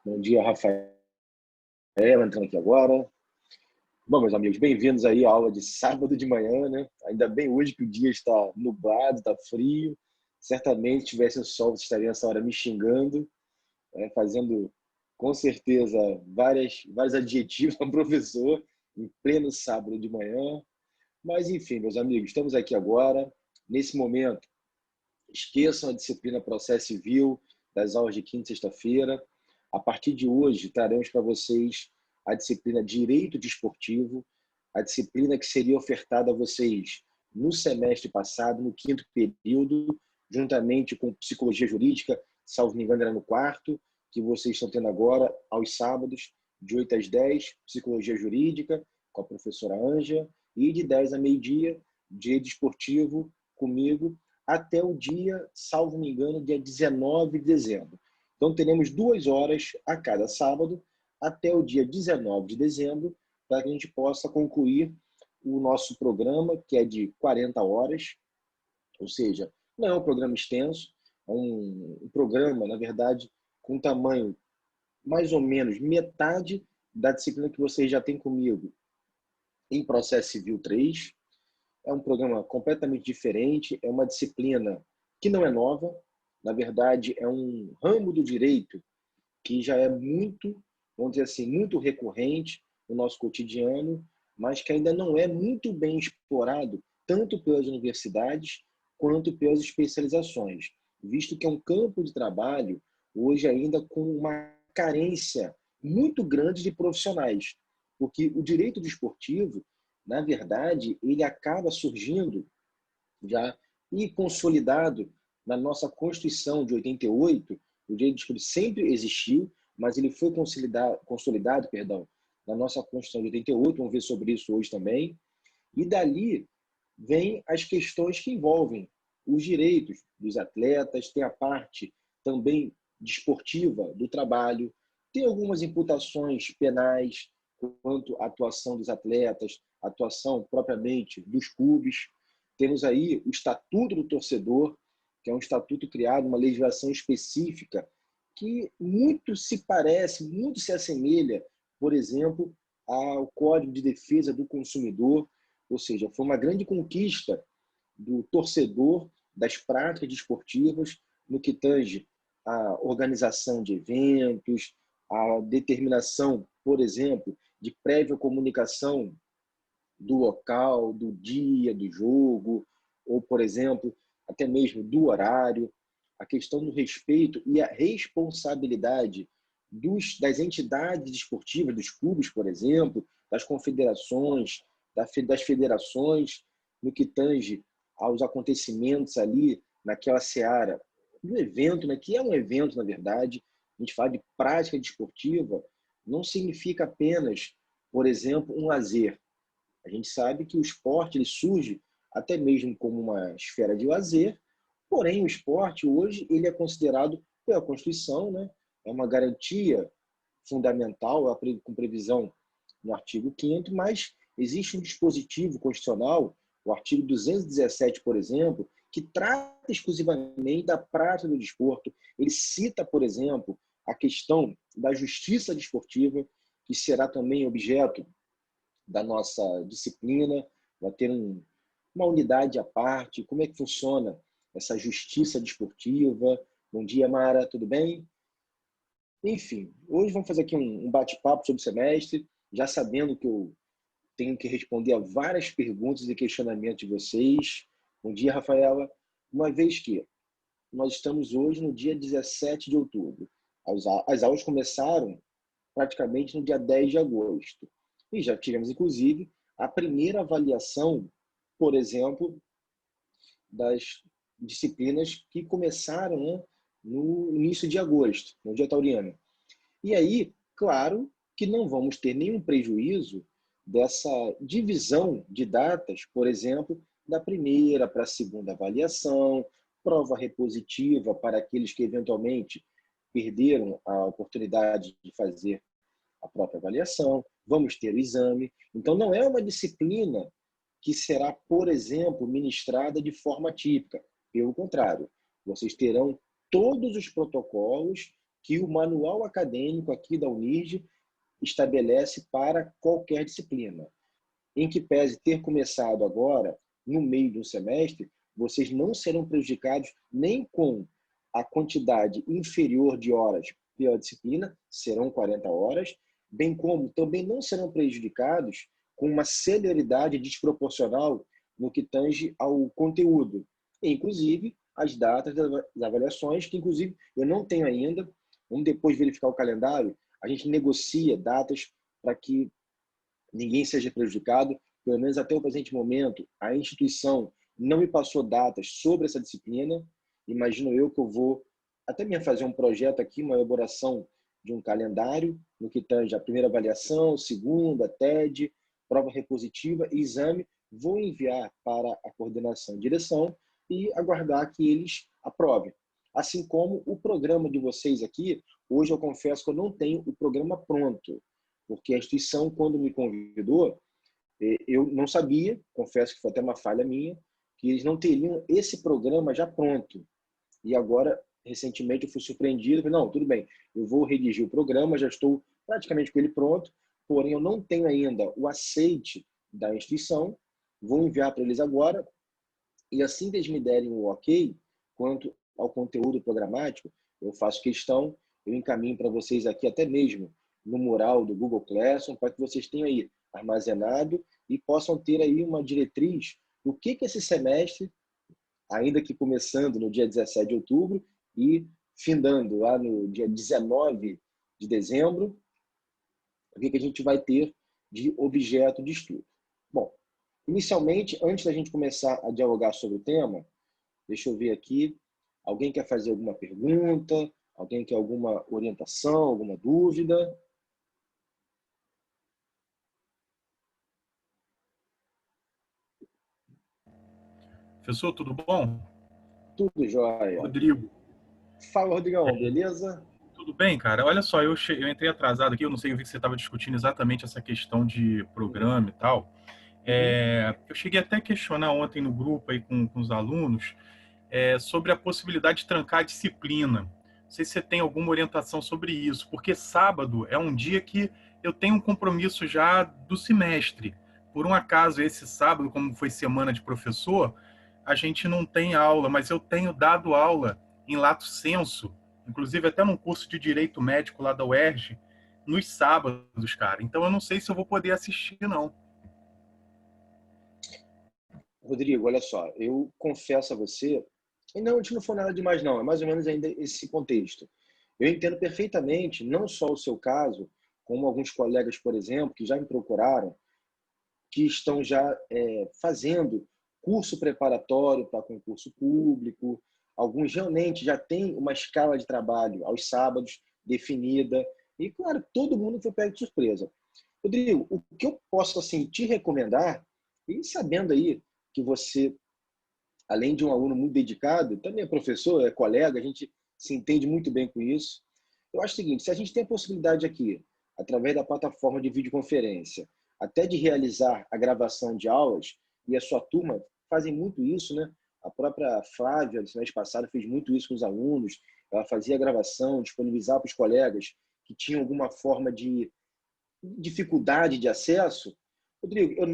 Bom dia, Rafael, entrando aqui agora. Bom, meus amigos, bem-vindos aí à aula de sábado de manhã, né? Ainda bem hoje que o dia está nublado, está frio. Certamente, se tivesse sol, você estaria nessa hora me xingando, fazendo, com certeza, vários adjetivos ao professor em pleno sábado de manhã. Mas, enfim, meus amigos, estamos aqui agora. Nesse momento, esqueçam a disciplina Processo Civil das aulas de quinta e sexta-feira. A partir de hoje, traremos para vocês a disciplina Direito Desportivo, a disciplina que seria ofertada a vocês no semestre passado, no quinto período, juntamente com Psicologia Jurídica, salvo me engano era no quarto, que vocês estão tendo agora, aos sábados, de 8 às 10, Psicologia Jurídica, com a professora Ângela, e de 10 a meio-dia, Direito Desportivo, comigo, até o dia, salvo me engano, dia 19 de dezembro. Então, teremos 2 horas a cada sábado, até o dia 19 de dezembro, para que a gente possa concluir o nosso programa, que é de 40 horas, ou seja, não é um programa extenso, é um programa, na verdade, com tamanho mais ou menos metade da disciplina que vocês já têm comigo em Processo Civil 3. É um programa completamente diferente, é uma disciplina que não é nova, na verdade, é um ramo do direito que já é muito, vamos dizer assim, muito recorrente no nosso cotidiano, mas que ainda não é muito bem explorado, tanto pelas universidades quanto pelas especializações, visto que é um campo de trabalho hoje ainda com uma carência muito grande de profissionais, porque o direito desportivo, na verdade, ele acaba surgindo já e consolidado na nossa Constituição de 88, o direito desportivo sempre existiu, mas ele foi consolidado, na nossa Constituição de 88, vamos ver sobre isso hoje também, e dali vem as questões que envolvem os direitos dos atletas, tem a parte também desportiva do trabalho, tem algumas imputações penais quanto à atuação dos atletas, atuação propriamente dos clubes. Temos aí o Estatuto do Torcedor, que é um estatuto criado, uma legislação específica, que muito se parece, muito se assemelha, por exemplo, ao Código de Defesa do Consumidor, ou seja, foi uma grande conquista do torcedor, das práticas desportivas, no que tange à organização de eventos, a determinação, por exemplo, de prévia comunicação do local, do dia do jogo, ou, por exemplo, até mesmo do horário, a questão do respeito e a responsabilidade das entidades esportivas, dos clubes, por exemplo, das confederações, das federações, no que tange aos acontecimentos ali naquela seara do evento, né, que é um evento, na verdade. A gente fala de prática desportiva, não significa apenas, por exemplo, um lazer. A gente sabe que o esporte ele surge até mesmo como uma esfera de lazer, porém o esporte hoje ele é considerado pela Constituição, né? É uma garantia fundamental, com previsão no artigo 5º, mas existe um dispositivo constitucional, o artigo 217, por exemplo, que trata exclusivamente da prática do desporto. Ele cita, por exemplo, a questão da justiça desportiva, que será também objeto da nossa disciplina, vai ter uma unidade à parte, como é que funciona essa justiça desportiva. Bom dia, Mara, tudo bem? Enfim, hoje vamos fazer aqui um bate-papo sobre o semestre, já sabendo que eu tenho que responder a várias perguntas e questionamentos de vocês. Bom dia, Rafaela. Uma vez que nós estamos hoje no dia 17 de outubro, as aulas começaram praticamente no dia 10 de agosto. E já tivemos, inclusive, a primeira avaliação, por exemplo, das disciplinas que começaram, né, no início de agosto, no dia tauriano. E aí, claro que não vamos ter nenhum prejuízo dessa divisão de datas, por exemplo, da primeira para a segunda avaliação, prova repositiva para aqueles que eventualmente perderam a oportunidade de fazer a própria avaliação, vamos ter o exame. Então, não é uma disciplina que será, por exemplo, ministrada de forma típica. Pelo contrário, vocês terão todos os protocolos que o manual acadêmico aqui da Unirj estabelece para qualquer disciplina. Em que pese ter começado agora, no meio de um semestre, vocês não serão prejudicados nem com a quantidade inferior de horas pela disciplina, serão 40 horas, bem como também não serão prejudicados com uma celeridade desproporcional no que tange ao conteúdo, inclusive as datas das avaliações, que inclusive eu não tenho ainda, vamos depois verificar o calendário, a gente negocia datas para que ninguém seja prejudicado, pelo menos até o presente momento, a instituição não me passou datas sobre essa disciplina, imagino eu que eu vou até mesmo fazer um projeto aqui, uma elaboração de um calendário, no que tange a primeira avaliação, segunda, TED, prova repositiva e exame, vou enviar para a coordenação e direção e aguardar que eles aprovem. Assim como o programa de vocês aqui, hoje eu confesso que eu não tenho o programa pronto, porque a instituição, quando me convidou, eu não sabia, confesso que foi até uma falha minha, que eles não teriam esse programa já pronto. E agora, recentemente, eu fui surpreendido, falei, não, tudo bem, eu vou redigir o programa, já estou praticamente com ele pronto, porém eu não tenho ainda o aceite da instituição, vou enviar para eles agora, e assim que eles me derem o ok, quanto ao conteúdo programático, eu faço questão, eu encaminho para vocês aqui até mesmo no mural do Google Classroom, para que vocês tenham aí armazenado e possam ter aí uma diretriz do que esse semestre, ainda que começando no dia 17 de outubro e findando lá no dia 19 de dezembro, o que a gente vai ter de objeto de estudo. Bom, inicialmente, antes da gente começar a dialogar sobre o tema, deixa eu ver aqui, alguém quer fazer alguma pergunta? Alguém quer alguma orientação, alguma dúvida? Professor, tudo bom? Tudo jóia. Rodrigo. Fala, Rodrigão, beleza? Tudo bem, cara? Olha só, eu entrei atrasado aqui, eu não sei, eu vi que você estava discutindo exatamente essa questão de programa e tal. Uhum. Eu cheguei até a questionar ontem no grupo aí com os alunos sobre a possibilidade de trancar a disciplina. Não sei se você tem alguma orientação sobre isso, porque sábado é um dia que eu tenho um compromisso já do semestre. Por um acaso, esse sábado, como foi semana de professor, a gente não tem aula, mas eu tenho dado aula em lato sensu, inclusive até num curso de Direito Médico lá da UERJ, nos sábados, cara. Então eu não sei se eu vou poder assistir, não. Rodrigo, olha só, eu confesso a você, e não, a gente não foi nada demais não, é mais ou menos ainda esse contexto. Eu entendo perfeitamente, não só o seu caso, como alguns colegas, por exemplo, que já me procuraram, que estão já fazendo curso preparatório para concurso público, alguns realmente já têm uma escala de trabalho aos sábados definida, e claro, todo mundo foi pego de surpresa. Rodrigo, o que eu posso assim, te recomendar, e sabendo aí que você, além de um aluno muito dedicado, também é professor, é colega, a gente se entende muito bem com isso. Eu acho o seguinte, se a gente tem a possibilidade aqui, através da plataforma de videoconferência, até de realizar a gravação de aulas, e a sua turma fazem muito isso, né? A própria Flávia, no semestre passado, fez muito isso com os alunos, ela fazia a gravação, disponibilizar para os colegas que tinham alguma forma de dificuldade de acesso. Rodrigo, eu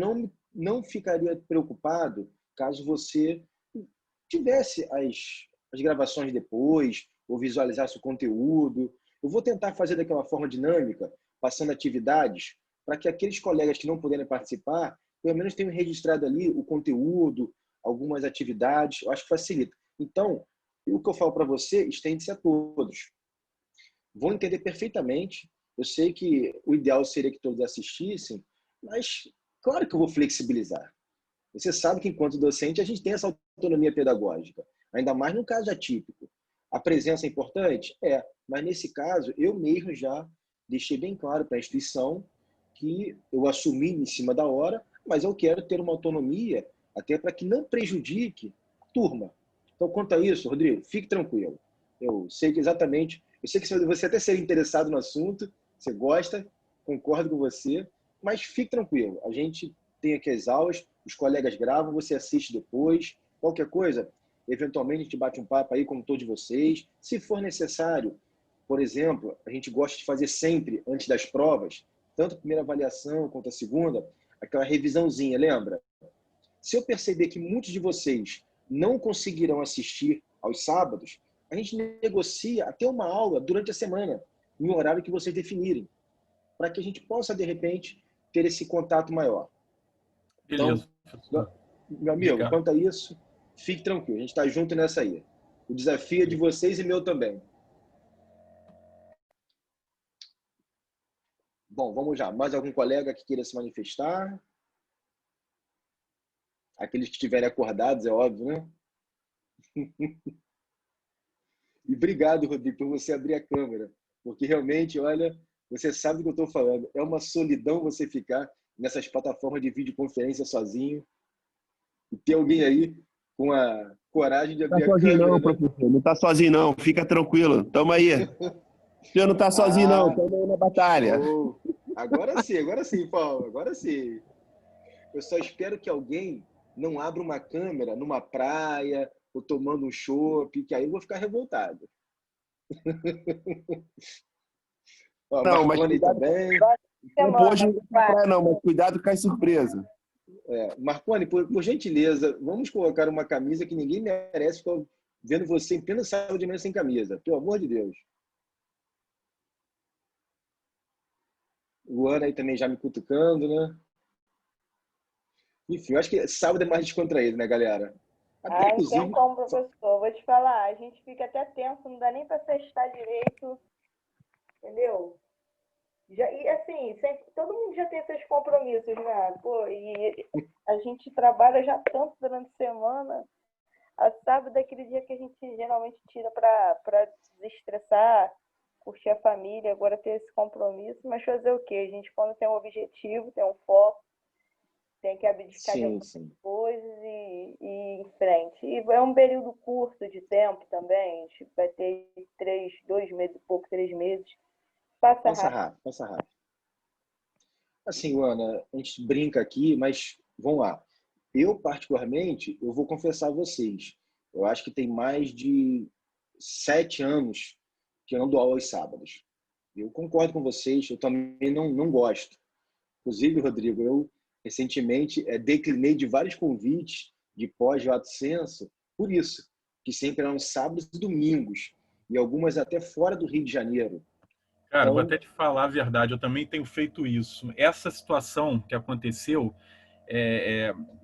não ficaria preocupado caso você tivesse as gravações depois, ou visualizasse o conteúdo. Eu vou tentar fazer daquela forma dinâmica, passando atividades, para que aqueles colegas que não puderem participar, pelo menos tenham registrado ali o conteúdo, algumas atividades, eu acho que facilita. Então, o que eu falo para você, estende-se a todos. Vão entender perfeitamente. Eu sei que o ideal seria que todos assistissem, mas Claro que eu vou flexibilizar. Você sabe que, enquanto docente, a gente tem essa autonomia pedagógica, ainda mais no caso atípico. A presença é importante? É, mas nesse caso, eu mesmo já deixei bem claro para a instituição que eu assumi em cima da hora, mas eu quero ter uma autonomia até para que não prejudique a turma. Então, quanto a isso, Rodrigo, fique tranquilo. Eu sei que exatamente, eu sei que você até seria interessado no assunto, você gosta, concordo com você, mas fique tranquilo. A gente tem aqui as aulas, os colegas gravam, você assiste depois, qualquer coisa, eventualmente a gente bate um papo aí com todos vocês. Se for necessário, por exemplo, a gente gosta de fazer sempre, antes das provas, tanto a primeira avaliação quanto a segunda, aquela revisãozinha, lembra? Se eu perceber que muitos de vocês não conseguirão assistir aos sábados, a gente negocia até uma aula durante a semana, em um horário que vocês definirem, para que a gente possa, de repente, ter esse contato maior. Então, Beleza, professor. meu amigo, Obrigado. quanto a isso, fique tranquilo, a gente está junto nessa aí. O desafio é de vocês e meu também. Bom, vamos já. Mais algum colega que queira se manifestar? Aqueles que estiverem acordados, é óbvio, né? E obrigado, Rodrigo, por você abrir a câmera, porque realmente, olha, você sabe do que eu estou falando. É uma solidão você ficar nessas plataformas de videoconferência sozinho e ter alguém aí com a coragem de Não abrir tá a sozinho câmera, não, né? professor. Não tá sozinho não. Fica tranquilo. Tamo aí. Você não tá sozinho não. Ah, Tamo aí na batalha. show! Agora sim, Paulo, agora sim. Eu só espero que alguém não abra uma câmera numa praia ou tomando um chopp, que aí eu vou ficar revoltado. Ó, Não, mas Marconi cuidado. também. Hoje não tá praia não, mas cuidado com as surpresas. Marconi, por gentileza, vamos colocar uma camisa que ninguém merece. Estou vendo você em pleno sábado de manhã sem camisa. Pelo amor de Deus. O Ana aí também já me cutucando, né? Enfim, eu acho que sábado é mais descontraído, né, galera? Até, Ai, não tem inclusive... como, professor. Vou te falar, a gente fica até tenso, não dá nem para festar direito, entendeu? Já, e assim, todo mundo já tem seus compromissos, né? Pô, e a gente trabalha já tanto durante a semana. A sábado é aquele dia que a gente geralmente tira para desestressar, curtir a família, agora ter esse compromisso. Mas fazer o quê? A gente, quando tem um objetivo, tem um foco, tem que abdicar de Sim, algumas sim. coisas e ir em frente. E é um período curto de tempo também, a gente vai ter 2 meses e pouco, 3 meses. Passa Passa rápido. rápido, passa rápido. Assim, Ana, a gente brinca aqui, mas vamos lá. Eu, particularmente, eu vou confessar a vocês, eu acho que tem mais de 7 anos que eu não dou aula aos sábados. Eu concordo com vocês, eu também não gosto. Inclusive, Rodrigo, eu recentemente declinei de vários convites de pós de lato sensu por isso, que sempre eram sábados e domingos, e algumas até fora do Rio de Janeiro. Cara, vou Então, até te falar a verdade, eu também tenho feito isso. Essa situação que aconteceu,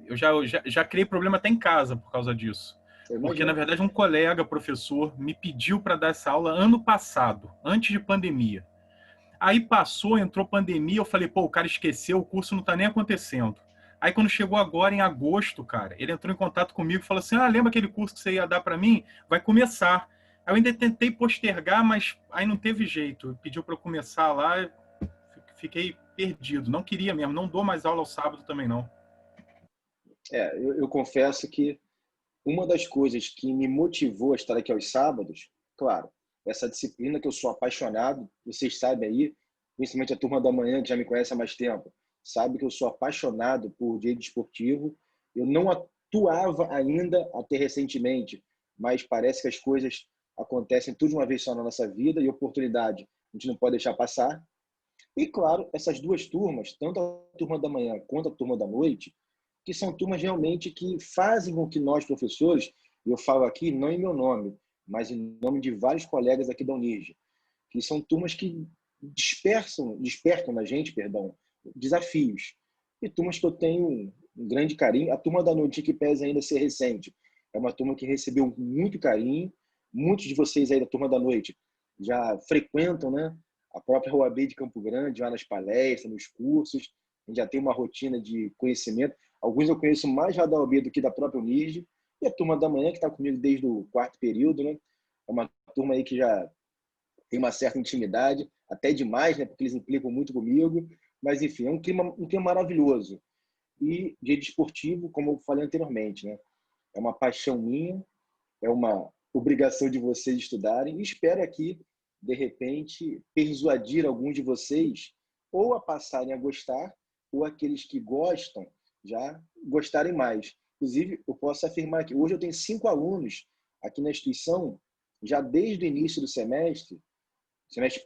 eu já criei problema até em casa por causa disso. eu Porque, na imagino. verdade, um colega, professor, me pediu para dar essa aula ano passado, antes de pandemia. Aí passou, entrou pandemia, eu falei, pô, o cara esqueceu, o curso não tá nem acontecendo. Aí quando chegou agora, em agosto, cara, ele entrou em contato comigo e falou assim, lembra aquele curso que você ia dar para mim? Vai começar. Aí eu ainda tentei postergar, mas aí não teve jeito. Pediu para eu começar lá, fiquei perdido. Não queria mesmo, não dou mais aula ao sábado também não. Eu confesso que uma das coisas que me motivou a estar aqui aos sábados, claro, essa disciplina que eu sou apaixonado, vocês sabem aí, principalmente a turma da manhã que já me conhece há mais tempo, sabe que eu sou apaixonado por direito esportivo. Eu não atuava ainda até recentemente, mas parece que as coisas acontecem tudo de uma vez só na nossa vida e oportunidade a gente não pode deixar passar. E, claro, essas duas turmas, tanto a turma da manhã quanto a turma da noite, que são turmas realmente que fazem com que nós, professores, eu falo aqui não em meu nome, mas em nome de vários colegas aqui da Unirj, que são turmas que despertam na gente, desafios. E turmas que eu tenho um grande carinho. A turma da noite, que pese ainda ser recente, é uma turma que recebeu muito carinho. Muitos de vocês aí da turma da noite já frequentam, né, a própria OAB de Campo Grande, já nas palestras, nos cursos. a gente já tem uma rotina de conhecimento. Alguns eu conheço mais já da OAB do que da própria Unirj. E a turma da manhã, que está comigo desde o quarto período, né? É uma turma aí que já tem uma certa intimidade, até demais, né? Porque eles implicam muito comigo. Mas, enfim, é um clima maravilhoso. E dia desportivo, como eu falei anteriormente, né? É uma paixão minha, é uma obrigação de vocês estudarem. E espero aqui, de repente, persuadir alguns de vocês ou a passarem a gostar, ou aqueles que gostam já gostarem mais. Inclusive, eu posso afirmar que hoje eu tenho 5 alunos aqui na instituição, já desde o início do semestre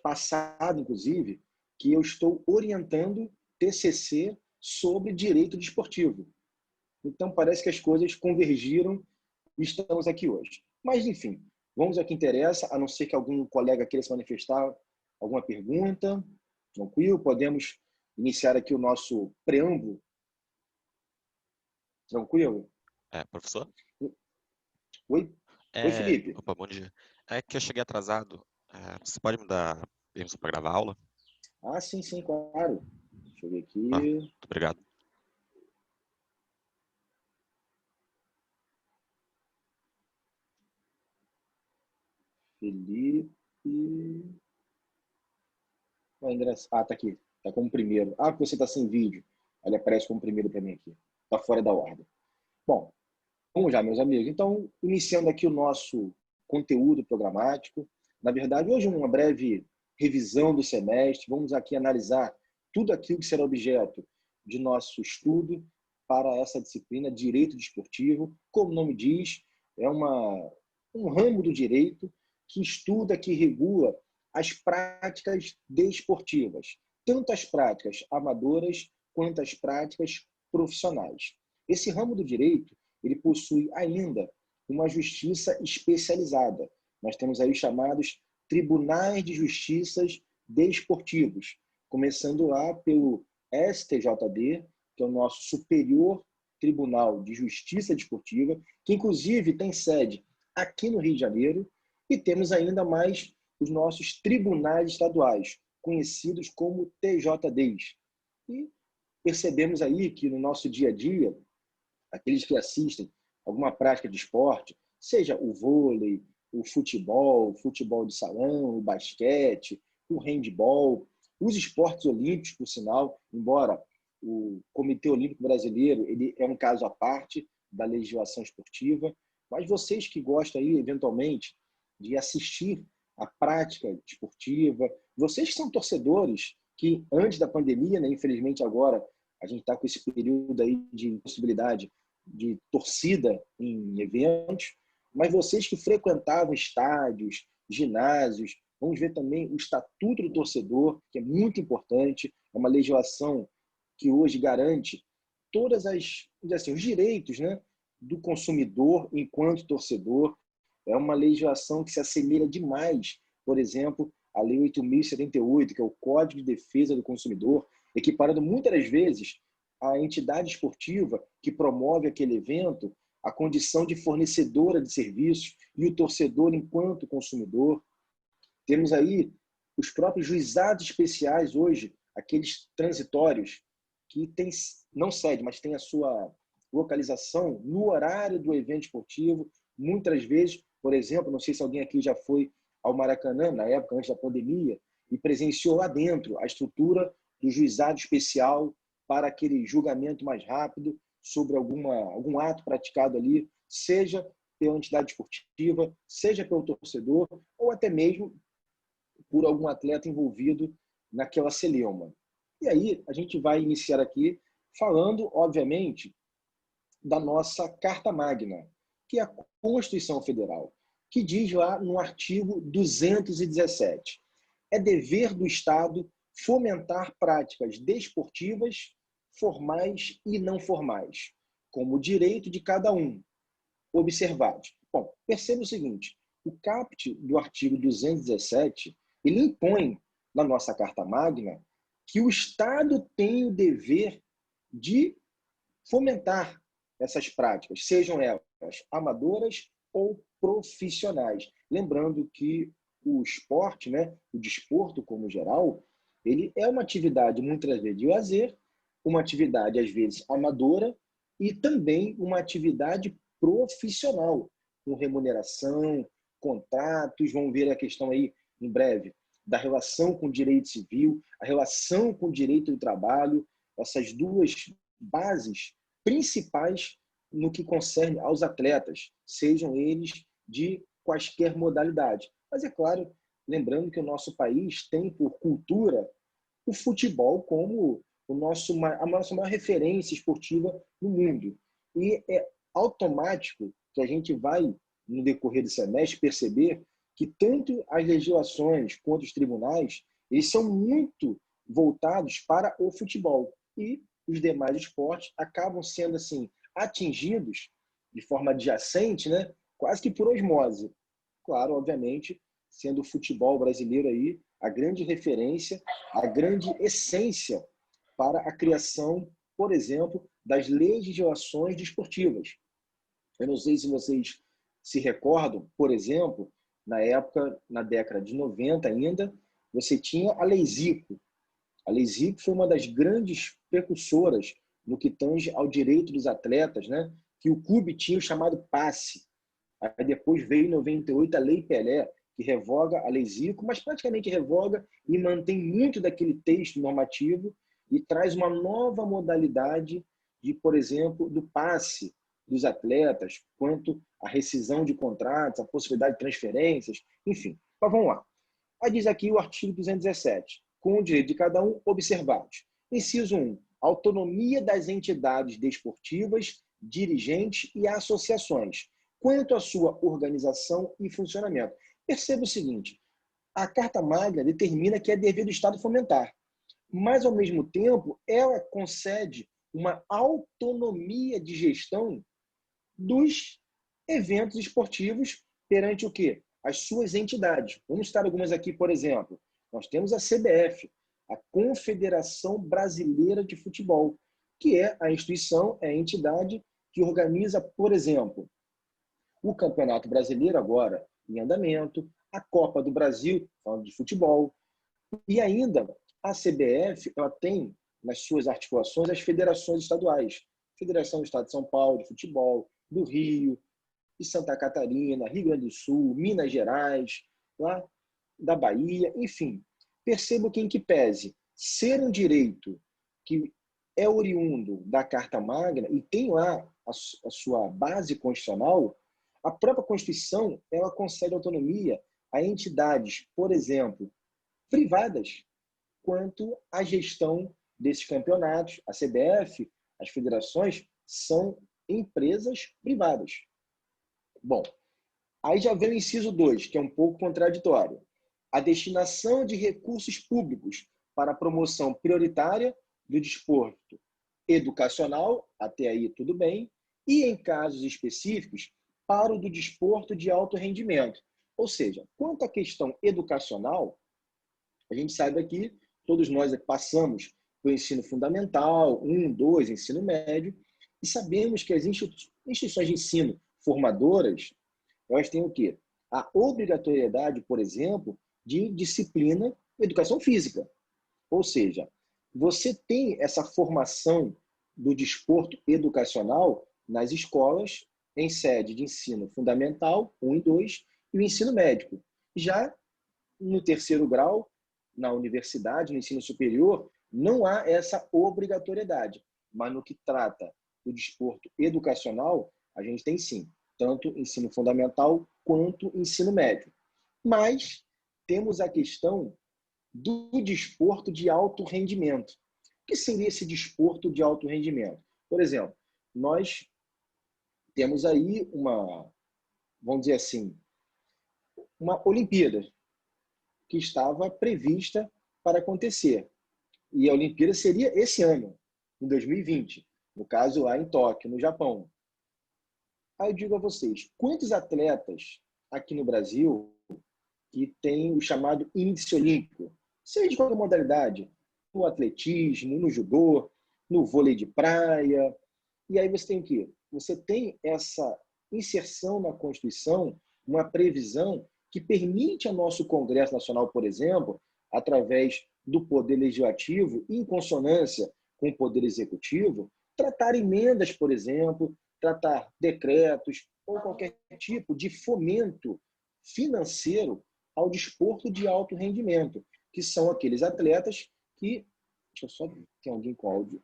passado, inclusive, que eu estou orientando TCC sobre direito desportivo. Então, parece que as coisas convergiram e estamos aqui hoje. Mas, enfim, vamos ao que interessa, a não ser que algum colega queira se manifestar, alguma pergunta. Tranquilo? Podemos iniciar aqui o nosso preâmbulo. Tranquilo? Professor? Oi? Oi, Felipe. Opa, bom dia. É que eu cheguei atrasado. Você pode me dar permissão para gravar a aula? Ah, sim, claro. Deixa eu ver aqui. Muito obrigado. Felipe. Ah, tá aqui. Tá como primeiro. Ah, porque você tá sem vídeo. Ele aparece como primeiro para mim aqui. Tá fora da ordem. Bom, vamos já, meus amigos. Então, iniciando aqui o nosso conteúdo programático. Na verdade, hoje uma breve revisão do semestre. Vamos aqui analisar tudo aquilo que será objeto de nosso estudo para essa disciplina Direito Desportivo. Como o nome diz, é um ramo do direito que estuda, que regula as práticas desportivas, tanto as práticas amadoras quanto as práticas profissionais. Esse ramo do direito, ele possui ainda uma justiça especializada. Nós temos aí os chamados tribunais de justiças desportivos, começando lá pelo STJD, que é o nosso Superior Tribunal de Justiça Desportiva, que inclusive tem sede aqui no Rio de Janeiro, e temos ainda mais os nossos tribunais estaduais, conhecidos como TJDs. E percebemos aí que no nosso dia a dia, aqueles que assistem alguma prática de esporte, seja o vôlei, o futebol de salão, o basquete, o handebol, os esportes olímpicos, por sinal, embora o Comitê Olímpico Brasileiro ele é um caso à parte da legislação esportiva, mas vocês que gostam aí, eventualmente, de assistir à prática esportiva, vocês que são torcedores, que antes da pandemia, né, infelizmente agora a gente está com esse período aí de impossibilidade de torcida em eventos, mas vocês que frequentavam estádios, ginásios, vamos ver também o Estatuto do Torcedor, que é muito importante, é uma legislação que hoje garante todas os direitos, né, do consumidor enquanto torcedor. É uma legislação que se assemelha demais, por exemplo, à Lei 8.078, que é o Código de Defesa do Consumidor, equiparando muitas das vezes a entidade esportiva que promove aquele evento a condição de fornecedora de serviços e o torcedor enquanto consumidor. Temos aí os próprios juizados especiais hoje, aqueles transitórios que tem, não sede, mas tem a sua localização no horário do evento esportivo. Muitas vezes, por exemplo, não sei se alguém aqui já foi ao Maracanã, na época, antes da pandemia, e presenciou lá dentro a estrutura do juizado especial para aquele julgamento mais rápido sobre algum ato praticado ali, seja pela entidade esportiva, seja pelo torcedor, ou até mesmo por algum atleta envolvido naquela celeuma. E aí a gente vai iniciar aqui falando, obviamente, da nossa Carta Magna, que é a Constituição Federal, que diz lá no artigo 217: é dever do Estado fomentar práticas desportivas, formais e não formais, como direito de cada um, observados. Bom, perceba o seguinte, o caput do artigo 217, ele impõe na nossa Carta Magna que o Estado tem o dever de fomentar essas práticas, sejam elas amadoras ou profissionais. Lembrando que o esporte, né, o desporto como geral, ele é uma atividade muitas vezes de lazer uma atividade, às vezes, amadora e também uma atividade profissional, com remuneração, contratos. Vamos ver a questão aí, em breve, da relação com o direito civil, a relação com o direito do trabalho, essas duas bases principais no que concerne aos atletas, sejam eles de quaisquer modalidades. Mas, é claro, lembrando que o nosso país tem por cultura o futebol como a nossa maior referência esportiva no mundo. E é automático que a gente vai, no decorrer do semestre, perceber que tanto as legislações quanto os tribunais, eles são muito voltados para o futebol. E os demais esportes acabam sendo assim atingidos de forma adjacente, né? Quase que por osmose. Claro, obviamente, sendo o futebol brasileiro aí a grande referência, a grande essência para a criação, por exemplo, das legislações desportivas. Eu não sei se vocês se recordam, por exemplo, na época, na década de 90 ainda, você tinha a Lei Zico. A Lei Zico foi uma das grandes precursoras no que tange ao direito dos atletas, né? Que o clube tinha o chamado passe. Aí depois veio em 98 a Lei Pelé, que revoga a Lei Zico, mas praticamente revoga e mantém muito daquele texto normativo e traz uma nova modalidade de, por exemplo, do passe dos atletas, quanto à rescisão de contratos, a possibilidade de transferências, enfim. Mas vamos lá. Aí diz aqui o artigo 217, com o direito de cada um observados. Inciso 1. Autonomia das entidades desportivas, dirigentes e associações, quanto à sua organização e funcionamento. Perceba o seguinte, a Carta Magna determina que é dever do Estado fomentar, mas, ao mesmo tempo, ela concede uma autonomia de gestão dos eventos esportivos perante o quê? As suas entidades. Vamos citar algumas aqui, por exemplo. Nós temos a CBF, a Confederação Brasileira de Futebol, que é a instituição, é a entidade que organiza, por exemplo, o Campeonato Brasileiro agora em andamento, a Copa do Brasil, falando de futebol, e ainda a CBF ela tem nas suas articulações as federações estaduais, Federação do Estado de São Paulo de Futebol, do Rio, de Santa Catarina, Rio Grande do Sul, Minas Gerais, lá da Bahia, enfim. Perceba que, em que pese ser um direito que é oriundo da Carta Magna e tem lá a sua base constitucional, a própria Constituição ela concede autonomia a entidades, por exemplo, privadas, quanto à gestão desses campeonatos. A CBF, as federações, são empresas privadas. Bom, aí já vem o inciso 2, que é um pouco contraditório. A destinação de recursos públicos para a promoção prioritária do desporto educacional, até aí tudo bem, e em casos específicos, para o do desporto de alto rendimento. Ou seja, quanto à questão educacional, a gente sabe aqui, todos nós passamos pelo ensino fundamental, 1, 2, ensino médio, e sabemos que as instituições de ensino formadoras, elas têm o quê? A obrigatoriedade, por exemplo, de disciplina educação física. Ou seja, você tem essa formação do desporto educacional nas escolas em sede de ensino fundamental, 1 e 2, e o ensino médico. Já no terceiro grau, na universidade, no ensino superior, não há essa obrigatoriedade. Mas no que trata do desporto educacional, a gente tem sim, tanto ensino fundamental quanto ensino médio. Mas temos a questão do desporto de alto rendimento. O que seria esse desporto de alto rendimento? Por exemplo, nós temos aí vamos dizer assim, uma Olimpíada que estava prevista para acontecer. E a Olimpíada seria esse ano, em 2020, no caso lá em Tóquio, no Japão. Aí eu digo a vocês, quantos atletas aqui no Brasil que tem o chamado índice olímpico, seja de qualquer modalidade, no atletismo, no judô, no vôlei de praia. E aí você tem o quê? Você tem essa inserção na Constituição, uma previsão que permite ao nosso Congresso Nacional, por exemplo, através do Poder Legislativo, em consonância com o Poder Executivo, tratar emendas, por exemplo, tratar decretos ou qualquer tipo de fomento financeiro ao desporto de alto rendimento, que são aqueles atletas que... Deixa eu só ver, tem alguém com áudio.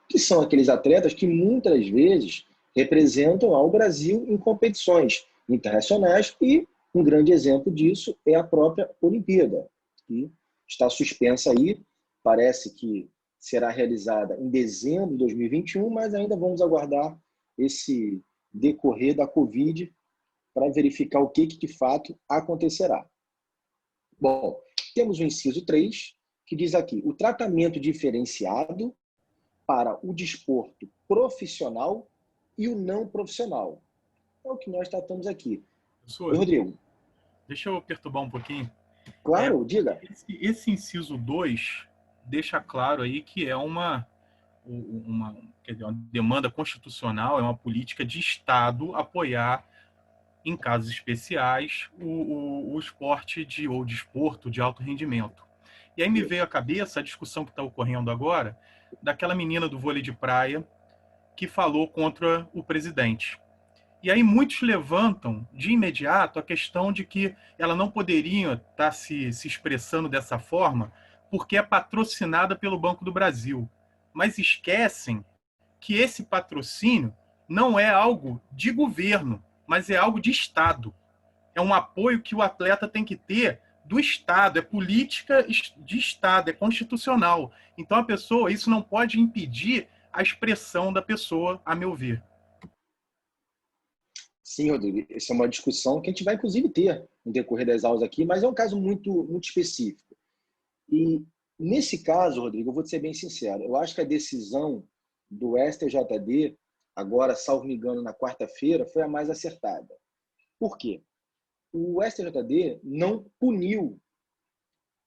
Que são aqueles atletas que muitas vezes representam ao Brasil em competições internacionais, e um grande exemplo disso é a própria Olimpíada, que está suspensa aí, parece que será realizada em dezembro de 2021, mas ainda vamos aguardar esse decorrer da Covid para verificar o que de fato acontecerá. Bom, temos o inciso 3, que diz aqui: o tratamento diferenciado para o desporto profissional e o não profissional. É o que nós tratamos aqui. Professor, Rodrigo. Deixa eu perturbar um pouquinho. Claro, diga. Esse inciso 2 deixa claro aí que é quer dizer, uma demanda constitucional, é uma política de Estado apoiar, em casos especiais, o esporte ou desporto de alto rendimento. E aí me veio à cabeça a discussão que está ocorrendo agora daquela menina do vôlei de praia que falou contra o presidente. E aí muitos levantam de imediato a questão de que ela não poderia estar se expressando dessa forma porque é patrocinada pelo Banco do Brasil. Mas esquecem que esse patrocínio não é algo de governo, mas é algo de Estado. É um apoio que o atleta tem que ter do Estado, é política de Estado, é constitucional. Então a pessoa, isso não pode impedir a expressão da pessoa, a meu ver. Sim, Rodrigo, essa é uma discussão que a gente vai, inclusive, ter no decorrer das aulas aqui, mas é um caso muito específico. E, nesse caso, Rodrigo, eu vou te ser bem sincero, eu acho que a decisão do STJD, agora, salvo me engano, na quarta-feira, foi a mais acertada. Por quê? O STJD não puniu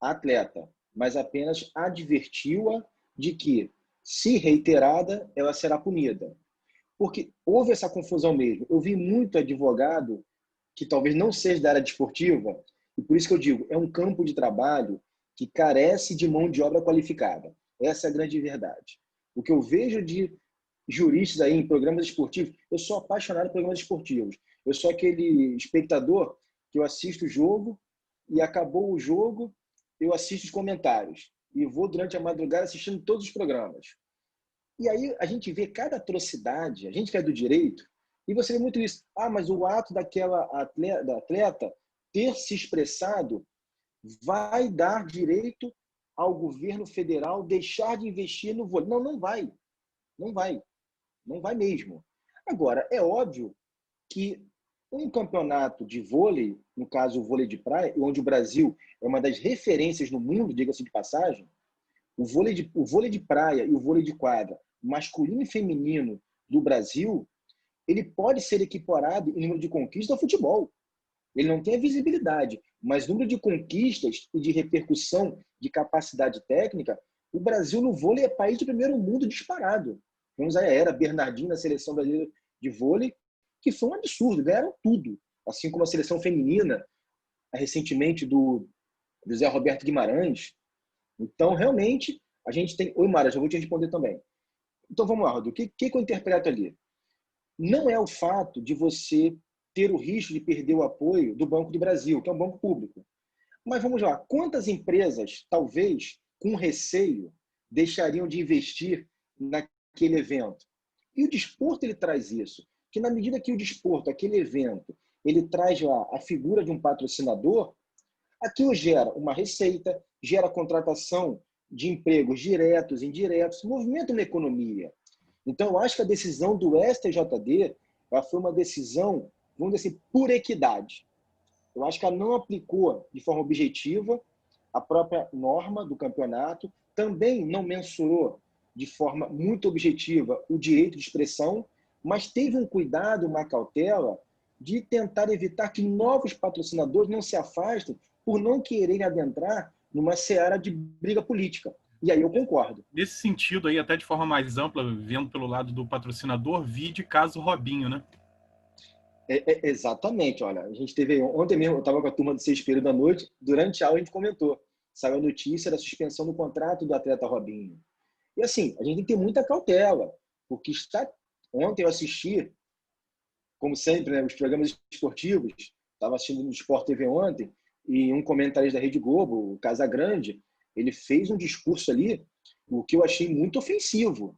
a atleta, mas apenas advertiu-a de que, se reiterada, ela será punida. Porque houve essa confusão mesmo. Eu vi muito advogado que talvez não seja da área desportiva, e por isso que eu digo, é um campo de trabalho que carece de mão de obra qualificada. Essa é a grande verdade. O que eu vejo de juristas aí em programas esportivos, eu sou apaixonado por programas esportivos. Eu sou aquele espectador que eu assisto o jogo e acabou o jogo, eu assisto os comentários e vou durante a madrugada assistindo todos os programas. E aí a gente vê cada atrocidade, a gente que é do direito, e você vê muito isso. Ah, mas o ato da atleta ter se expressado vai dar direito ao governo federal deixar de investir no vôlei. Não, não vai. Não vai. Não vai mesmo. Agora, é óbvio que um campeonato de vôlei, no caso o vôlei de praia, onde o Brasil é uma das referências no mundo, diga-se de passagem, o vôlei de praia e o vôlei de quadra, masculino e feminino do Brasil, ele pode ser equiparado em número de conquistas ao futebol. Ele não tem a visibilidade, mas número de conquistas e de repercussão de capacidade técnica, o Brasil no vôlei é país de primeiro mundo disparado. Temos a era Bernardinho na seleção brasileira de vôlei, que foi um absurdo, ganharam tudo. Assim como a seleção feminina, recentemente do José Roberto Guimarães. Então, realmente, a gente tem... Oi, Mara, já vou te responder também. Então, vamos lá, Rodrigo. O que eu interpreto ali? Não é o fato de você ter o risco de perder o apoio do Banco do Brasil, que é um banco público. Mas vamos lá, quantas empresas, talvez, com receio, deixariam de investir naquele evento? E o desporto, ele traz isso. Que na medida que o desporto, aquele evento, ele traz a figura de um patrocinador, aquilo gera uma receita, gera contratação de empregos diretos, indiretos, movimenta uma economia. Então, eu acho que a decisão do STJD foi uma decisão, vamos dizer assim, por equidade. Eu acho que ela não aplicou de forma objetiva a própria norma do campeonato, também não mensurou de forma muito objetiva o direito de expressão, mas teve um cuidado, uma cautela de tentar evitar que novos patrocinadores não se afastem por não quererem adentrar numa seara de briga política. E aí eu concordo. Nesse sentido aí, até de forma mais ampla, vendo pelo lado do patrocinador, vide caso Robinho, né? Exatamente, olha, a gente teve ontem mesmo, eu estava com a turma do 6 período da noite, durante a aula a gente comentou, saiu a notícia da suspensão do contrato do atleta Robinho. E assim, a gente tem que ter muita cautela, porque ontem eu assisti, como sempre, né, os programas esportivos, estava assistindo no Sport TV ontem, e um comentarista da Rede Globo, o Casagrande, ele fez um discurso ali, o que eu achei muito ofensivo,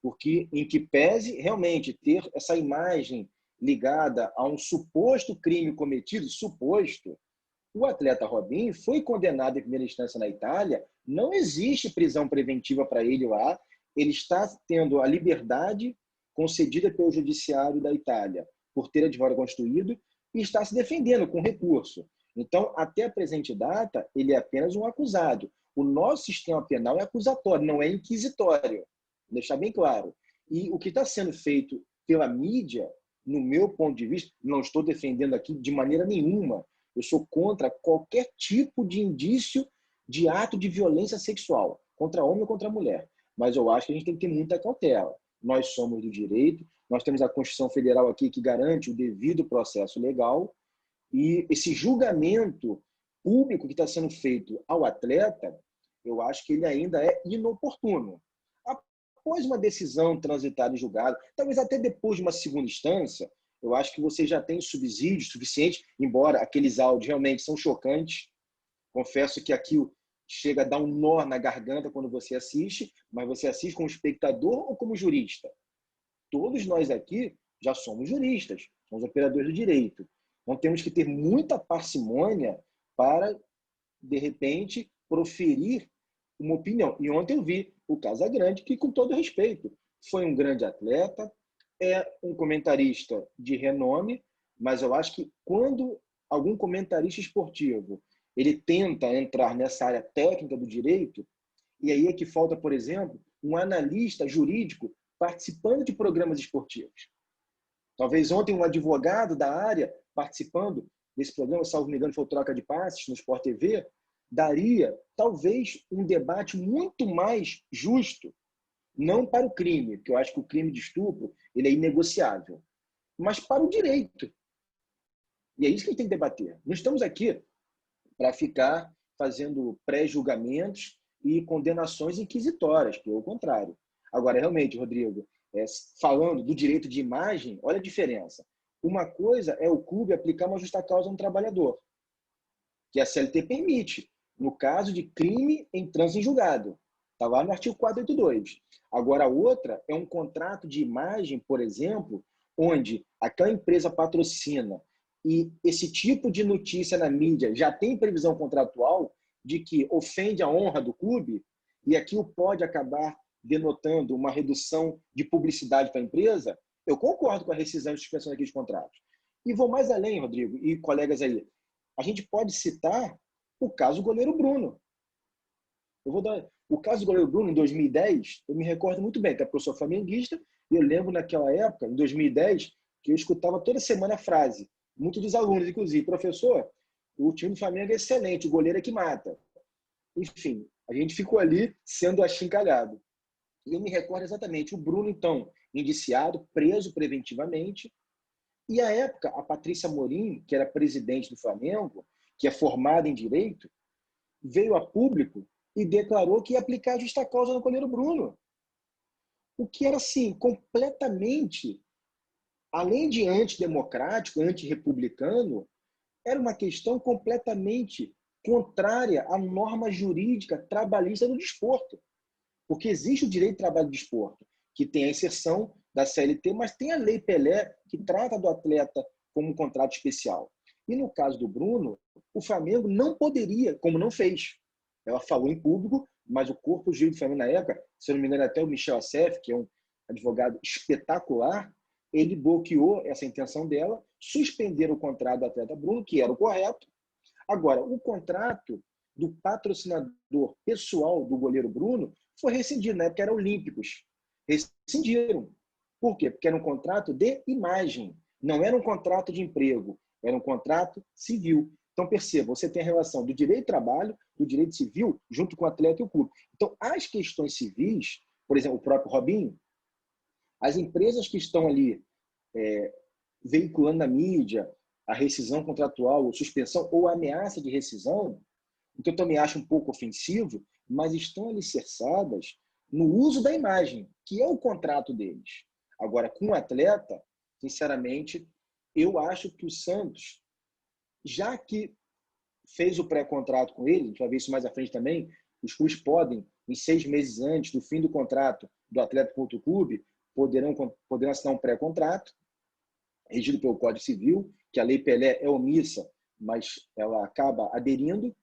porque em que pese realmente ter essa imagem ligada a um suposto crime cometido, suposto, o atleta Robinho foi condenado em primeira instância na Itália, não existe prisão preventiva para ele lá, ele está tendo a liberdade concedida pelo judiciário da Itália por ter advogado constituído e está se defendendo com recurso. Então, até a presente data, ele é apenas um acusado. O nosso sistema penal é acusatório, não é inquisitório. Vou deixar bem claro. E o que está sendo feito pela mídia, no meu ponto de vista, não estou defendendo aqui de maneira nenhuma, eu sou contra qualquer tipo de indício de ato de violência sexual, contra homem ou contra mulher. Mas eu acho que a gente tem que ter muita cautela. Nós somos do direito, nós temos a Constituição Federal aqui que garante o devido processo legal, e esse julgamento público que está sendo feito ao atleta, eu acho que ele ainda é inoportuno. Após uma decisão transitada e julgada, talvez até depois de uma segunda instância, eu acho que você já tem subsídio suficiente, embora aqueles áudios realmente são chocantes. Confesso que aquilo chega a dar um nó na garganta quando você assiste, mas você assiste como espectador ou como jurista? Todos nós aqui já somos juristas, somos operadores do direito. Então temos que ter muita parcimônia para, de repente, proferir uma opinião. E ontem eu vi o Casagrande, que, com todo respeito, foi um grande atleta, é um comentarista de renome, mas eu acho que quando algum comentarista esportivo ele tenta entrar nessa área técnica do direito, e aí é que falta, por exemplo, um analista jurídico participando de programas esportivos. Talvez ontem um advogado da área participando desse programa, salvo me engano, foi o Troca de Passes no Sport TV, daria talvez um debate muito mais justo, não para o crime, porque eu acho que o crime de estupro ele é inegociável, mas para o direito. E é isso que a gente tem que debater. Não estamos aqui para ficar fazendo pré-julgamentos e condenações inquisitórias, pelo contrário. Agora, realmente, Rodrigo, falando do direito de imagem, olha a diferença. Uma coisa é o clube aplicar uma justa causa a um trabalhador, que a CLT permite, no caso de crime em trânsito em julgado. Está lá no artigo 482. Agora, a outra é um contrato de imagem, por exemplo, onde aquela empresa patrocina e esse tipo de notícia na mídia já tem previsão contratual de que ofende a honra do clube e aquilo pode acabar denotando uma redução de publicidade para a empresa, eu concordo com a rescisão e suspensão daqueles contratos. E vou mais além, Rodrigo, e colegas aí. A gente pode citar o caso do goleiro Bruno. O caso do goleiro Bruno, em 2010, eu me recordo muito bem, até porque eu sou flamenguista, e eu lembro naquela época, em 2010, que eu escutava toda semana a frase, muitos dos alunos, inclusive, professor, o time do Flamengo é excelente, o goleiro é que mata. Enfim, a gente ficou ali sendo achincalhado. E eu me recordo exatamente, o Bruno, então, indiciado, preso preventivamente, e à época, a Patrícia Morim, que era presidente do Flamengo, que é formada em Direito, veio a público e declarou que ia aplicar a justa causa no goleiro Bruno. O que era, assim, completamente, além de antidemocrático, antirrepublicano, era uma questão completamente contrária à norma jurídica trabalhista do desporto. Porque existe o direito de trabalho do desporto, que tem a inserção da CLT, mas tem a Lei Pelé, que trata do atleta como um contrato especial. E no caso do Bruno, o Flamengo não poderia, como não fez. Ela falou em público, mas o corpo jurídico do Flamengo na época, se eu não me engano até o Michel Assef, que é um advogado espetacular, ele bloqueou essa intenção dela, suspenderam o contrato do atleta Bruno, que era o correto. Agora, o contrato do patrocinador pessoal do goleiro Bruno foi rescindido, na época era Olímpicos. Rescindiram. Por quê? Porque era um contrato de imagem, não era um contrato de emprego, era um contrato civil. Então, perceba, você tem a relação do direito de trabalho, do direito civil, junto com o atleta e o clube. Então, as questões civis, por exemplo, o próprio Robinho, as empresas que estão ali veiculando na mídia a rescisão contratual, ou suspensão ou ameaça de rescisão, o que eu também acho um pouco ofensivo, mas estão alicerçadas no uso da imagem, que é o contrato deles. Agora, com o atleta, sinceramente, eu acho que o Santos, já que fez o pré-contrato com ele, a gente vai ver isso mais à frente também, os clubes podem, em 6 meses antes do fim do contrato do atleta com outro clube, poderão assinar um pré-contrato, regido pelo Código Civil, que a Lei Pelé é omissa, mas ela acaba aderindo.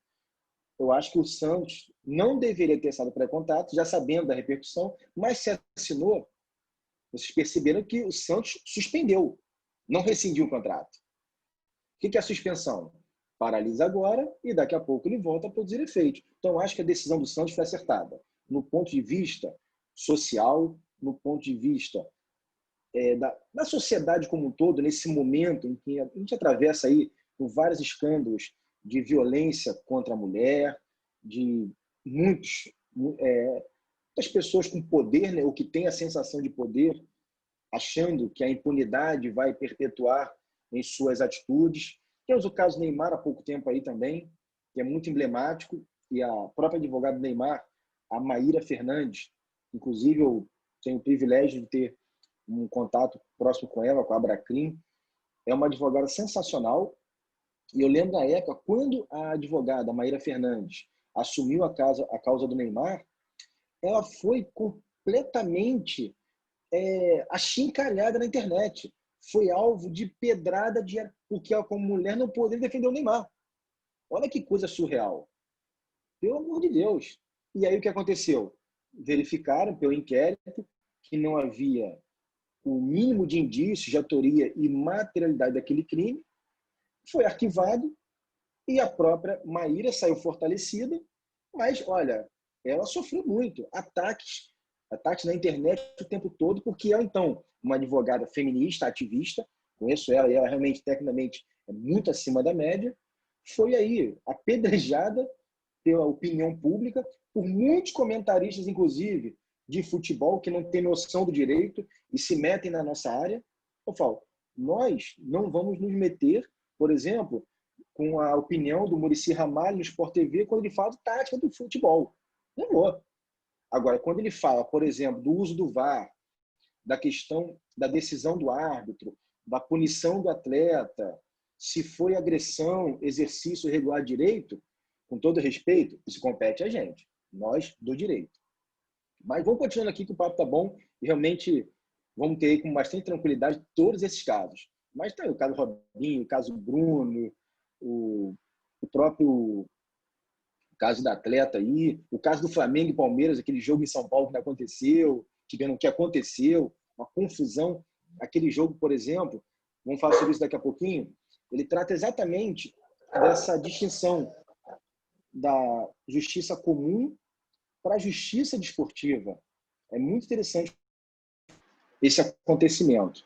Eu acho que o Santos não deveria ter assinado pré-contrato, já sabendo da repercussão, mas se assinou, vocês perceberam que o Santos suspendeu, não rescindiu o contrato. O que é a suspensão? Paralisa agora e daqui a pouco ele volta a produzir efeito. Então, eu acho que a decisão do Santos foi acertada. No ponto de vista social, no ponto de vista da sociedade como um todo, nesse momento em que a gente atravessa aí por vários escândalos de violência contra a mulher, de muitas pessoas com poder, né, ou que têm a sensação de poder, achando que a impunidade vai perpetuar em suas atitudes. Temos o caso Neymar há pouco tempo aí também, que é muito emblemático, e a própria advogada do Neymar, a Maíra Fernandes, inclusive eu tenho o privilégio de ter um contato próximo com ela, com a Abracrim, é uma advogada sensacional, e eu lembro da época, quando a advogada Maíra Fernandes assumiu a causa do Neymar, ela foi completamente achincalhada na internet. Foi alvo de pedrada, porque ela, como mulher, não poderia defender o Neymar. Olha que coisa surreal. Pelo amor de Deus. E aí o que aconteceu? Verificaram pelo inquérito que não havia o mínimo de indícios de autoria e materialidade daquele crime, foi arquivado e a própria Maíra saiu fortalecida, mas, olha, ela sofreu muito. Ataques na internet o tempo todo, porque ela, então, uma advogada feminista, ativista, conheço ela e ela realmente, tecnicamente, é muito acima da média, foi aí apedrejada pela opinião pública, por muitos comentaristas, inclusive, de futebol, que não têm noção do direito e se metem na nossa área. Eu falo, nós não vamos nos meter, por exemplo, com a opinião do Muricy Ramalho no Sport TV, quando ele fala de tática do futebol. Não vou. Agora, quando ele fala, por exemplo, do uso do VAR, da questão da decisão do árbitro, da punição do atleta, se foi agressão, exercício irregular de direito, com todo respeito, isso compete a gente, nós do direito. Mas vamos continuando aqui, que o papo está bom e realmente vamos ter aí com bastante tranquilidade todos esses casos. Mas tem o caso Robinho, o caso Bruno, o próprio caso da atleta aí, o caso do Flamengo e Palmeiras, aquele jogo em São Paulo que não aconteceu, o que aconteceu, uma confusão. Aquele jogo, por exemplo, vamos falar sobre isso daqui a pouquinho, ele trata exatamente dessa distinção da justiça comum para a justiça desportiva. É muito interessante esse acontecimento.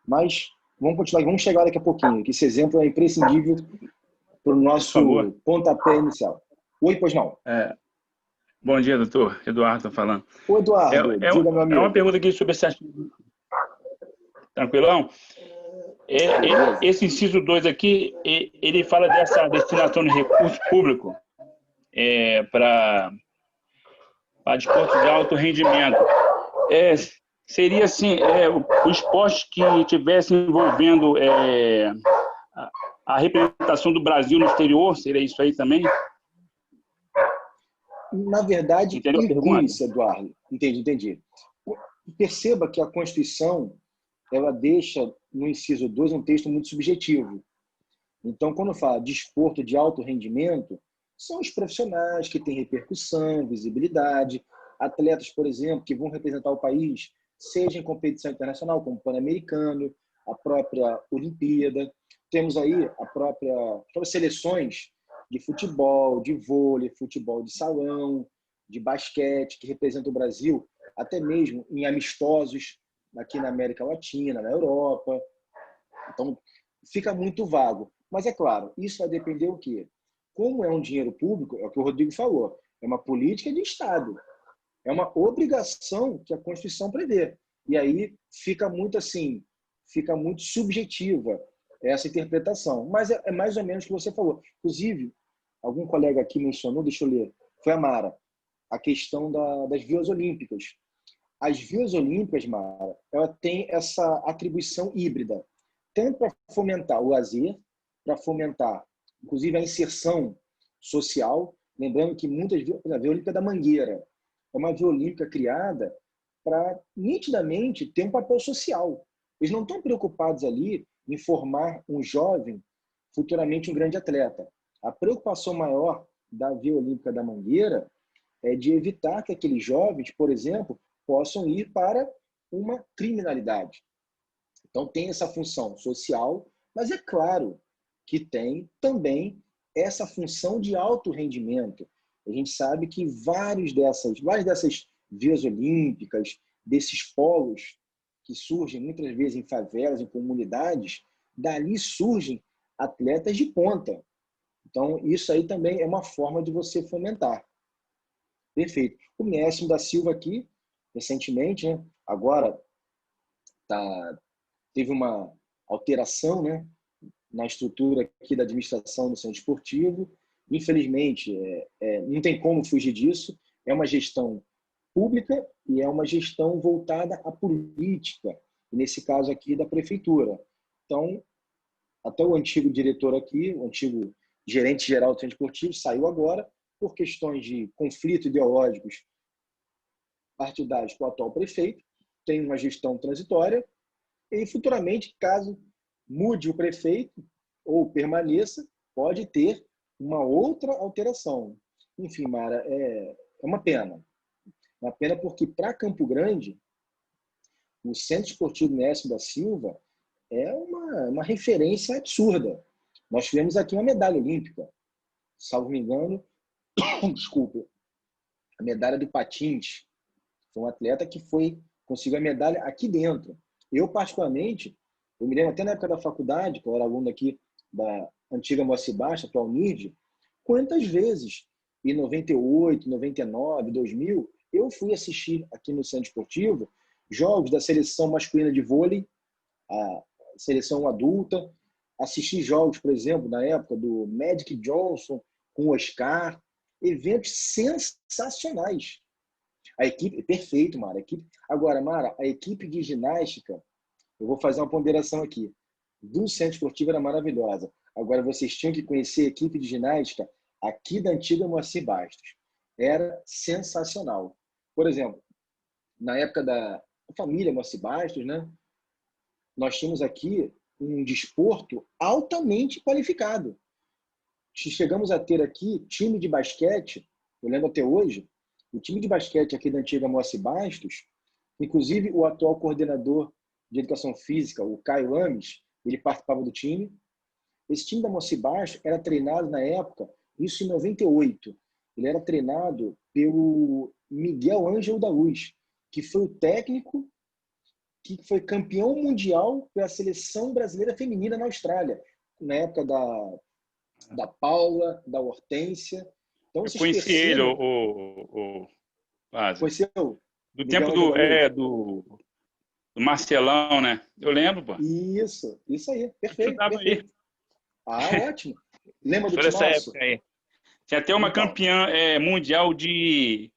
Mas vamos continuar, vamos chegar daqui a pouquinho, que esse exemplo é imprescindível para o nosso pontapé inicial. Oi, pois não. Bom dia, doutor. Eduardo está falando. Ô, Eduardo, diga, meu amigo. É uma pergunta aqui sobre esse assunto. Tranquilão? Esse inciso 2 aqui, ele fala dessa destinação de recurso público para desporto de alto rendimento. Seria assim, o esporte que estivesse envolvendo a representação do Brasil no exterior, seria isso aí também? Na verdade, isso, Eduardo. Entendi. Perceba que a Constituição, ela deixa no inciso 2 um texto muito subjetivo. Então, quando fala de desporto de alto rendimento, são os profissionais que têm repercussão, visibilidade, atletas, por exemplo, que vão representar o país, seja em competição internacional, como o Pan-Americano, a própria Olimpíada. Temos aí as próprias seleções de futebol, de vôlei, futebol de salão, de basquete, que representam o Brasil, até mesmo em amistosos aqui na América Latina, na Europa. Então, fica muito vago. Mas, é claro, isso vai depender do quê? Como é um dinheiro público, é o que o Rodrigo falou, é uma política de Estado. É uma obrigação que a Constituição prevê. E aí fica muito assim, fica muito subjetiva essa interpretação. Mas é mais ou menos o que você falou. Inclusive, algum colega aqui mencionou, deixa eu ler, foi a Mara, a questão das vias olímpicas. As vias olímpicas, Mara, ela tem essa atribuição híbrida, tanto para fomentar o lazer, para fomentar, inclusive, a inserção social. Lembrando que muitas vezes, a Via Olímpica da Mangueira é uma via olímpica criada para, nitidamente, ter um papel social. Eles não estão preocupados ali em formar um jovem, futuramente um grande atleta. A preocupação maior da Via Olímpica da Mangueira é de evitar que aqueles jovens, por exemplo, possam ir para uma criminalidade. Então, tem essa função social, mas é claro que tem também essa função de alto rendimento. A gente sabe que várias dessas vias olímpicas, desses polos que surgem muitas vezes em favelas, em comunidades, dali surgem atletas de ponta. Então, isso aí também é uma forma de você fomentar. Perfeito. O Mestre da Silva aqui, recentemente, né, agora teve uma alteração, né, na estrutura aqui da administração do centro esportivo. Infelizmente, não tem como fugir disso. É uma gestão pública e é uma gestão voltada à política, e nesse caso aqui da prefeitura. Então, até o antigo diretor aqui, o antigo gerente geral do centro esportivo, saiu agora por questões de conflito ideológicos partidários com o atual prefeito, tem uma gestão transitória, e futuramente, caso mude o prefeito ou permaneça, pode ter uma outra alteração. Enfim, Mara, é uma pena. Uma pena porque, para Campo Grande, o Centro Esportivo Mestre da Silva é uma referência absurda. Nós tivemos aqui uma medalha olímpica, salvo me engano, desculpa, a medalha do patins. Foi um atleta que conseguiu a medalha aqui dentro. Eu, particularmente, eu me lembro até na época da faculdade, que eu era aluno aqui da antiga Moacir Baixa, atual NIRD, quantas vezes, em 98, 99, 2000, eu fui assistir aqui no Centro Esportivo jogos da seleção masculina de vôlei, a seleção adulta, assisti jogos, por exemplo, na época do Magic Johnson com o Oscar, eventos sensacionais. A equipe, perfeito, Mara. Agora, Mara, a equipe de ginástica, eu vou fazer uma ponderação aqui, do Centro Esportivo era maravilhosa. Agora, vocês tinham que conhecer a equipe de ginástica aqui da antiga Moacir Bastos. Era sensacional. Por exemplo, na época da família Moacir Bastos, né, nós tínhamos aqui um desporto altamente qualificado. Chegamos a ter aqui time de basquete, eu lembro até hoje, o time de basquete aqui da antiga Moacir Bastos, inclusive o atual coordenador de educação física, o Caio Ames, ele participava do time. Esse time da Moacir Bastos era treinado na época, isso em 98. Ele era treinado pelo Miguel Ângelo da Luz, que foi o técnico que foi campeão mundial pela seleção brasileira feminina na Austrália, na época da Paula, da Hortência. Então, eu conheci ele, Conheceu? Do tempo do Marcelão, né? Eu lembro, pô. Isso aí, perfeito. Aí. Ótimo. Lembra do essa Timaço? época aí. Tinha até uma campeã mundial de,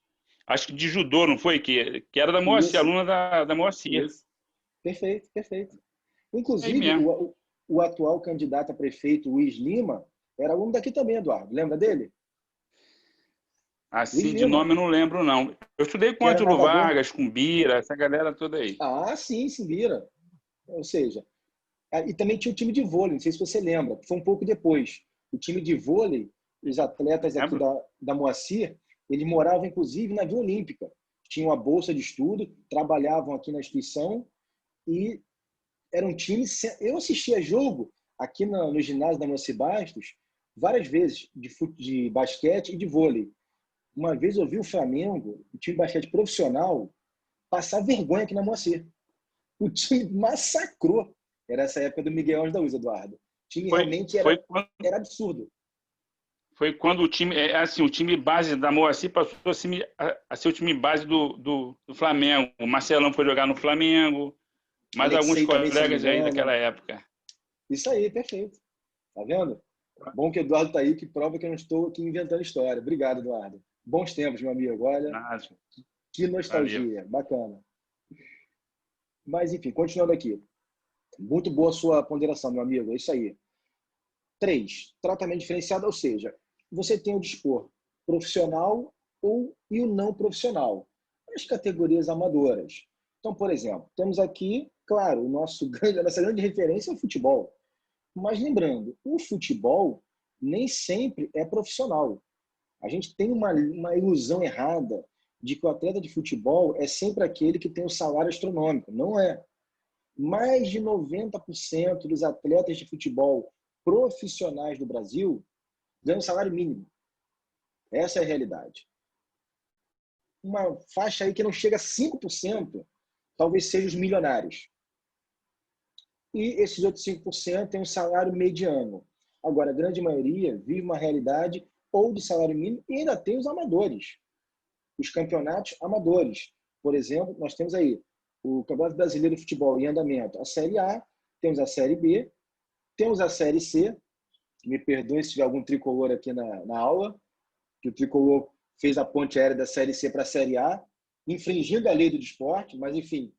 acho que de judô, não foi? Que era da Moacir, aluna da Moacir. Isso. Perfeito. Inclusive, o atual candidato a prefeito, Luiz Lima, era aluno daqui também, Eduardo. Lembra dele? Assim, de nome eu não lembro, não. Eu estudei com Ângelo Vargas, com Bira, essa galera toda aí. Ah, sim, Bira. Ou seja, e também tinha o time de vôlei, não sei se você lembra, foi um pouco depois. O time de vôlei, os atletas aqui da Moacir, eles moravam, inclusive, na Via Olímpica. Tinham a bolsa de estudo, trabalhavam aqui na instituição e era um time... Eu assistia jogo aqui no ginásio da Moacir Bastos várias vezes, de basquete e de vôlei. Uma vez eu vi o Flamengo, o time de basquete profissional, passar vergonha aqui na Moacir. O time massacrou. Era essa época do Miguel Ângelo da Luz, Eduardo. O time realmente era absurdo. Foi quando o time base da Moacir passou a ser o time base do Flamengo. O Marcelão foi jogar no Flamengo, mais alguns colegas aí daquela época. Isso aí, perfeito. Tá vendo? Bom que o Eduardo está aí, que prova que eu não estou aqui inventando história. Obrigado, Eduardo. Bons tempos, meu amigo. Olha, que nostalgia. Valeu. Bacana. Mas, enfim, continuando aqui. Muito boa a sua ponderação, meu amigo. É isso aí. 3. Tratamento diferenciado, ou seja, você tem o dispor profissional e o não profissional. As categorias amadoras. Então, por exemplo, temos aqui, claro, a nossa grande referência é o futebol. Mas lembrando, o futebol nem sempre é profissional. A gente tem uma ilusão errada de que o atleta de futebol é sempre aquele que tem o salário astronômico. Não é. Mais de 90% dos atletas de futebol profissionais do Brasil ganham salário mínimo. Essa é a realidade. Uma faixa aí que não chega a 5%, talvez sejam os milionários. E esses outros 5% têm um salário mediano. Agora, a grande maioria vive uma realidade ou de salário mínimo e ainda tem os amadores. Os campeonatos amadores. Por exemplo, nós temos aí o Campeonato Brasileiro de Futebol em andamento, a Série A, temos a Série B, temos a Série C. Me perdoe se tiver algum tricolor aqui na aula, que o tricolor fez a ponte aérea da Série C para a Série A, infringindo a lei do desporto, mas, enfim,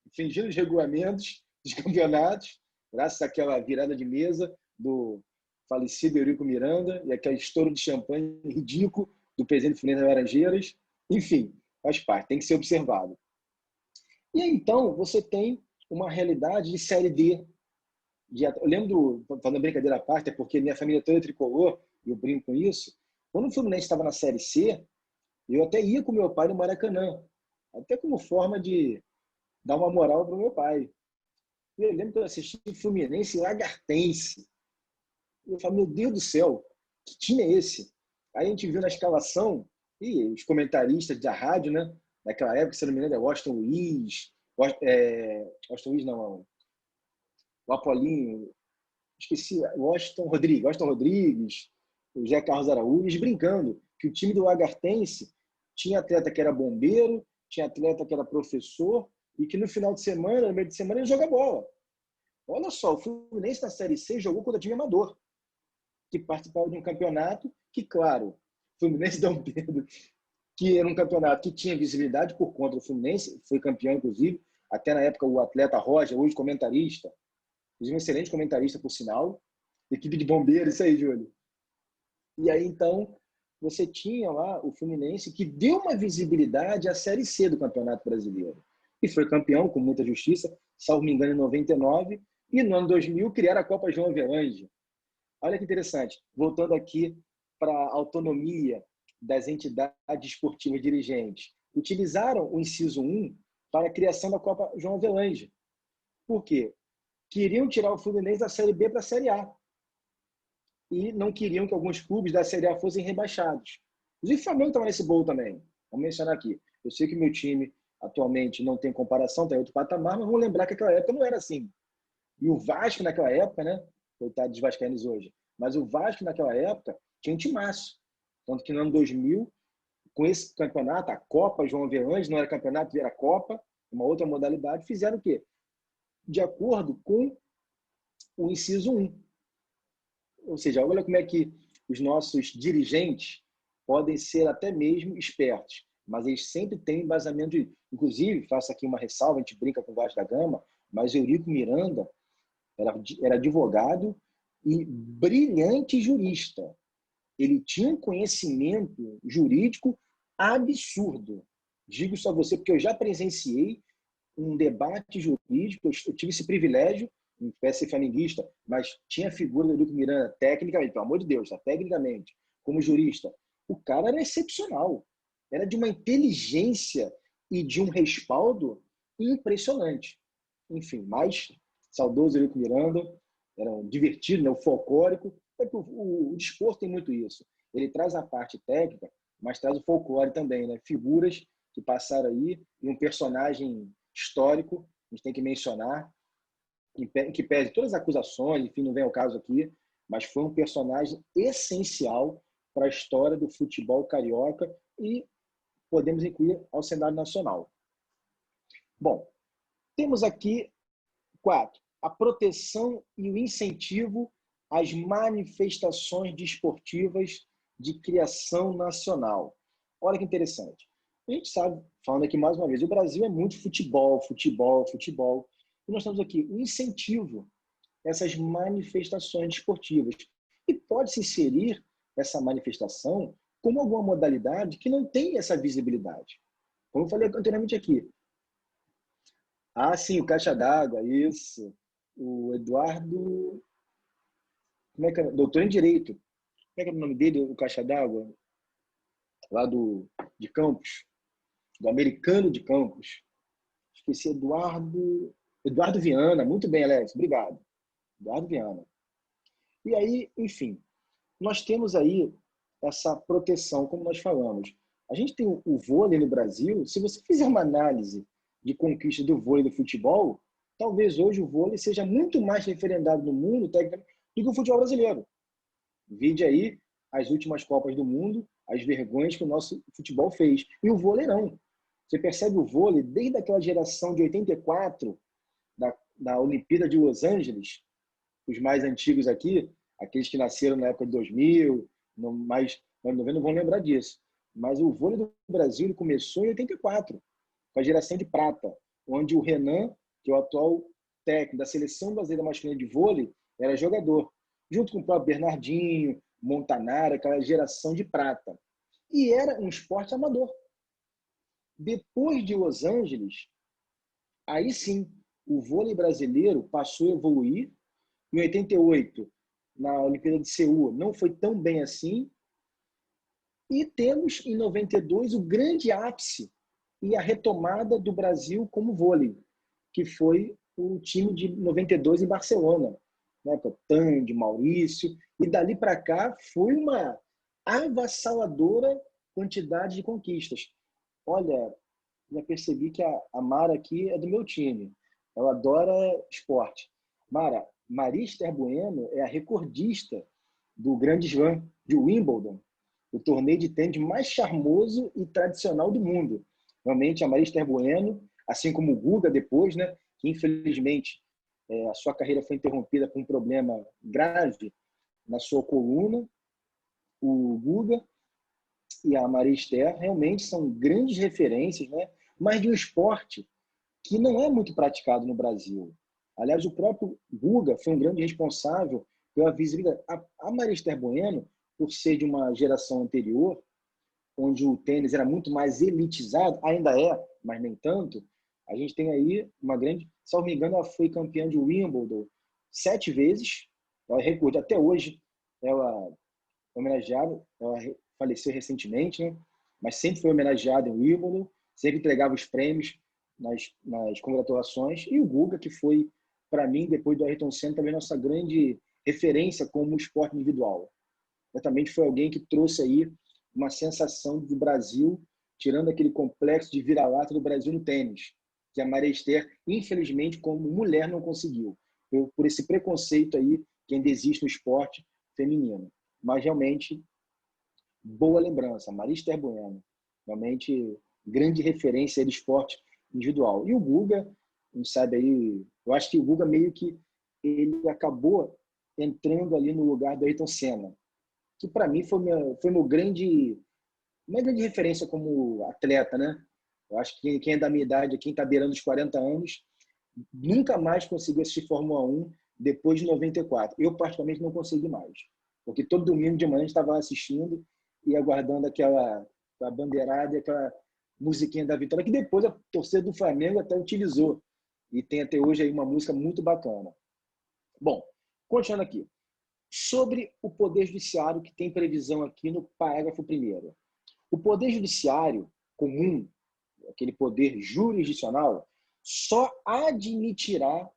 infringindo os regulamentos dos campeonatos, graças àquela virada de mesa do falecido Eurico Miranda e aquele estouro de champanhe ridículo do presidente Fluminense Laranjeiras. Enfim, faz parte, tem que ser observado. E aí, então, você tem uma realidade de Série D. Eu lembro, falando brincadeira à parte, é porque minha família toda é tricolor, e eu brinco com isso. Quando o Fluminense estava na Série C, eu até ia com meu pai no Maracanã, até como forma de dar uma moral para o meu pai. Eu lembro que eu assisti Fluminense e Lagartense. Eu falei, meu Deus do céu, que time é esse? Aí a gente viu na escalação, e os comentaristas da rádio, né? Naquela época, se não me engano, é Washington Luiz, Washington Luiz não, o Apolinho, esqueci, Washington Rodrigues, o Zé Carlos Araújo, eles brincando que o time do Lagartense tinha atleta que era bombeiro, tinha atleta que era professor, e que no final de semana, no meio de semana, ele joga bola. Olha só, o Fluminense na Série C jogou contra time amador, que participava de um campeonato que, claro, o Fluminense Dom Pedro, que era um campeonato que tinha visibilidade por conta do Fluminense, foi campeão, inclusive, até na época o atleta Roger, hoje comentarista, um excelente comentarista, por sinal, equipe de bombeiros, isso aí, Júlio. E aí, então, você tinha lá o Fluminense, que deu uma visibilidade à Série C do Campeonato Brasileiro. E foi campeão, com muita justiça, salvo me engano, em 99, e no ano 2000 criaram a Copa João Avelange. Olha que interessante, voltando aqui para a autonomia das entidades esportivas dirigentes. Utilizaram o inciso 1 para a criação da Copa João Avelange. Por quê? Queriam tirar o Fluminense da Série B para a Série A. E não queriam que alguns clubes da Série A fossem rebaixados. Inclusive o Flamengo estava nesse bolo também. Vamos mencionar aqui. Eu sei que o meu time atualmente não tem comparação, tem outro patamar, mas vamos lembrar que naquela época não era assim. E o Vasco naquela época, né? Coitado dos vascaínos hoje. Mas o Vasco naquela época tinha um timaço. Tanto que no ano 2000, com esse campeonato, a Copa João Avelange, não era campeonato, era Copa, uma outra modalidade, fizeram o quê? De acordo com o inciso 1. Ou seja, olha como é que os nossos dirigentes podem ser até mesmo espertos, mas eles sempre têm embasamento de... Inclusive, faço aqui uma ressalva, a gente brinca com o Vasco da Gama, mas Eurico Miranda era advogado e brilhante jurista. Ele tinha um conhecimento jurídico absurdo. Digo isso a você porque eu já presenciei um debate jurídico, eu tive esse privilégio, não quero ser flamenguista, mas tinha a figura do Eurico Miranda tecnicamente, pelo amor de Deus, tecnicamente, como jurista. O cara era excepcional. Era de uma inteligência e de um respaldo impressionante. Enfim, mas saudoso Eurico Miranda, era um divertido, né? O folclórico. O desporto tem muito isso. Ele traz a parte técnica, mas traz o folclore também, né? Figuras que passaram aí e um personagem histórico, a gente tem que mencionar, que pese todas as acusações, enfim, não vem ao caso aqui, mas foi um personagem essencial para a história do futebol carioca e podemos incluir ao cenário nacional. Bom, temos aqui 4. A proteção e o incentivo as manifestações desportivas de criação nacional. Olha que interessante. A gente sabe, falando aqui mais uma vez, o Brasil é muito futebol, futebol, futebol. E nós temos aqui um incentivo a essas manifestações desportivas. E pode-se inserir essa manifestação como alguma modalidade que não tem essa visibilidade. Como eu falei anteriormente aqui. Ah, sim, o Caixa d'Água, isso. O Eduardo... Como é que é? Doutor em Direito. Como é que é o nome dele, o Caixa d'Água? Lá de Campos. Do Americano de Campos. Esqueci, Eduardo Viana. Muito bem, Alex. Obrigado. Eduardo Viana. E aí, enfim, nós temos aí essa proteção, como nós falamos. A gente tem o vôlei no Brasil. Se você fizer uma análise de conquista do vôlei do futebol, talvez hoje o vôlei seja muito mais referendado no mundo do que o futebol brasileiro. Vide aí as últimas Copas do Mundo, as vergonhas que o nosso futebol fez. E o vôlei não. Você percebe o vôlei desde aquela geração de 84, da Olimpíada de Los Angeles, os mais antigos aqui, aqueles que nasceram na época de 2000, mais 90 não vão lembrar disso. Mas o vôlei do Brasil ele começou em 84, com a geração de prata, onde o Renan, que é o atual técnico da Seleção Brasileira Masculina de Vôlei, era jogador, junto com o próprio Bernardinho, Montanara, aquela geração de prata. E era um esporte amador. Depois de Los Angeles, aí sim, o vôlei brasileiro passou a evoluir. Em 88, na Olimpíada de Seul, não foi tão bem assim. E temos, em 92, o grande ápice e a retomada do Brasil como vôlei, que foi o time de 92 em Barcelona, né? Com Tandy, Maurício. E dali para cá foi uma avassaladora quantidade de conquistas. Olha, já percebi que a Mara aqui é do meu time. Ela adora esporte. Mara, Maria Esther Bueno é a recordista do Grande Slam de Wimbledon, o torneio de tênis mais charmoso e tradicional do mundo. Realmente, a Maria Esther Bueno, assim como o Guga depois, né, que infelizmente a sua carreira foi interrompida por um problema grave na sua coluna, o Guga e a Maria Esther realmente são grandes referências, né, mas de um esporte que não é muito praticado no Brasil. Aliás, o próprio Guga foi um grande responsável pela visibilidade. A Maria Esther Bueno, por ser de uma geração anterior, onde o tênis era muito mais elitizado, ainda é, mas nem tanto, a gente tem aí uma grande... Se não me engano, ela foi campeã de Wimbledon 7 vezes, ela é recorde. Até hoje, ela é homenageada, ela faleceu recentemente, né? Mas sempre foi homenageada em Wimbledon, sempre entregava os prêmios nas congratulações. E o Guga, que foi, para mim, depois do Ayrton Senna, também nossa grande referência como esporte individual. Exatamente foi alguém que trouxe aí uma sensação do Brasil, tirando aquele complexo de vira-lata do Brasil no tênis, que a Maria Esther, infelizmente, como mulher, não conseguiu, por esse preconceito aí que ainda existe no esporte feminino. Mas, realmente, boa lembrança, Maria Esther Bueno, realmente grande referência do esporte individual. E o Guga, não sabe aí, eu acho que o Guga meio que ele acabou entrando ali no lugar do Ayrton Senna, que para mim foi minha grande referência como atleta, né? Eu acho que quem é da minha idade, quem está beirando os 40 anos, nunca mais conseguiu assistir Fórmula 1 depois de 94. Eu, particularmente, não consegui mais. Porque todo domingo de manhã a gente estava assistindo e aguardando aquela bandeirada e aquela musiquinha da vitória, que depois a torcida do Flamengo até utilizou. E tem até hoje aí uma música muito bacana. Bom, continuando aqui. Sobre o Poder Judiciário, que tem previsão aqui no parágrafo 1º. O Poder Judiciário comum, aquele poder jurisdicional, só admitirá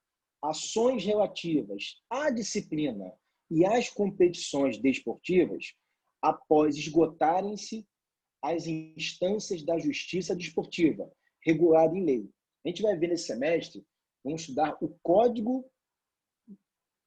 ações relativas à disciplina e às competições desportivas após esgotarem-se as instâncias da justiça desportiva, regulada em lei. A gente vai ver nesse semestre, vamos estudar o Código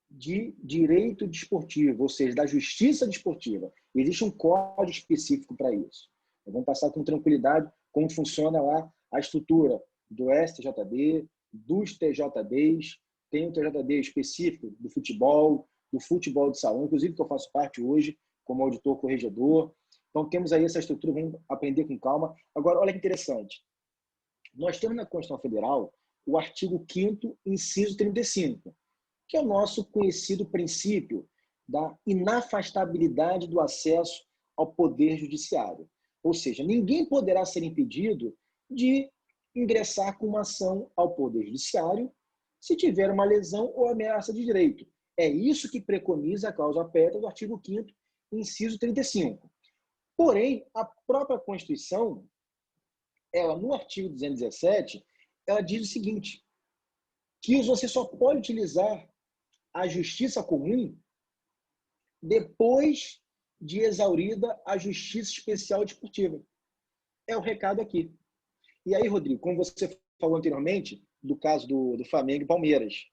de Direito Desportivo, ou seja, da Justiça Desportiva. Existe um código específico para isso. Vamos passar com tranquilidade como funciona lá a estrutura do STJD, dos TJDs, tem um TJD específico do futebol, do futebol de salão, inclusive que eu faço parte hoje como auditor corregedor. Então, temos aí essa estrutura, vamos aprender com calma. Agora, olha que interessante. Nós temos na Constituição Federal o artigo 5º, inciso 35, que é o nosso conhecido princípio da inafastabilidade do acesso ao poder judiciário. Ou seja, ninguém poderá ser impedido de ingressar com uma ação ao poder judiciário se tiver uma lesão ou ameaça de direito. É isso que preconiza a cláusula pétrea do artigo 5º, inciso 35. Porém, a própria Constituição, ela no artigo 217, ela diz o seguinte, que você só pode utilizar a justiça comum depois de exaurida a justiça especial desportiva. É o recado aqui. E aí, Rodrigo, como você falou anteriormente, do caso do Flamengo e Palmeiras,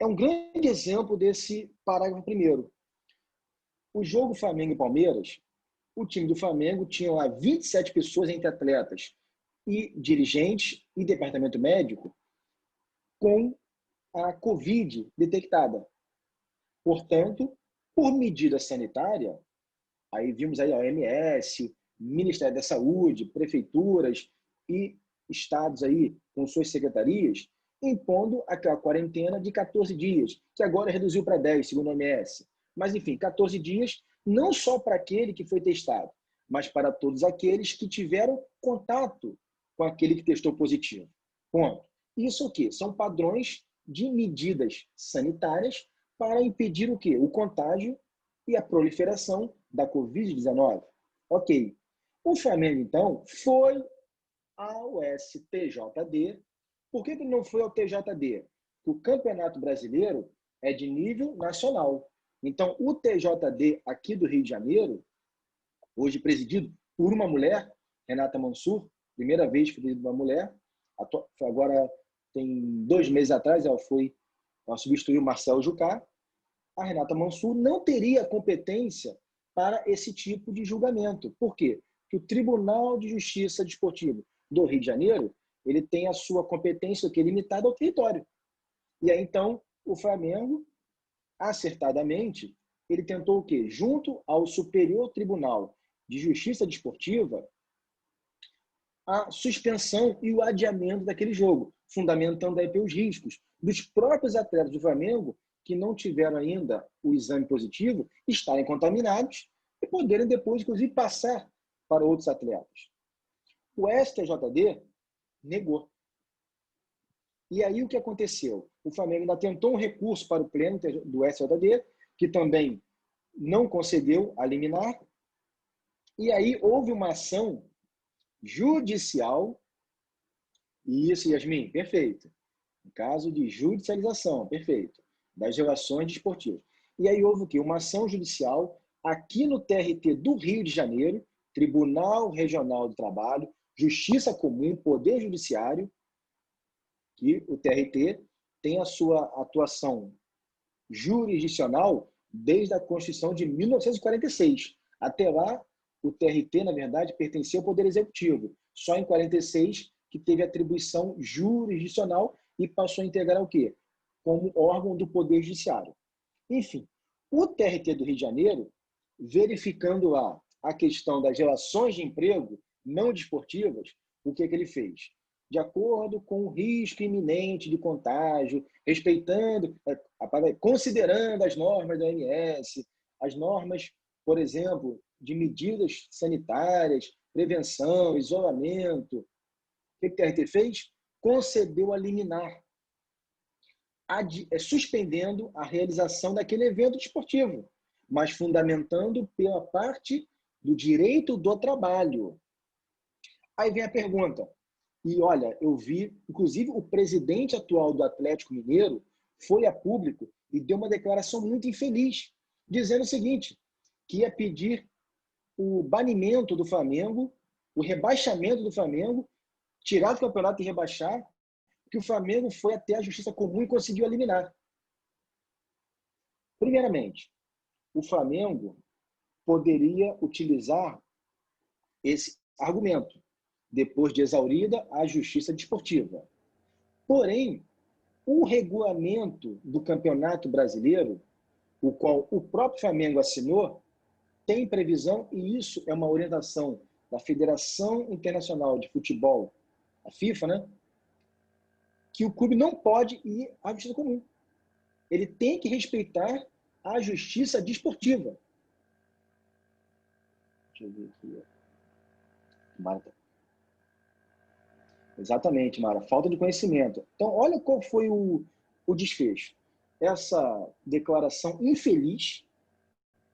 é um grande exemplo desse parágrafo primeiro. O jogo Flamengo e Palmeiras, o time do Flamengo tinha lá 27 pessoas entre atletas e dirigentes e departamento médico com a Covid detectada. Portanto, por medida sanitária, aí vimos aí a OMS, Ministério da Saúde, prefeituras e estados aí com suas secretarias, impondo aquela quarentena de 14 dias, que agora reduziu para 10, segundo a OMS. Mas, enfim, 14 dias, não só para aquele que foi testado, mas para todos aqueles que tiveram contato com aquele que testou positivo. Ponto. Isso o quê? São padrões de medidas sanitárias para impedir o quê? O contágio e a proliferação da Covid-19. Ok. O Flamengo, então, foi ao STJD. Por que ele não foi ao TJD? Porque o Campeonato Brasileiro é de nível nacional. Então, o TJD aqui do Rio de Janeiro, hoje presidido por uma mulher, Renata Mansur, primeira vez presidido por uma mulher, agora tem 2 meses atrás ela substituiu o Marcelo Jucá. A Renata Mansur não teria competência para esse tipo de julgamento. Por quê? Porque o Tribunal de Justiça Desportivo do Rio de Janeiro, ele tem a sua competência que é limitada ao território. E aí, então, o Flamengo, acertadamente, ele tentou o quê? Junto ao Superior Tribunal de Justiça Desportiva, a suspensão e o adiamento daquele jogo, fundamentando aí os riscos dos próprios atletas do Flamengo que não tiveram ainda o exame positivo estarem contaminados e poderem depois, inclusive, passar para outros atletas. O STJD negou. E aí o que aconteceu? O Flamengo ainda tentou um recurso para o pleno do STJD, que também não concedeu a liminar. E aí houve uma ação judicial. Isso, Yasmin, perfeito. No caso de judicialização, perfeito. Das relações desportivas. E aí houve o quê? Uma ação judicial aqui no TRT do Rio de Janeiro, Tribunal Regional do Trabalho, Justiça Comum, Poder Judiciário, que o TRT tem a sua atuação jurisdicional desde a Constituição de 1946. Até lá, o TRT, na verdade, pertencia ao Poder Executivo. Só em 46 que teve atribuição jurisdicional e passou a integrar o quê? Como órgão do Poder Judiciário. Enfim, o TRT do Rio de Janeiro, verificando lá a questão das relações de emprego não desportivas, o que ele fez? De acordo com o risco iminente de contágio, respeitando, considerando as normas da OMS, as normas, por exemplo, de medidas sanitárias, prevenção, isolamento, o que o TRT fez? Concedeu a liminar, suspendendo a realização daquele evento desportivo, mas fundamentando pela parte do direito do trabalho. Aí vem a pergunta, e olha, eu vi, inclusive o presidente atual do Atlético Mineiro foi a público e deu uma declaração muito infeliz, dizendo o seguinte, que ia pedir o banimento do Flamengo, o rebaixamento do Flamengo, tirar do campeonato e rebaixar, que o Flamengo foi até a Justiça Comum e conseguiu eliminar. Primeiramente, o Flamengo poderia utilizar esse argumento, depois de exaurida a Justiça Desportiva. Porém, o regulamento do Campeonato Brasileiro, o qual o próprio Flamengo assinou, tem previsão, e isso é uma orientação da Federação Internacional de Futebol, a FIFA, né? Que o clube não pode ir à justiça comum. Ele tem que respeitar a justiça desportiva. Deixa eu ver aqui. Marta. Exatamente, Mara. Falta de conhecimento. Então, olha qual foi o desfecho. Essa declaração infeliz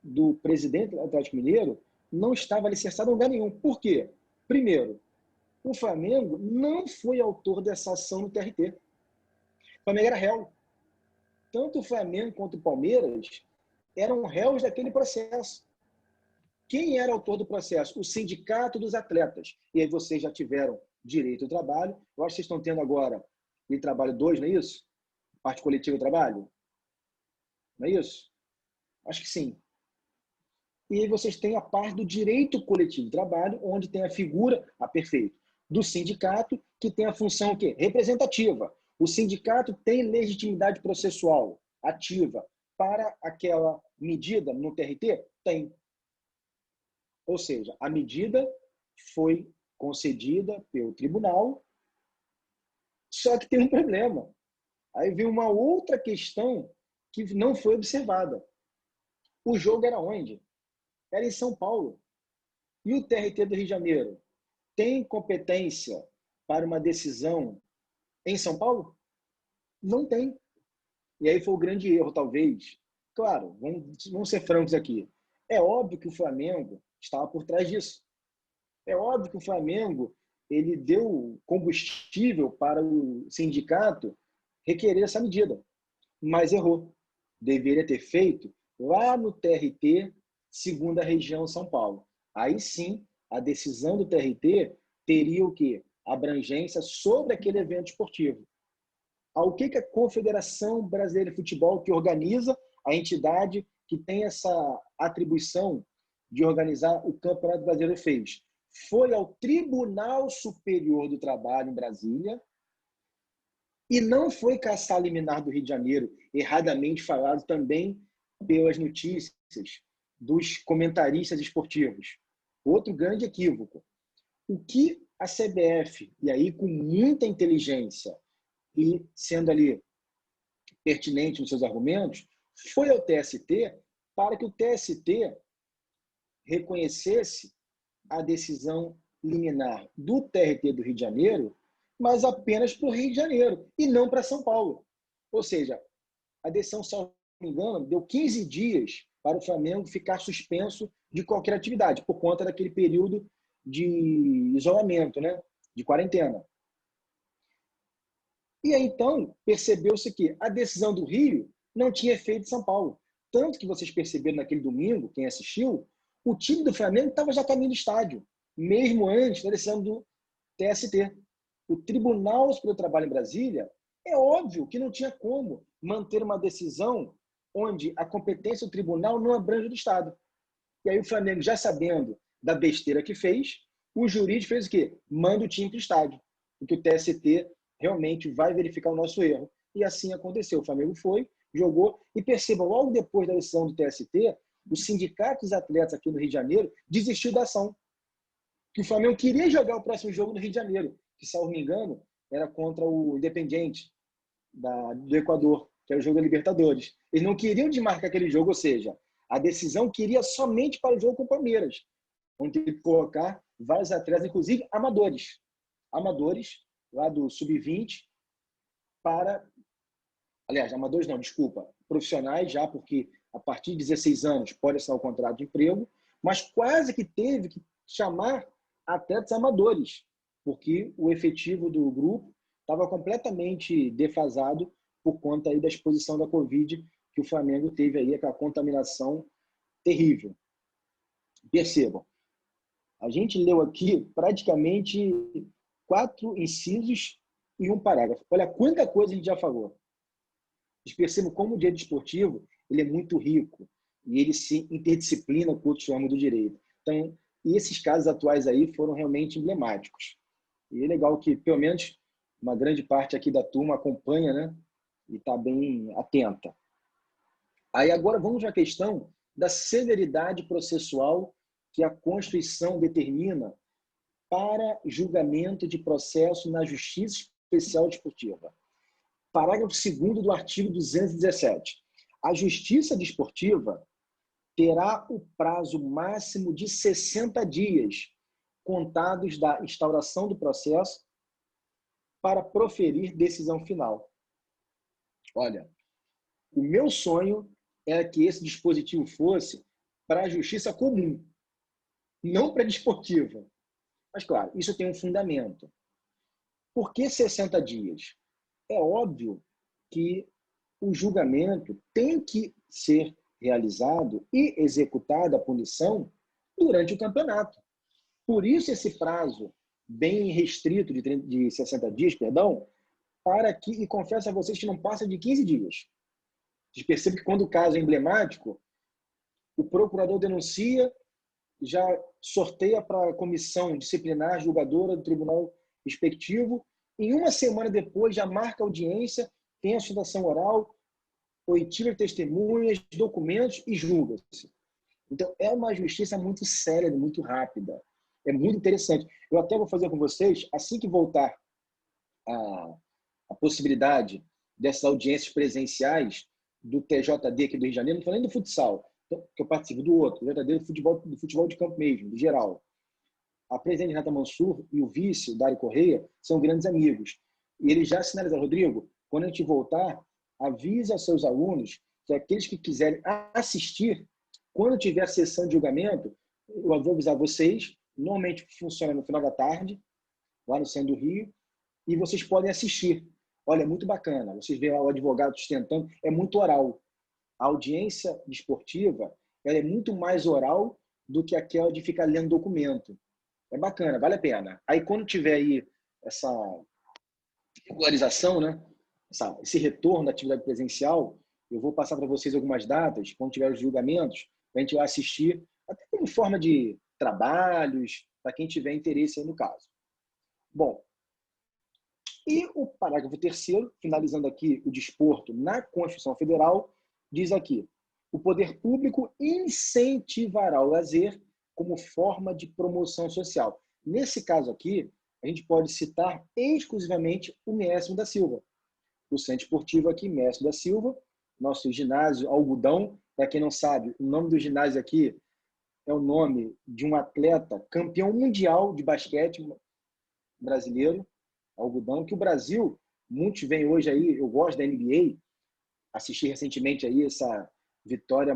do presidente do Atlético Mineiro não estava alicerçada em lugar nenhum. Por quê? Primeiro, o Flamengo não foi autor dessa ação no TRT. O Flamengo era réu. Tanto o Flamengo quanto o Palmeiras eram réus daquele processo. Quem era autor do processo? O Sindicato dos Atletas. E aí vocês já tiveram direito ao trabalho. Eu acho que vocês estão tendo agora o trabalho 2, não é isso? Parte coletiva do trabalho? Não é isso? Acho que sim. E aí vocês têm a parte do direito coletivo do trabalho, onde tem a figura, perfeito, do sindicato, que tem a função o quê? Representativa. O sindicato tem legitimidade processual ativa para aquela medida no TRT? Tem. Ou seja, a medida foi concedida pelo tribunal, só que tem um problema. Aí vem uma outra questão que não foi observada. O jogo era onde? Era em São Paulo. E o TRT do Rio de Janeiro tem competência para uma decisão em São Paulo? Não tem. E aí foi o grande erro, talvez. Claro, vamos ser francos aqui. É óbvio que o Flamengo estava por trás disso. É óbvio que o Flamengo ele deu combustível para o sindicato requerer essa medida, mas errou. Deveria ter feito lá no TRT, segunda região São Paulo. Aí sim, a decisão do TRT teria o quê? Abrangência sobre aquele evento esportivo. O que a Confederação Brasileira de Futebol, que organiza a entidade que tem essa atribuição de organizar o Campeonato Brasileiro, fez? Foi ao Tribunal Superior do Trabalho em Brasília e não foi caçar liminar do Rio de Janeiro, erradamente falado também pelas notícias dos comentaristas esportivos. Outro grande equívoco. O que a CBF, e aí com muita inteligência e sendo ali pertinente nos seus argumentos, foi ao TST para que o TST reconhecesse a decisão liminar do TRT do Rio de Janeiro, mas apenas para o Rio de Janeiro e não para São Paulo. Ou seja, a decisão, se não me engano, deu 15 dias para o Flamengo ficar suspenso de qualquer atividade, por conta daquele período de isolamento, né? De quarentena. E aí, então, percebeu-se que a decisão do Rio não tinha efeito em São Paulo. Tanto que vocês perceberam naquele domingo, quem assistiu, o time do Flamengo estava já caminho do estádio, mesmo antes da decisão do TST. O Tribunal Superior do Trabalho em Brasília, é óbvio que não tinha como manter uma decisão onde a competência do tribunal não abrange do Estado. E aí o Flamengo, já sabendo da besteira que fez, o jurídico fez o quê? Manda o time para o estádio, porque o TST realmente vai verificar o nosso erro. E assim aconteceu. O Flamengo foi, jogou, e percebam, logo depois da decisão do TST, o Sindicato dos Atletas aqui no Rio de Janeiro desistiu da ação. Que o Flamengo queria jogar o próximo jogo no Rio de Janeiro, que, se eu não me engano, era contra o Independiente do Equador, que é o jogo da Libertadores. Eles não queriam desmarcar aquele jogo, ou seja, a decisão queria somente para o jogo com o Palmeiras, onde teve que colocar vários atletas, inclusive amadores, lá do Sub-20, para... Aliás, amadores não, desculpa, profissionais já, porque a partir de 16 anos pode assinar o contrato de emprego, mas quase que teve que chamar atletas amadores, porque o efetivo do grupo estava completamente defasado por conta aí da exposição da Covid, que o Flamengo teve aí aquela contaminação terrível. Percebam, a gente leu aqui praticamente 4 incisos e um parágrafo. Olha quanta coisa a gente já falou. Vocês percebam como o direito esportivo ele é muito rico e ele se interdisciplina com outros ramos do direito. Então, e esses casos atuais aí foram realmente emblemáticos. E é legal que, pelo menos, uma grande parte aqui da turma acompanha, né? E está bem atenta. Aí agora vamos à questão da celeridade processual que a Constituição determina para julgamento de processo na Justiça Especial Desportiva. Parágrafo 2º do artigo 217. A Justiça Desportiva terá o prazo máximo de 60 dias contados da instauração do processo para proferir decisão final. Olha, o meu sonho era que esse dispositivo fosse para a justiça comum, não para a desportiva. Mas, claro, isso tem um fundamento. Por que 60 dias? É óbvio que o julgamento tem que ser realizado e executada a punição durante o campeonato. Por isso esse prazo bem restrito de 60 dias, para que, e confesso a vocês que não passa de 15 dias. Vocês percebem que quando o caso é emblemático, o procurador denuncia, já sorteia para a comissão disciplinar julgadora do tribunal respectivo, em uma semana depois já marca audiência, tem a citação oral, oitiva de testemunhas, documentos e julga-se. Então, é uma justiça muito séria, muito rápida. É muito interessante. Eu até vou fazer com vocês, assim que voltar a possibilidade dessas audiências presenciais do TJD aqui do Rio de Janeiro, não falando do futsal, que eu participo do outro, do TJD do futebol de campo mesmo, do geral. A presidente Renata Mansur e o vice, o Dário Correia, são grandes amigos. E eles já sinalizaram, Rodrigo, quando a gente voltar, avise aos seus alunos que aqueles que quiserem assistir, quando tiver sessão de julgamento, eu vou avisar vocês, normalmente funciona no final da tarde, lá no centro do Rio, e vocês podem assistir. Olha, é muito bacana. Vocês veem lá o advogado sustentando, é muito oral. A audiência desportiva, ela é muito mais oral do que aquela de ficar lendo documento. É bacana, vale a pena. Aí quando tiver aí essa regularização, né? Esse retorno da atividade presencial, eu vou passar para vocês algumas datas, quando tiver os julgamentos, para a gente ir lá assistir, até como forma de trabalhos, para quem tiver interesse aí no caso. Bom, e o parágrafo 3º, finalizando aqui o desporto na Constituição Federal, diz aqui: o poder público incentivará o lazer como forma de promoção social. Nesse caso aqui, a gente pode citar exclusivamente o Mestre da Silva. O Centro Esportivo aqui, Mestre da Silva, nosso ginásio Algodão. Para quem não sabe, o nome do ginásio aqui é o nome de um atleta campeão mundial de basquete brasileiro, Algodão, que o Brasil, muitos vêm hoje aí, eu gosto da NBA, assisti recentemente aí essa vitória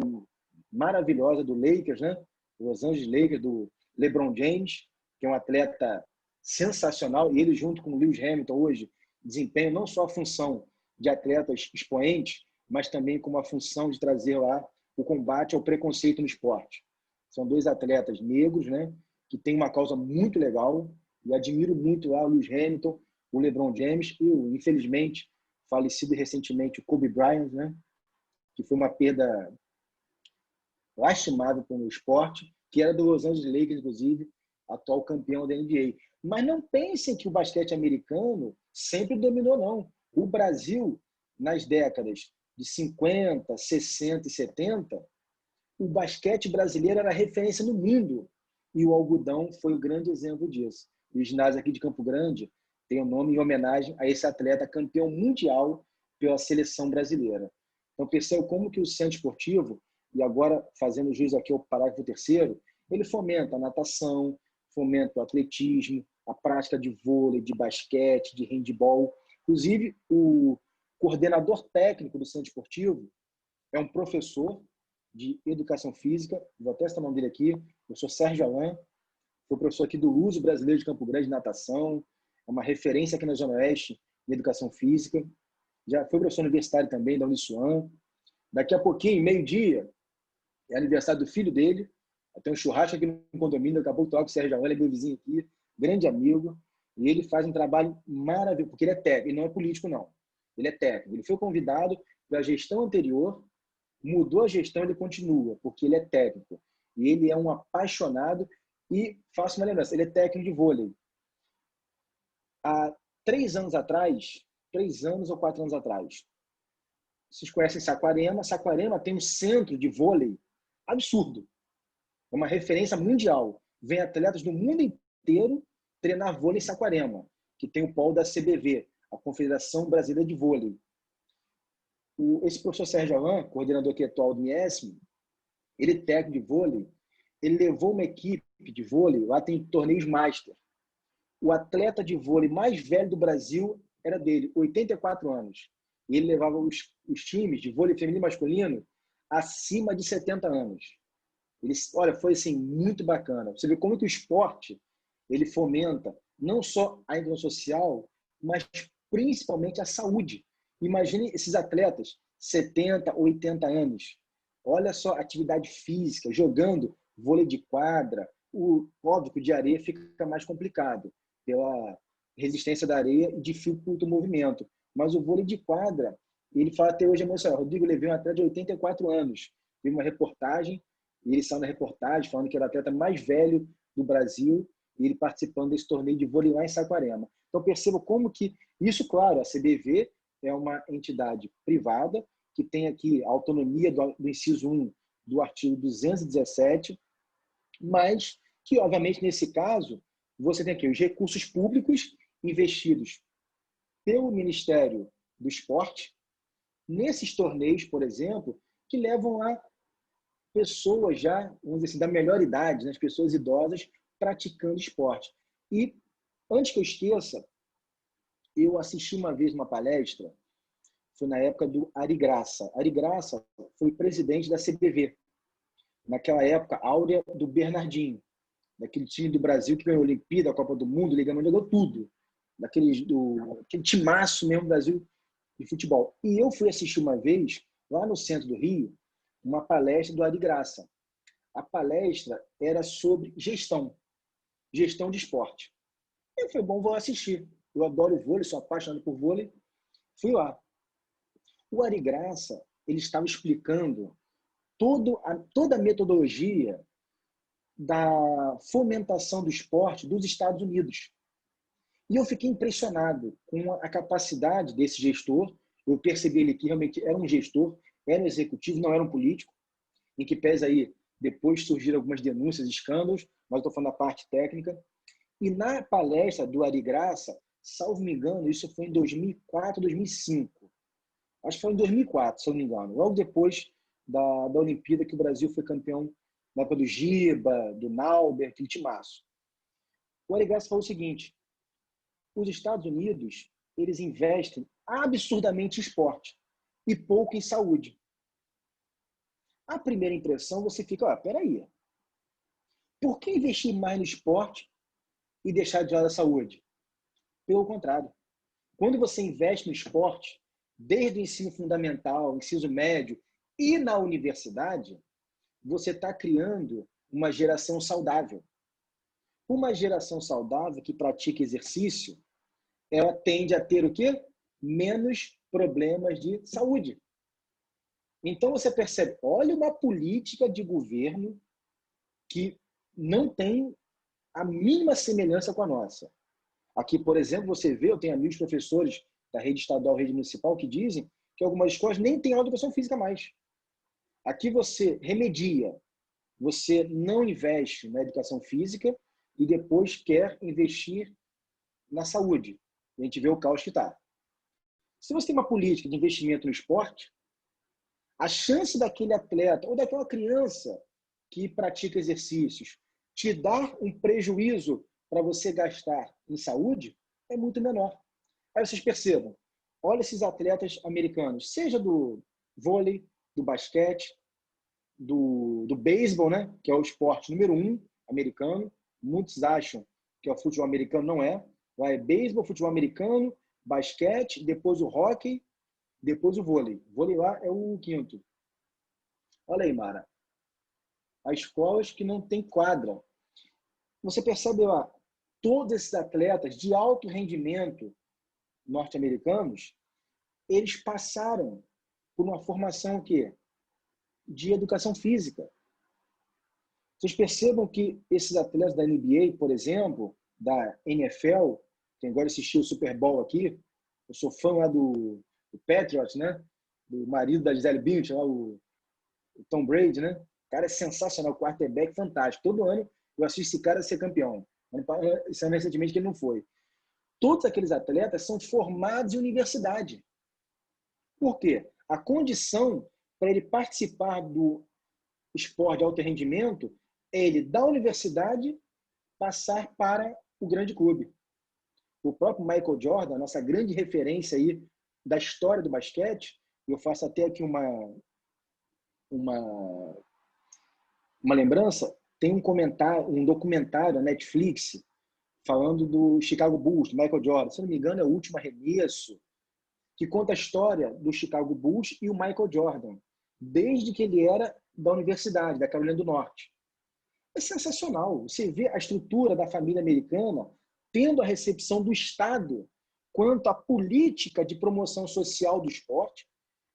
maravilhosa do Lakers, né? Los Angeles Lakers, do LeBron James, que é um atleta sensacional, e ele junto com o Lewis Hamilton hoje desempenham não só a função de atletas expoentes, mas também como a função de trazer lá o combate ao preconceito no esporte. São dois atletas negros, né, que têm uma causa muito legal, e admiro muito lá o Lewis Hamilton, o LeBron James e o, infelizmente, falecido recentemente o Kobe Bryant, né, que foi uma perda lastimável pelo esporte, que era do Los Angeles Lakers, inclusive, atual campeão da NBA. Mas não pensem que o basquete americano sempre dominou, não. O Brasil, nas décadas de 50, 60 e 70, o basquete brasileiro era referência no mundo. E o Algodão foi o grande exemplo disso. E o ginásio aqui de Campo Grande tem o nome em homenagem a esse atleta campeão mundial pela seleção brasileira. Então, perceba como que o Centro Esportivo, e agora fazendo jus aqui ao parágrafo 3º, ele fomenta a natação, fomenta o atletismo, a prática de vôlei, de basquete, de handebol. Inclusive, o coordenador técnico do Centro Esportivo é um professor de educação física, vou até citar o nome dele aqui, o professor Sérgio Alain, foi professor aqui do Luso Brasileiro de Campo Grande de natação, é uma referência aqui na Zona Oeste em educação física, já foi professor universitário também da Uniswan. Daqui a pouquinho, meio-dia, é aniversário do filho dele, tem um churrasco aqui no condomínio, daqui a pouco toca o Sérgio Alain, ele é meu vizinho aqui, grande amigo, e ele faz um trabalho maravilhoso, porque ele é técnico, ele não é político não, ele é técnico, ele foi convidado pela gestão anterior, mudou a gestão, ele continua, porque ele é técnico. E ele é um apaixonado e, faço uma lembrança, ele é técnico de vôlei. Há 3 anos atrás, 3 anos ou 4 anos atrás, vocês conhecem Saquarema. Saquarema tem um centro de vôlei absurdo. É uma referência mundial. Vem atletas do mundo inteiro treinar vôlei em Saquarema, que tem o polo da CBV, a Confederação Brasileira de Vôlei. Esse professor Sérgio Alain, coordenador aqui atual do MIESM, ele é técnico de vôlei, ele levou uma equipe de vôlei, lá tem torneios master. O atleta de vôlei mais velho do Brasil era dele, 84 anos. E ele levava os times de vôlei feminino e masculino acima de 70 anos. Olha, foi assim, muito bacana. Você vê como que o esporte ele fomenta não só a inclusão social, mas principalmente a saúde. Imagine esses atletas, 70, 80 anos. Olha só, atividade física, jogando vôlei de quadra. Óbvio que o de areia fica mais complicado, pela resistência da areia e dificulta o movimento. Mas o vôlei de quadra, ele fala até hoje emocionado. Rodrigo, levei um atleta de 84 anos. Vi uma reportagem, e ele saiu na reportagem falando que era o atleta mais velho do Brasil, e ele participando desse torneio de vôlei lá em Saquarema. Então, perceba como que isso, claro, a CBV é uma entidade privada que tem aqui a autonomia do inciso 1 do artigo 217, mas que, obviamente, nesse caso, você tem aqui os recursos públicos investidos pelo Ministério do Esporte, nesses torneios, por exemplo, que levam lá pessoas já, vamos dizer assim, da melhor idade, né, as pessoas idosas, praticando esporte. E, antes que eu esqueça, eu assisti uma vez uma palestra, foi na época do Ari Graça. Ari Graça foi presidente da CBV, naquela época áurea do Bernardinho, daquele time do Brasil que ganhou a Olimpíada, a Copa do Mundo, Liga Mundial, ganhou tudo. Aquele timaço mesmo do Brasil de futebol. E eu fui assistir uma vez, lá no centro do Rio, uma palestra do Ari Graça. A palestra era sobre gestão de esporte. Eu falei, bom, vou assistir. Eu adoro vôlei, sou apaixonado por vôlei. Fui lá. O Ari Graça, ele estava explicando toda a metodologia da fomentação do esporte dos Estados Unidos. E eu fiquei impressionado com a capacidade desse gestor. Eu percebi ele que realmente era um gestor, era um executivo, não era um político, em que pese aí, depois surgiram algumas denúncias, escândalos, mas eu estou falando da parte técnica. E na palestra do Ari Graça, salvo me engano, isso foi em 2004, 2005. Acho que foi em 2004, se eu não me engano. Logo depois da Olimpíada, que o Brasil foi campeão na época do Giba, do Nauber, aquele timaço. O Ari Graça falou o seguinte: os Estados Unidos, eles investem absurdamente em esporte e pouco em saúde. A primeira impressão, você fica, peraí, por que investir mais no esporte e deixar de lado a saúde? Pelo contrário. Quando você investe no esporte, desde o ensino fundamental, ensino médio e na universidade, você está criando uma geração saudável. Uma geração saudável que pratica exercício, ela tende a ter o quê? Menos problemas de saúde. Então você percebe, olha uma política de governo que não tem a mínima semelhança com a nossa. Aqui, por exemplo, você vê, eu tenho amigos professores da rede estadual, rede municipal, que dizem que algumas escolas nem têm aula de educação física mais. Aqui você remedia, você não investe na educação física e depois quer investir na saúde. A gente vê o caos que está. Se você tem uma política de investimento no esporte, a chance daquele atleta ou daquela criança que pratica exercícios te dar um prejuízo para você gastar em saúde é muito menor. Aí vocês percebam, olha esses atletas americanos, seja do vôlei, do basquete, do beisebol, né, que é o esporte número 1 americano. Muitos acham que é o futebol americano, não é. Lá é beisebol, futebol americano, basquete, depois o hóquei, depois o vôlei. O vôlei lá é o quinto. Olha aí, Mara. As escolas que não tem quadra. Você percebe lá, todos esses atletas de alto rendimento norte-americanos, eles passaram por uma formação de educação física. Vocês percebam que esses atletas da NBA, por exemplo, da NFL, que agora assistiu o Super Bowl aqui, eu sou fã lá do Patriots, né? do marido da Gisele Bündchen, lá, o Tom Brady, né? O cara é sensacional, quarterback fantástico. Todo ano eu assisto esse cara ser campeão. Esse ano, recentemente, que ele não foi. Todos aqueles atletas são formados em universidade. Por quê? A condição para ele participar do esporte de alto rendimento é ele, da universidade, passar para o grande clube. O próprio Michael Jordan, nossa grande referência aí da história do basquete, eu faço até aqui uma lembrança, tem um documentário na Netflix falando do Chicago Bulls, do Michael Jordan. Se não me engano, é o Último Arremesso, que conta a história do Chicago Bulls e o Michael Jordan, desde que ele era da universidade, da Carolina do Norte. É sensacional. Você vê a estrutura da família americana tendo a recepção do Estado quanto à política de promoção social do esporte.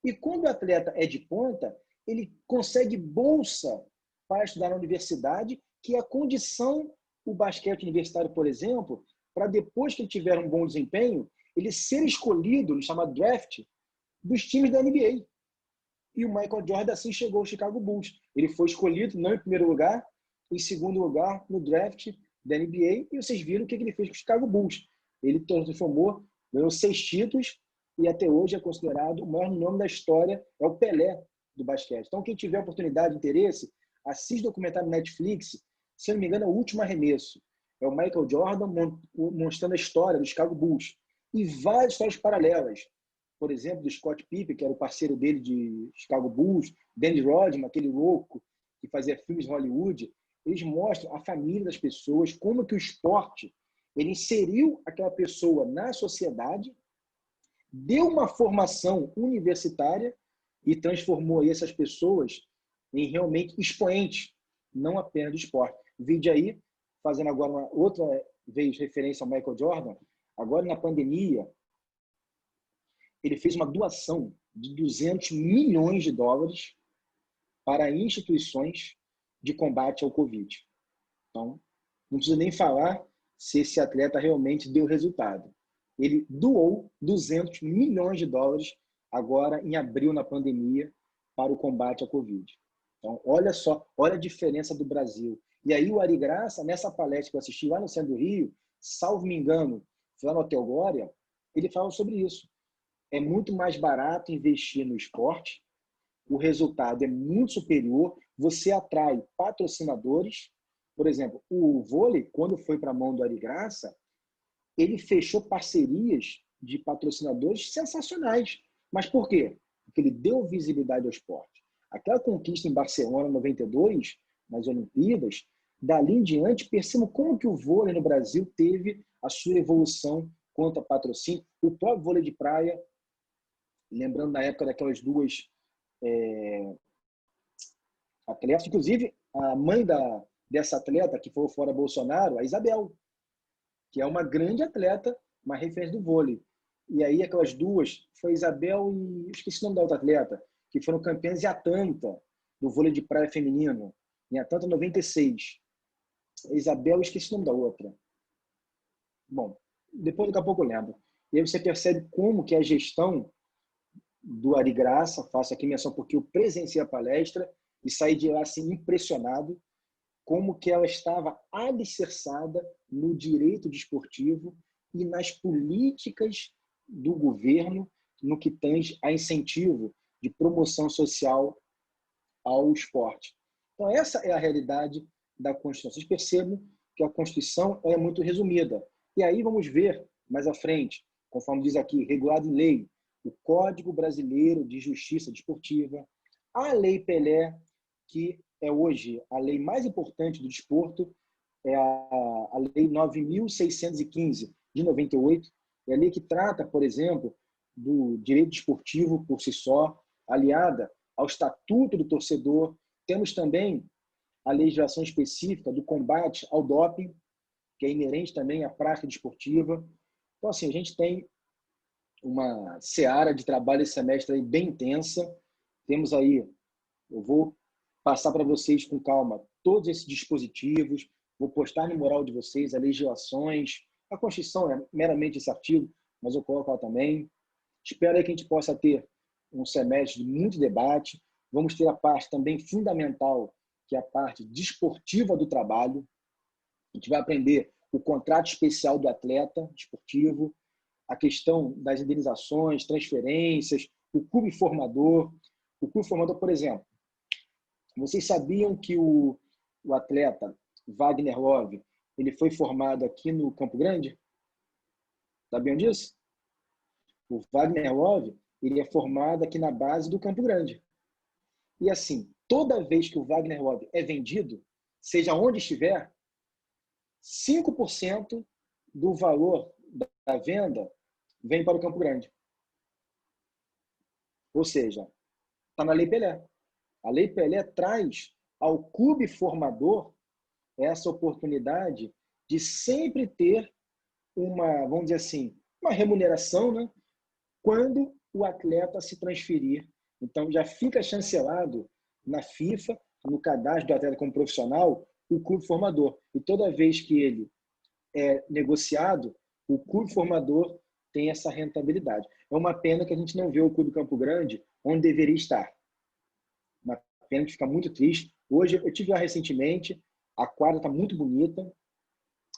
E quando o atleta é de ponta, ele consegue bolsa para estudar na universidade, que é a condição, o basquete universitário, por exemplo, para depois que ele tiver um bom desempenho, ele ser escolhido no chamado draft dos times da NBA. E o Michael Jordan assim chegou ao Chicago Bulls. Ele foi escolhido não em primeiro lugar, em segundo lugar no draft da NBA, e vocês viram o que ele fez com o Chicago Bulls. Ele transformou, ganhou 6 títulos e até hoje é considerado o maior nome da história, é o Pelé do basquete. Então, quem tiver oportunidade, interesse, assiste o documentário no Netflix, se não me engano, é o Último Arremesso. É o Michael Jordan mostrando a história do Chicago Bulls. E várias histórias paralelas. Por exemplo, do Scott Pippen, que era o parceiro dele de Chicago Bulls, Dennis Rodman, aquele louco que fazia filmes em Hollywood. Eles mostram a família das pessoas, como que o esporte ele inseriu aquela pessoa na sociedade, deu uma formação universitária e transformou aí essas pessoas em realmente expoentes, não apenas do esporte. Vídeo aí, fazendo agora uma outra vez referência ao Michael Jordan, agora na pandemia, ele fez uma doação de 200 milhões de dólares para instituições de combate ao Covid. Então, não precisa nem falar se esse atleta realmente deu resultado. Ele doou 200 milhões de dólares agora em abril, na pandemia, para o combate ao Covid. Então, olha só, olha a diferença do Brasil. E aí o Ari Graça, nessa palestra que eu assisti lá no centro do Rio, salvo me engano, foi lá no Hotel Glória, ele fala sobre isso. É muito mais barato investir no esporte, o resultado é muito superior, você atrai patrocinadores. Por exemplo, o vôlei, quando foi para a mão do Ari Graça, ele fechou parcerias de patrocinadores sensacionais. Mas por quê? Porque ele deu visibilidade ao esporte. Aquela conquista em Barcelona, 92, nas Olimpíadas, dali em diante, percebam como que o vôlei no Brasil teve a sua evolução quanto a patrocínio. O próprio vôlei de praia, lembrando da época daquelas duas atletas, inclusive a mãe dessa atleta que foi fora Bolsonaro, a Isabel, que é uma grande atleta, uma referência do vôlei. E aí aquelas duas, foi Isabel e esqueci o nome da outra atleta, que foram campeãs em Atlanta, do vôlei de praia feminino, em Atlanta 96. Isabel, esqueci o nome da outra. Bom, depois daqui a pouco eu lembro. E aí você percebe como que a gestão do Ari Graça, faço aqui menção porque eu presenciei a palestra e saí de lá assim impressionado como que ela estava alicerçada no direito desportivo e nas políticas do governo no que tange a incentivo de promoção social ao esporte. Então, essa é a realidade da Constituição. Vocês percebem que a Constituição é muito resumida. E aí vamos ver mais à frente, conforme diz aqui, regulado em lei, o Código Brasileiro de Justiça Desportiva, a Lei Pelé, que é hoje a lei mais importante do desporto, é a Lei 9.615, de 98, é a lei que trata, por exemplo, do direito desportivo por si só, aliada ao Estatuto do Torcedor. Temos também a legislação específica do combate ao doping, que é inerente também à prática desportiva. Então, assim, a gente tem uma seara de trabalho esse semestre aí bem intensa. Temos aí, eu vou passar para vocês com calma todos esses dispositivos, vou postar no mural de vocês as legislações, a Constituição é meramente esse artigo, mas eu coloco lá também. Espero aí que a gente possa ter um semestre de muito debate. Vamos ter a parte também fundamental, que é a parte desportiva do trabalho. A gente vai aprender o contrato especial do atleta esportivo, a questão das indenizações, transferências, o clube formador. O clube formador, por exemplo, vocês sabiam que o atleta Wagner Love, ele foi formado aqui no Campo Grande? Sabiam disso? O Wagner Love, ele é formado aqui na base do Campo Grande. E assim, toda vez que o Wagner Love é vendido, seja onde estiver, 5% do valor da venda vem para o Campo Grande. Ou seja, está na Lei Pelé. A Lei Pelé traz ao clube formador essa oportunidade de sempre ter uma, vamos dizer assim, uma remuneração, né, quando o atleta se transferir. Então, já fica chancelado na FIFA, no cadastro do atleta como profissional, o clube formador. E toda vez que ele é negociado, o clube formador tem essa rentabilidade. É uma pena que a gente não vê o Clube Campo Grande onde deveria estar. Uma pena que fica muito triste. Hoje, eu tive lá recentemente, a quadra está muito bonita,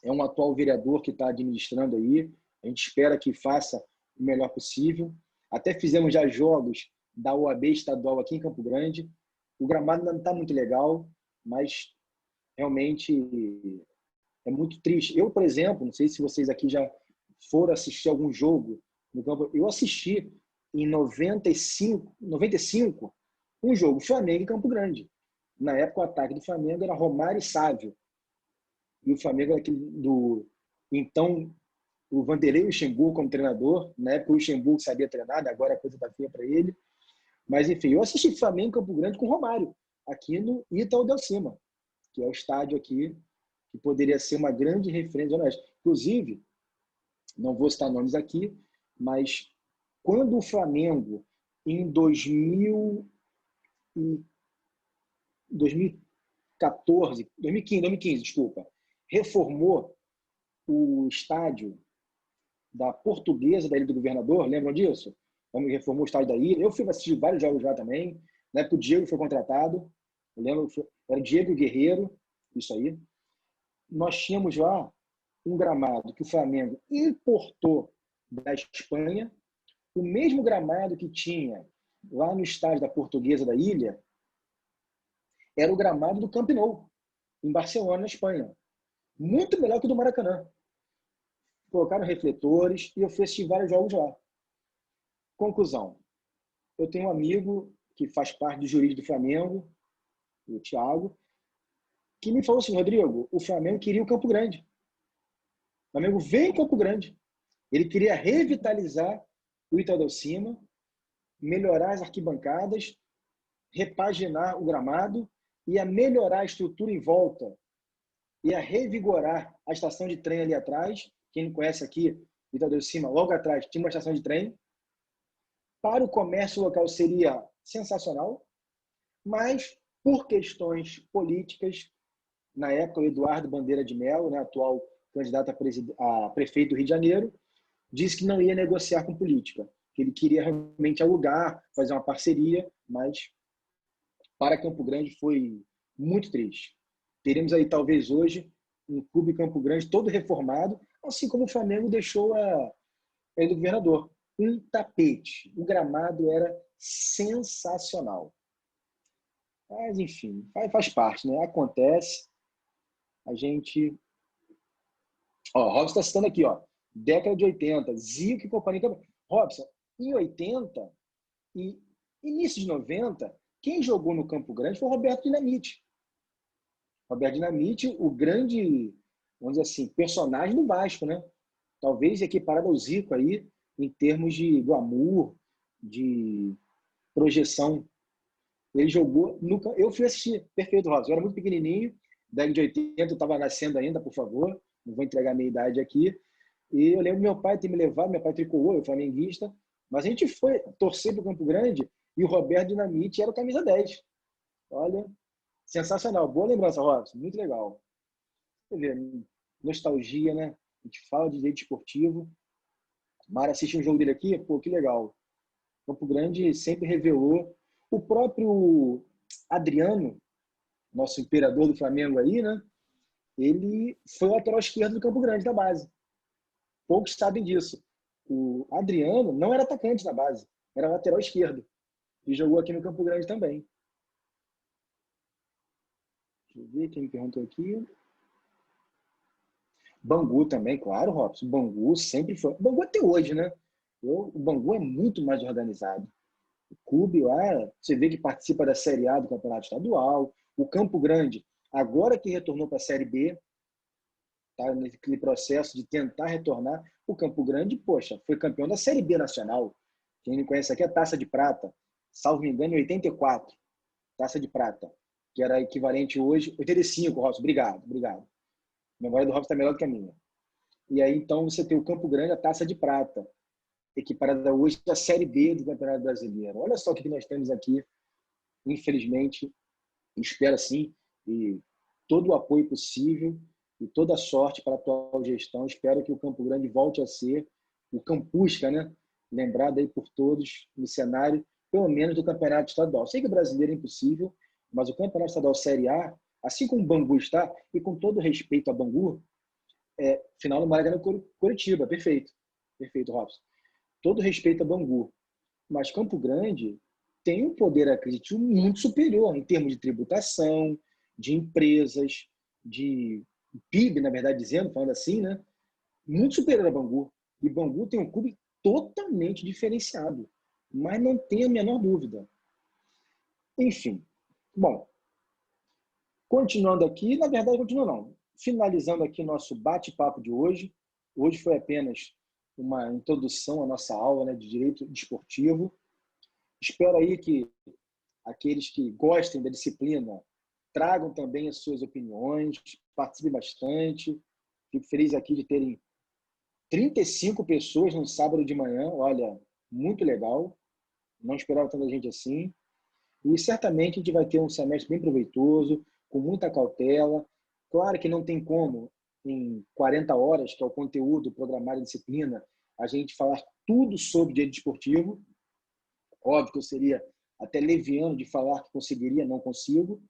é um atual vereador que está administrando aí, a gente espera que faça o melhor possível. Até fizemos já jogos da OAB estadual aqui em Campo Grande. O gramado ainda não está muito legal, mas realmente é muito triste. Eu, por exemplo, não sei se vocês aqui já foram assistir algum jogo no campo. Eu assisti em 95 um jogo Flamengo em Campo Grande. Na época, o ataque do Flamengo era Romário e Sávio. E o Flamengo era aquele do... Então, o Vanderlei Luxemburgo como treinador. Na época, o Luxemburgo sabia treinar, agora a coisa está feia para ele. Mas, enfim, eu assisti Flamengo em Campo Grande com o Romário, aqui no Itaú Del Cima, que é o estádio aqui, que poderia ser uma grande referência. Inclusive, não vou citar nomes aqui, mas quando o Flamengo, em 2015, desculpa, reformou o estádio da Portuguesa, da Ilha do Governador, lembram disso? Quando reformou o estádio da Ilha. Eu fui assistir vários jogos lá também. Na época o Diego foi contratado. Eu lembro, era Diego Guerreiro, isso aí. Nós tínhamos lá um gramado que o Flamengo importou da Espanha, o mesmo gramado que tinha lá no estádio da Portuguesa da Ilha era o gramado do Camp Nou, em Barcelona, na Espanha. Muito melhor que o do Maracanã. Colocaram refletores e eu fui assistir vários jogos lá. Conclusão. Eu tenho um amigo que faz parte do jurídico do Flamengo, o Thiago, que me falou assim, Rodrigo, o Flamengo queria o Campo Grande. O Flamengo veio em Campo Grande. Ele queria revitalizar o Itaú Del Cima, melhorar as arquibancadas, repaginar o gramado e a melhorar a estrutura em volta e a revigorar a estação de trem ali atrás. Quem não conhece aqui, Itaú Del Cima, logo atrás tinha uma estação de trem. Para o comércio local seria sensacional, mas por questões políticas, na época o Eduardo Bandeira de Mello, né, atual candidato a prefeito do Rio de Janeiro, disse que não ia negociar com política, que ele queria realmente alugar, fazer uma parceria, mas para Campo Grande foi muito triste. Teremos aí talvez hoje um clube Campo Grande todo reformado, assim como o Flamengo deixou a Ilha do Governador. Um tapete. O gramado era sensacional. Mas, enfim, faz parte, né? Acontece. A gente... Ó, o Robson está citando aqui, ó. Década de 80, Zico e companhia. Robson, em 80 e início de 90, quem jogou no Campo Grande foi o Roberto Dinamite. Roberto Dinamite, o grande, vamos dizer assim, personagem do Vasco, né? Talvez equiparado ao Zico aí, em termos de glamour, de projeção. Ele jogou no... Eu fui assistir, perfeito, Robson. Eu era muito pequenininho, década de 80, eu estava nascendo ainda, por favor, não vou entregar a minha idade aqui. E eu lembro meu pai ter me levado, meu pai tricolor, eu flamenguista, mas a gente foi torcer para o Campo Grande e o Roberto Dinamite era o camisa 10. Olha, sensacional. Boa lembrança, Robson. Muito legal. Você vê, nostalgia, né? A gente fala de direito esportivo. Mara assiste um jogo dele aqui, pô, que legal. Campo Grande sempre revelou. O próprio Adriano, nosso imperador do Flamengo aí, né? Ele foi o lateral esquerdo do Campo Grande da base. Poucos sabem disso. O Adriano não era atacante da base, era lateral esquerdo. E jogou aqui no Campo Grande também. Deixa eu ver quem me perguntou aqui. Bangu também, claro, Robson. Bangu sempre foi. Bangu até hoje, né? O Bangu é muito mais organizado. O clube lá, você vê que participa da Série A do Campeonato Estadual. O Campo Grande, agora que retornou para a Série B, tá naquele processo de tentar retornar. O Campo Grande, poxa, foi campeão da Série B nacional. Quem não conhece aqui é a Taça de Prata. Salvo me engano, em 84. Taça de Prata. Que era equivalente hoje... 85, Robson. Obrigado. A memória do Robson está melhor do que a minha. E aí, então, você tem o Campo Grande, a Taça de Prata, equiparada hoje à Série B do Campeonato Brasileiro. Olha só o que nós temos aqui. Infelizmente, espero assim, e todo o apoio possível e toda a sorte para a atual gestão. Espero que o Campo Grande volte a ser o Campusca, né? Lembrado aí por todos no cenário, pelo menos do Campeonato Estadual. Sei que o brasileiro é impossível, mas o Campeonato Estadual Série A, assim como o Bangu está, e com todo respeito a Bangu, final do Maracanã Curitiba, perfeito, Robson. Todo respeito a Bangu, mas Campo Grande tem um poder aquisitivo muito superior em termos de tributação, de empresas, de PIB, na verdade, falando assim, né? Muito superior a Bangu. E Bangu tem um clube totalmente diferenciado, mas não tem a menor dúvida. Enfim, bom, continuando aqui, na verdade, não. Finalizando aqui nosso bate-papo de hoje. Hoje foi apenas uma introdução à nossa aula, né, de Direito Desportivo. Espero aí que aqueles que gostem da disciplina tragam também as suas opiniões, participem bastante. Fico feliz aqui de terem 35 pessoas no sábado de manhã. Olha, muito legal. Não esperava tanta gente assim. E certamente a gente vai ter um semestre bem proveitoso, com muita cautela. Claro que não tem como, em 40 horas, que é o conteúdo programado da disciplina, a gente falar tudo sobre direito desportivo. Óbvio que eu seria até leviano de falar que conseguiria, não consigo.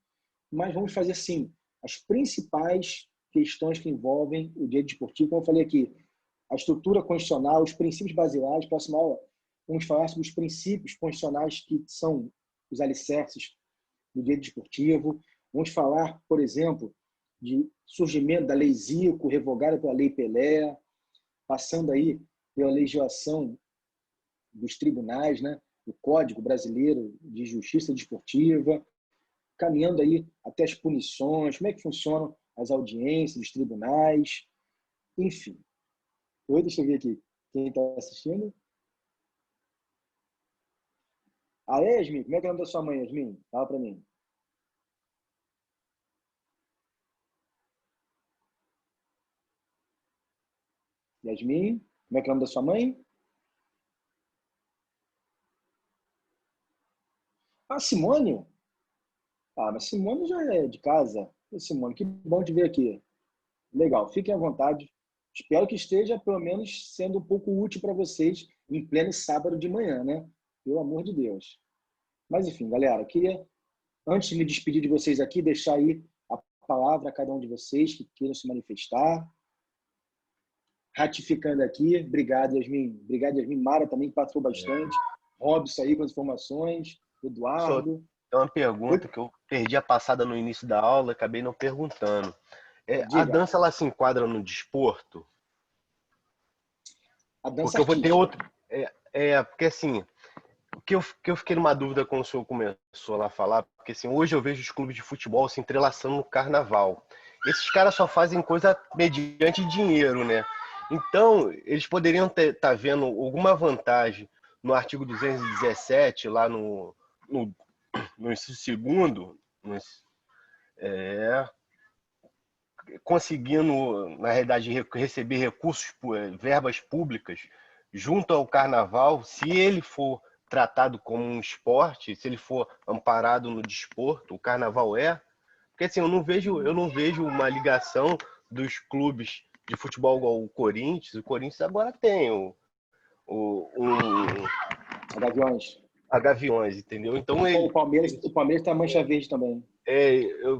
Mas vamos fazer, sim, as principais questões que envolvem o direito desportivo. Como eu falei aqui, a estrutura constitucional, os princípios basilares. Próxima aula, vamos falar sobre os princípios constitucionais que são os alicerces do direito desportivo. Vamos falar, por exemplo, de surgimento da Lei Zico, revogada pela Lei Pelé, passando aí pela legislação dos tribunais, né? O Código Brasileiro de Justiça Desportiva, caminhando aí até as punições, como é que funcionam as audiências dos tribunais, enfim. Oi, deixa eu ver aqui quem está assistindo. Yasmin, como é que é o nome da sua mãe, Yasmin? Fala para mim. Yasmin, como é que é o nome da sua mãe? Ah, Simone? Ah, mas Simone já é de casa. Simone, que bom te ver aqui. Legal, fiquem à vontade. Espero que esteja, pelo menos, sendo um pouco útil para vocês em pleno sábado de manhã, né? Pelo amor de Deus. Mas, enfim, galera, queria, antes de me despedir de vocês aqui, deixar aí a palavra a cada um de vocês que queiram se manifestar. Ratificando aqui, obrigado, Yasmin. Obrigado, Yasmin. Mara também, que participou bastante. Robson aí com as informações. Eduardo. Tem uma pergunta que eu perdi a passada no início da aula, acabei não perguntando. A Diga. dança, ela se enquadra no desporto? A dança Porque eu vou ter artística. outro... porque assim, o que eu fiquei numa dúvida quando o senhor começou lá a falar, porque assim, hoje eu vejo os clubes de futebol se entrelaçando no carnaval. Esses caras só fazem coisa mediante dinheiro, né? Então, eles poderiam estar vendo alguma vantagem no artigo 217, lá no inciso segundo, conseguindo, na realidade, receber recursos, verbas públicas junto ao carnaval, se ele for tratado como um esporte, se ele for amparado no desporto, o carnaval porque assim, eu não vejo uma ligação dos clubes de futebol igual o Corinthians. O Corinthians agora tem A Gaviões. A Gaviões, entendeu? Então, O Palmeiras tem a mancha verde também.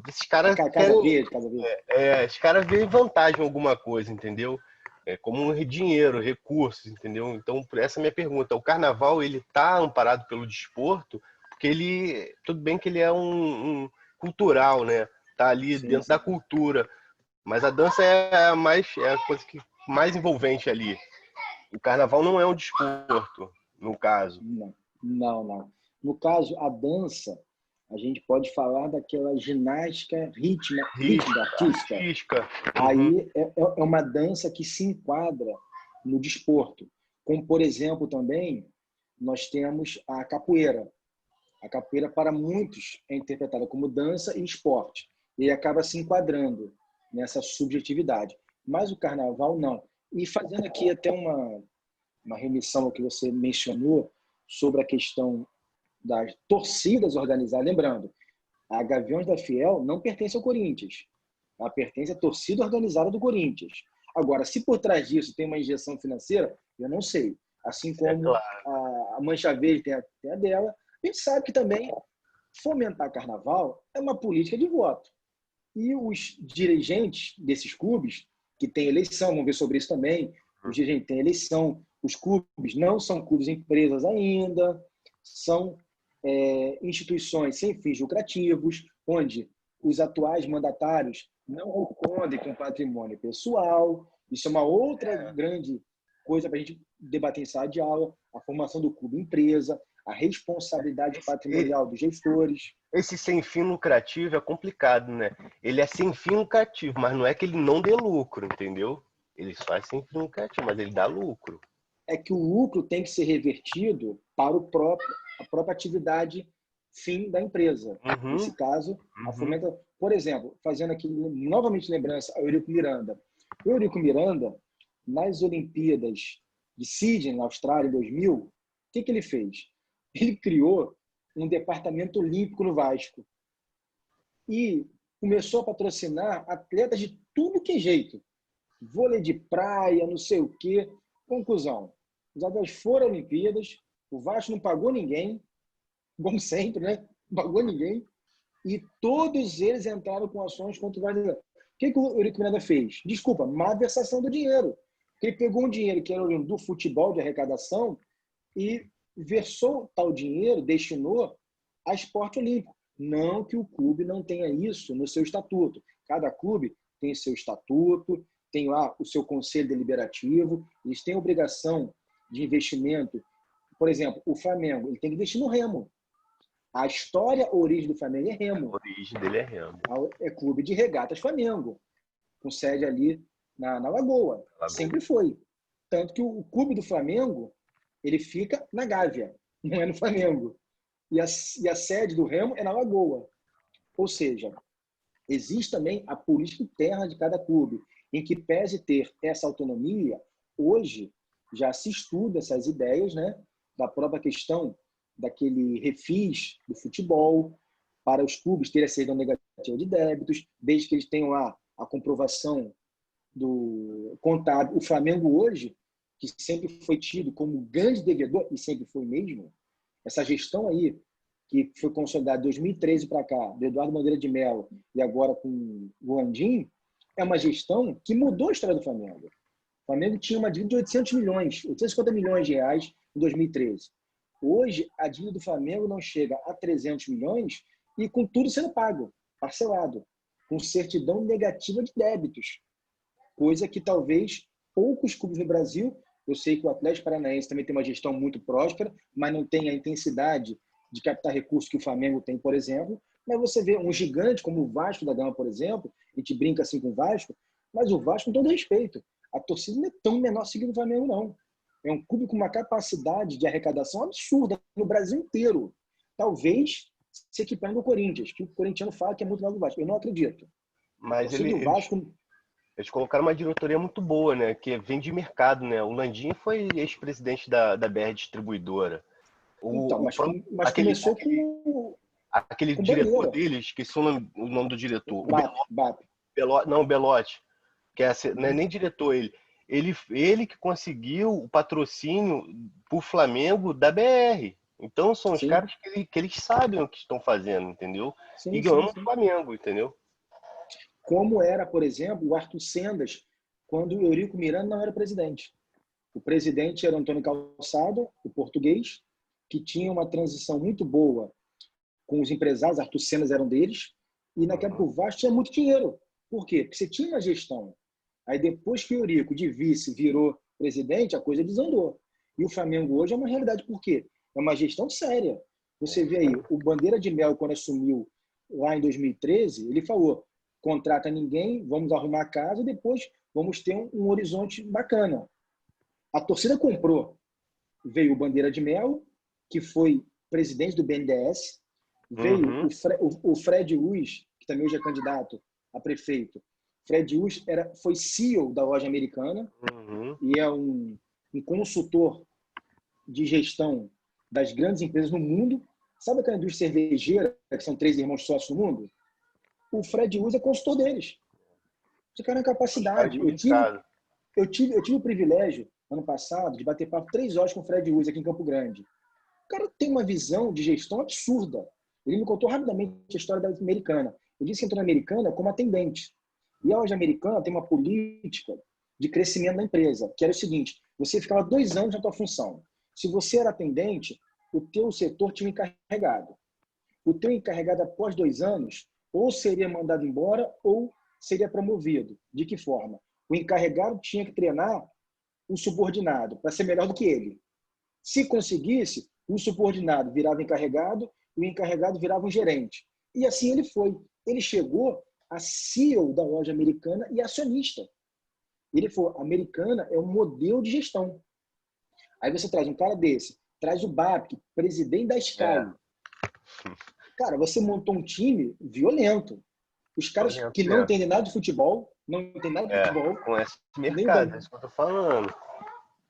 esses caras Casa Verde, Casa Verde. esses caras veem vantagem em alguma coisa, entendeu? Como dinheiro, recursos, entendeu? Então, essa é a minha pergunta. O carnaval, ele tá amparado pelo desporto, porque tudo bem que ele é um cultural, né? Tá ali Sim, dentro sim. da cultura, mas a dança é a coisa que mais envolvente ali. O carnaval não é um desporto, no caso. Não. No caso, a dança, a gente pode falar daquela ginástica rítmica, artística. Aí é uma dança que se enquadra no desporto. Como, por exemplo, também, nós temos a capoeira. A capoeira, para muitos, é interpretada como dança e esporte. E acaba se enquadrando nessa subjetividade. Mas o carnaval, não. E fazendo aqui até uma remissão ao que você mencionou sobre a questão das torcidas organizadas. Lembrando, a Gaviões da Fiel não pertence ao Corinthians. Ela pertence à torcida organizada do Corinthians. Agora, se por trás disso tem uma injeção financeira, eu não sei. Assim como a Mancha Verde tem a dela, a gente sabe que também fomentar carnaval é uma política de voto. E os dirigentes desses clubes, que têm eleição, vamos ver sobre isso também, os dirigentes têm eleição, os clubes não são clubes empresas ainda, são instituições sem fins lucrativos, onde os atuais mandatários não respondem com patrimônio pessoal. Isso é uma outra grande coisa para a gente debater em sala de aula, a formação do clube empresa, a responsabilidade patrimonial dos gestores. Esse sem fim lucrativo é complicado, né? Ele é sem fim lucrativo, mas não é que ele não dê lucro, entendeu? Ele só é sem fim lucrativo, mas ele dá lucro. É que o lucro tem que ser revertido para a própria atividade fim da empresa. Nesse caso, a fomenta, por exemplo, fazendo aqui novamente lembrança ao Eurico Miranda. O Eurico Miranda, nas Olimpíadas de Sydney, na Austrália, em 2000, o que ele fez? Ele criou um departamento olímpico no Vasco e começou a patrocinar atletas de tudo que é jeito. Vôlei de praia, não sei o quê. Conclusão, os atletas foram às Olimpíadas, o Vasco não pagou ninguém, como sempre, né? Não pagou ninguém, e todos eles entraram com ações contra o Vasco. O que o Eurico Miranda fez? Desculpa, má versação do dinheiro. Ele pegou um dinheiro que era do futebol, de arrecadação, e versou tal dinheiro, destinou a esporte olímpico. Não que o clube não tenha isso no seu estatuto. Cada clube tem seu estatuto, tem lá o seu conselho deliberativo, eles têm obrigação de investimento. Por exemplo, o Flamengo, ele tem que investir no remo. A história, a origem do Flamengo é remo. A origem dele é remo. É Clube de Regatas Flamengo, com sede ali na Lagoa. Sempre foi. Tanto que o clube do Flamengo, ele fica na Gávea, não é no Flamengo. E a sede do remo é na Lagoa. Ou seja, existe também a política interna de cada clube, em que pese ter essa autonomia, hoje já se estuda essas ideias, né, da própria questão daquele refis do futebol, para os clubes terem a certidão negativa de débitos, desde que eles tenham lá a comprovação do contábil. O Flamengo hoje, que sempre foi tido como grande devedor, e sempre foi mesmo, essa gestão aí, que foi consolidada de 2013 para cá, do Eduardo Bandeira de Mello e agora com o Landim, é uma gestão que mudou a história do Flamengo. O Flamengo tinha uma dívida de 850 milhões de reais em 2013. Hoje, a dívida do Flamengo não chega a 300 milhões e com tudo sendo pago, parcelado, com certidão negativa de débitos. Coisa que talvez poucos clubes no Brasil, eu sei que o Atlético Paranaense também tem uma gestão muito próspera, mas não tem a intensidade de captar recursos que o Flamengo tem, por exemplo. Mas você vê um gigante como o Vasco da Gama, por exemplo, a gente brinca assim com o Vasco, mas o Vasco, com todo respeito, a torcida não é tão menor seguindo o Flamengo, não. É um clube com uma capacidade de arrecadação absurda no Brasil inteiro. Talvez se equiparando ao Corinthians, que o corintiano fala que é muito mais do Vasco. Eu não acredito. Mas eles colocaram uma diretoria muito boa, né? Que vem de mercado, né? O Landim foi ex-presidente da BR Distribuidora. Mas começou com aquele diretor deles, esqueci o nome do diretor. BAP. Belotti. Que não é nem diretor ele. ele que conseguiu o patrocínio pro Flamengo da BR. Então são os Sim. caras que eles sabem o que estão fazendo, entendeu? Sim, E sim, ganhamos sim. o Flamengo, entendeu? Como era, por exemplo, o Arthur Sendas, quando o Eurico Miranda não era presidente. O presidente era Antônio Calçada, o português, que tinha uma transição muito boa com os empresários, Arthur Sendas era um deles, e naquela época o Vasco tinha muito dinheiro. Por quê? Porque você tinha uma gestão. Aí depois que o Eurico de vice virou presidente, a coisa desandou. E o Flamengo hoje é uma realidade. Por quê? É uma gestão séria. Você vê aí, o Bandeira de Mel, quando assumiu lá em 2013, ele falou, contrata ninguém, vamos arrumar a casa e depois vamos ter um horizonte bacana. A torcida comprou. Veio o Bandeira de Mel, que foi presidente do BNDES, veio o Fred Luz, que também hoje é candidato a prefeito. Fred Luz foi CEO da loja americana e é um consultor de gestão das grandes empresas no mundo. Sabe aquela indústria cervejeira, que são 3 irmãos sócios no mundo? O Fred Luz é consultor deles. Esse cara tem capacidade. Eu tive o privilégio, ano passado, de bater papo 3 horas com o Fred Luz aqui em Campo Grande. O cara tem uma visão de gestão absurda. Ele me contou rapidamente a história da Americana. Ele disse que entrou na Americana como atendente. E a loja Americana tem uma política de crescimento da empresa, que era o seguinte, você ficava 2 anos na tua função. Se você era atendente, o teu setor tinha um encarregado. O teu encarregado, após 2 anos, ou seria mandado embora ou seria promovido. De que forma? O encarregado tinha que treinar o subordinado para ser melhor do que ele. Se conseguisse, o subordinado virava encarregado e o encarregado virava um gerente. E assim ele foi. Ele chegou a CEO da loja Americana e acionista. Ele falou, a Americana é um modelo de gestão. Aí você traz um cara desse, traz o BAP, presidente da Sky. Cara, você montou um time violento. Os caras que não entendem nada de futebol, não entendem nada de futebol. Com esse mercado, é isso que eu tô falando.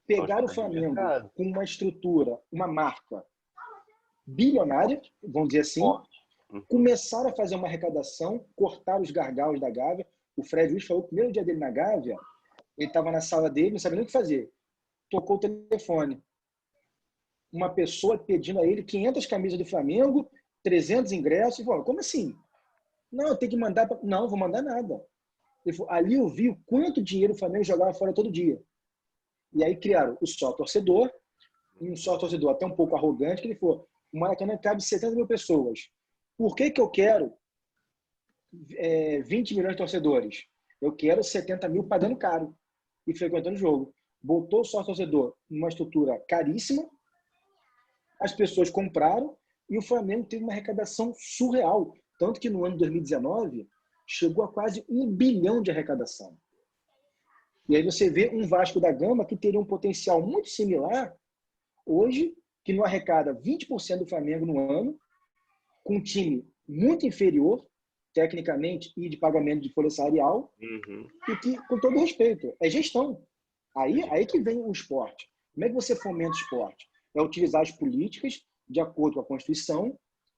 Pegaram o Flamengo com uma estrutura, uma marca bilionária, vamos dizer assim, começaram a fazer uma arrecadação, cortaram os gargalos da Gávea. O Fred Luiz falou que o primeiro dia dele na Gávea, ele estava na sala dele, não sabia nem o que fazer. Tocou o telefone. Uma pessoa pedindo a ele 500 camisas do Flamengo, 300 ingressos. Ele falou, como assim? Não, eu tenho que mandar. Não, vou mandar nada. Ele falou, ali eu vi o quanto dinheiro o Flamengo jogava fora todo dia. E aí criaram o só torcedor, um só torcedor até um pouco arrogante, que ele falou, o Maracanã cabe 70 mil pessoas. Por que eu quero 20 milhões de torcedores? Eu quero 70 mil pagando caro e frequentando o jogo. Botou o só torcedor numa estrutura caríssima, as pessoas compraram e o Flamengo teve uma arrecadação surreal. Tanto que no ano de 2019 chegou a quase 1 bilhão de arrecadação. E aí você vê um Vasco da Gama que teria um potencial muito similar hoje, que não arrecada 20% do Flamengo no ano, com um time muito inferior, tecnicamente, e de pagamento de folha salarial, e que, com todo respeito, é gestão. Aí que vem o esporte. Como é que você fomenta o esporte? É utilizar as políticas de acordo com a Constituição,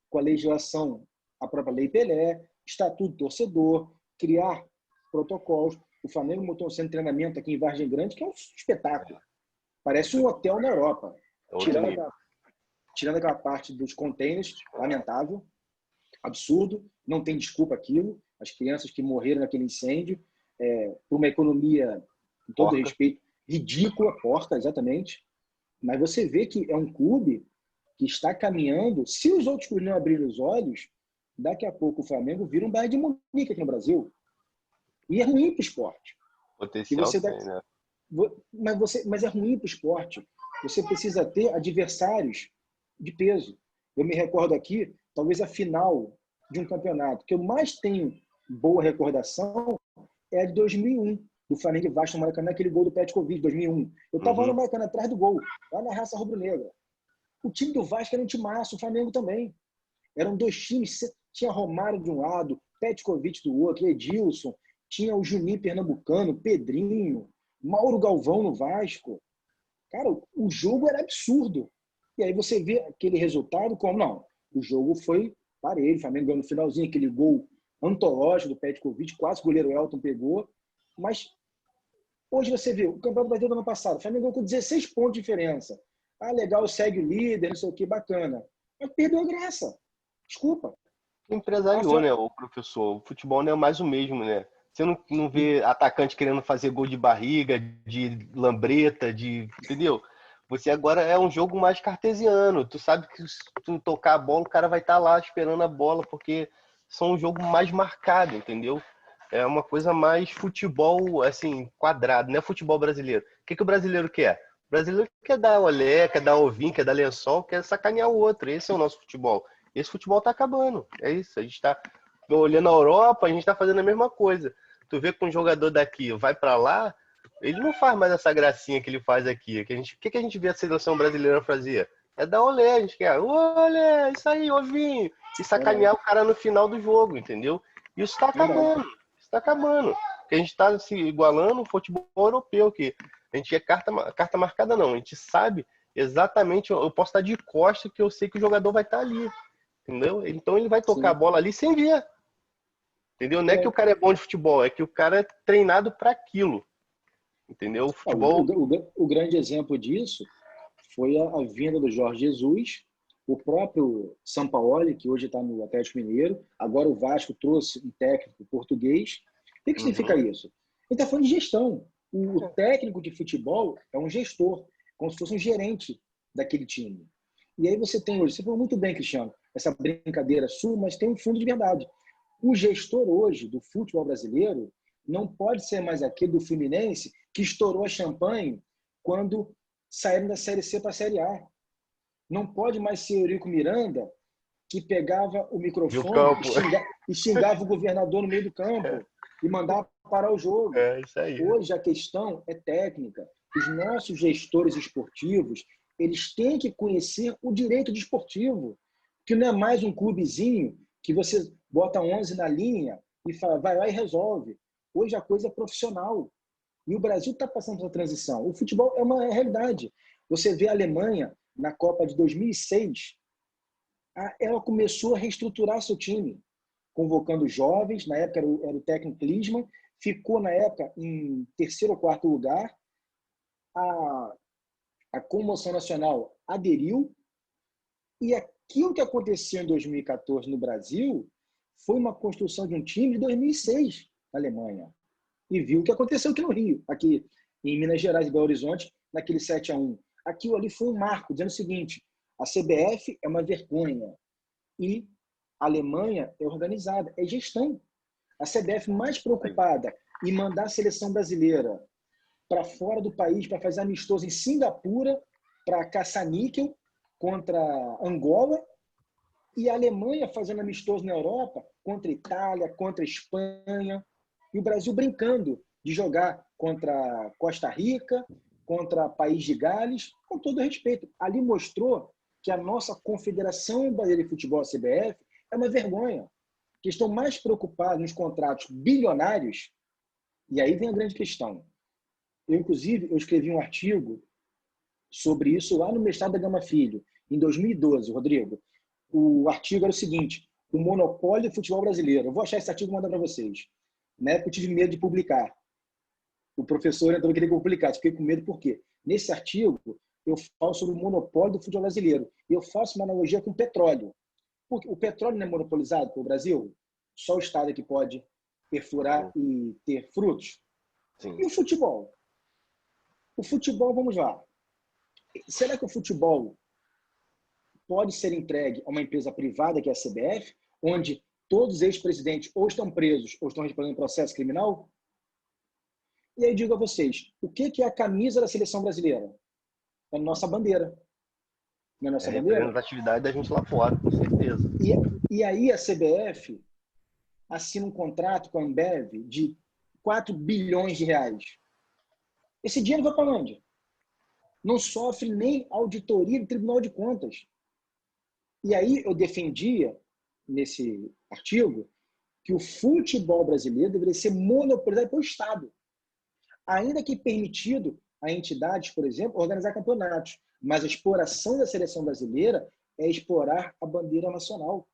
com a legislação, a própria Lei Pelé, Estatuto do Torcedor, criar protocolos. O Flamengo montou um centro de treinamento aqui em Vargem Grande, que é um espetáculo. Parece um hotel na Europa. Tirando aquela parte dos containers, lamentável, absurdo, não tem desculpa aquilo. As crianças que morreram naquele incêndio, por uma economia, com todo respeito, ridícula, porca, exatamente. Mas você vê que é um clube que está caminhando. Se os outros clubes não abrirem os olhos, daqui a pouco o Flamengo vira um Bayern de Munique aqui no Brasil. E é ruim para o esporte. Potencial tem, né? Mas é ruim para o esporte. Você precisa ter adversários de peso. Eu me recordo aqui, talvez a final de um campeonato que eu mais tenho boa recordação é a de 2001, do Flamengo e Vasco no Maracanã, aquele gol do Petkovic, 2001. Eu estava lá no Maracanã, atrás do gol, lá na raça rubro-negra. O time do Vasco era um timaço, o Flamengo também. Eram 2 times, tinha Romário de um lado, Petkovic do outro, Edilson, tinha o Juninho Pernambucano, Pedrinho, Mauro Galvão no Vasco. Cara, o jogo era absurdo. E aí você vê aquele resultado como, não, o jogo foi parelho, o Flamengo ganhou no finalzinho, aquele gol antológico do Petkovic, quase o goleiro Elton pegou, mas Hoje você viu, o Campeonato Brasileiro do ano passado, o Flamengo com 16 pontos de diferença. Ah, legal, segue o líder, não sei o que, bacana. Mas perdeu a graça. Desculpa. Empresariou, né, o professor? O futebol não é mais o mesmo, né? Você não vê atacante querendo fazer gol de barriga, de lambreta, entendeu? Você agora é um jogo mais cartesiano. Tu sabe que se tu tocar a bola, o cara vai estar lá esperando a bola, porque são um jogo mais marcado, entendeu? É uma coisa mais futebol, assim, quadrado, não é futebol brasileiro. O que o brasileiro quer? O brasileiro quer dar olé, quer dar ovinho, quer dar lençol, quer sacanear o outro. Esse é o nosso futebol. Esse futebol tá acabando. É isso. A gente tá olhando a Europa, a gente tá fazendo a mesma coisa. Tu vê que um jogador daqui vai para lá, ele não faz mais essa gracinha que ele faz aqui. O que a gente vê a seleção brasileira fazer? É dar olé, a gente quer olé, isso aí, ovinho. E sacanear o cara no final do jogo, entendeu? E isso tá acabando. Isso tá acabando. Porque a gente tá se igualando ao futebol europeu, que a gente é carta marcada, não. A gente sabe exatamente, eu posso estar de costa que eu sei que o jogador vai estar ali. Entendeu? Então ele vai tocar a bola ali sem ver. Entendeu? Não é que o cara é bom de futebol, é que o cara é treinado para aquilo. Entendeu? O futebol. O grande exemplo disso foi a vinda do Jorge Jesus, o próprio Sampaoli, que hoje está no Atlético Mineiro. Agora o Vasco trouxe um técnico português. O que significa isso? Ele está falando de gestão. O técnico de futebol é um gestor, como se fosse um gerente daquele time. E aí você tem hoje, você falou muito bem, Cristiano, essa brincadeira sua, mas tem um fundo de verdade. O gestor hoje do futebol brasileiro não pode ser mais aquele do Fluminense que estourou a champanhe quando saíram da Série C para a Série A. Não pode mais ser Eurico Miranda que pegava o microfone e xingava o governador no meio do campo e mandava parar o jogo. É isso aí. Hoje a questão é técnica. Os nossos gestores esportivos, eles têm que conhecer o direito desportivo, que não é mais um clubezinho que você bota 11 na linha e fala, vai lá e resolve. Hoje a coisa é profissional. E o Brasil está passando por essa transição. O futebol é uma realidade. Você vê a Alemanha na Copa de 2006, ela começou a reestruturar seu time, convocando jovens. Na época era o técnico Klinsmann, ficou na época em terceiro ou quarto lugar. A Comoção Nacional aderiu, e aquilo que aconteceu em 2014 no Brasil foi uma construção de um time de 2006 na Alemanha. E viu o que aconteceu aqui no Rio, aqui em Minas Gerais e Belo Horizonte, naquele 7-1. Aquilo ali foi um marco, dizendo o seguinte, a CBF é uma vergonha e a Alemanha é organizada, é gestão. A CBF mais preocupada em mandar a seleção brasileira para fora do país, para fazer amistoso em Singapura, para caçar níquel contra Angola, e a Alemanha fazendo amistoso na Europa contra a Itália, contra a Espanha, e o Brasil brincando de jogar contra Costa Rica, contra País de Gales, com todo respeito. Ali mostrou que a nossa Confederação Brasileira de Futebol, a CBF, é uma vergonha, que estão mais preocupados nos contratos bilionários, e aí vem a grande questão. Inclusive, eu escrevi um artigo sobre isso lá no mestrado da Gama Filho, em 2012, Rodrigo. O artigo era o seguinte, o monopólio do futebol brasileiro. Eu vou achar esse artigo e mandar para vocês. Na época eu tive medo de publicar. O professor entrou queria que eu publicasse. Fiquei com medo por quê? Nesse artigo, eu falo sobre o monopólio do futebol brasileiro. E eu faço uma analogia com o petróleo. Porque o petróleo não é monopolizado pelo Brasil? Só o Estado é que pode perfurar e ter frutos? Sim. E o futebol? O futebol, vamos lá. Será que o futebol pode ser entregue a uma empresa privada, que é a CBF, onde todos os ex-presidentes ou estão presos ou estão respondendo processo criminal? E aí eu digo a vocês, o que é a camisa da seleção brasileira? É a nossa bandeira. Não é a nossa bandeira? A representatividade da gente lá fora, com certeza. E aí a CBF assina um contrato com a Ambev de 4 bilhões de reais. Esse dinheiro vai para onde? Não sofre nem auditoria do Tribunal de Contas. E aí eu defendia, nesse artigo, que o futebol brasileiro deveria ser monopolizado pelo Estado. Ainda que permitido a entidades, por exemplo, organizar campeonatos. Mas a exploração da seleção brasileira é explorar a bandeira nacional.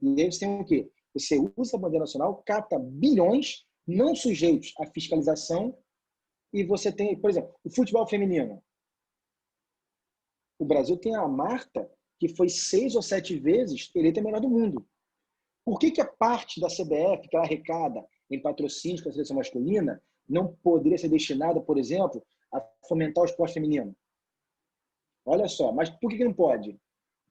E aí você tem o quê? Você usa a bandeira nacional, capta bilhões não sujeitos à fiscalização E você tem, por exemplo, o futebol feminino. O Brasil tem a Marta, que foi 6 ou 7 vezes eleita a melhor do mundo. Por que a parte da CBF que ela arrecada em patrocínios com a seleção masculina não poderia ser destinada, por exemplo, a fomentar o esporte feminino? Olha só, mas por que não pode?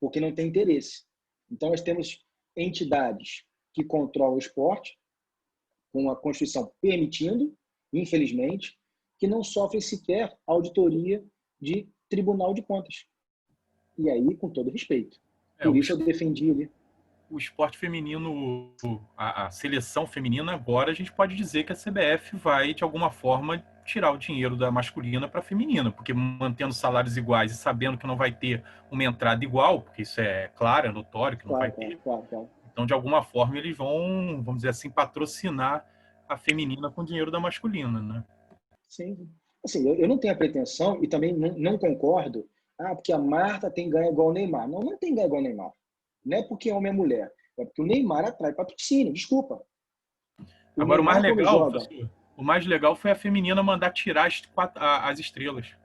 Porque não tem interesse. Então, nós temos entidades que controlam o esporte, com a Constituição permitindo, infelizmente, que não sofrem sequer auditoria de Tribunal de Contas. E aí, com todo respeito. Por isso eu defendi ali. O esporte feminino, a seleção feminina, agora a gente pode dizer que a CBF vai, de alguma forma, tirar o dinheiro da masculina para a feminina, porque mantendo salários iguais e sabendo que não vai ter uma entrada igual, porque isso é claro, é notório que não vai ter. Claro. Então, de alguma forma, eles vão, vamos dizer assim, patrocinar a feminina com dinheiro da masculina, né? Sim. Assim, eu não tenho a pretensão e também não concordo, porque a Marta tem ganho igual o Neymar. Não tem ganho igual o Neymar. Não é porque homem é mulher, é porque o Neymar atrai patrocínio, desculpa. Agora, o mais legal foi a feminina mandar tirar as estrelas.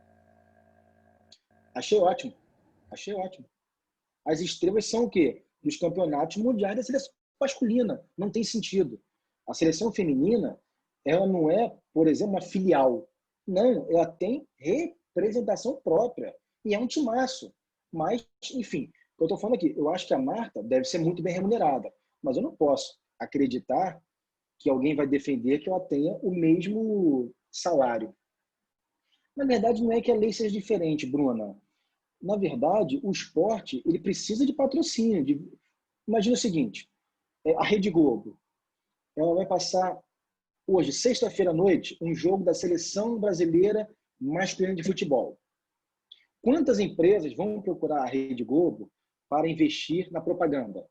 Achei ótimo. As estrelas são o quê? Dos campeonatos mundiais da seleção masculina. Não tem sentido. A seleção feminina, ela não é, por exemplo, uma filial. Não, ela tem representação própria. E é um timaço. Mas, enfim, o que eu estou falando aqui, eu acho que a Marta deve ser muito bem remunerada. Mas eu não posso acreditar que alguém vai defender que ela tenha o mesmo salário. Na verdade, não é que a lei seja diferente, Bruna. Na verdade, o esporte ele precisa de patrocínio. Imagina o seguinte, a Rede Globo, ela vai passar hoje, sexta-feira à noite, um jogo da Seleção Brasileira Masculina de Futebol. Quantas empresas vão procurar a Rede Globo para investir na propaganda?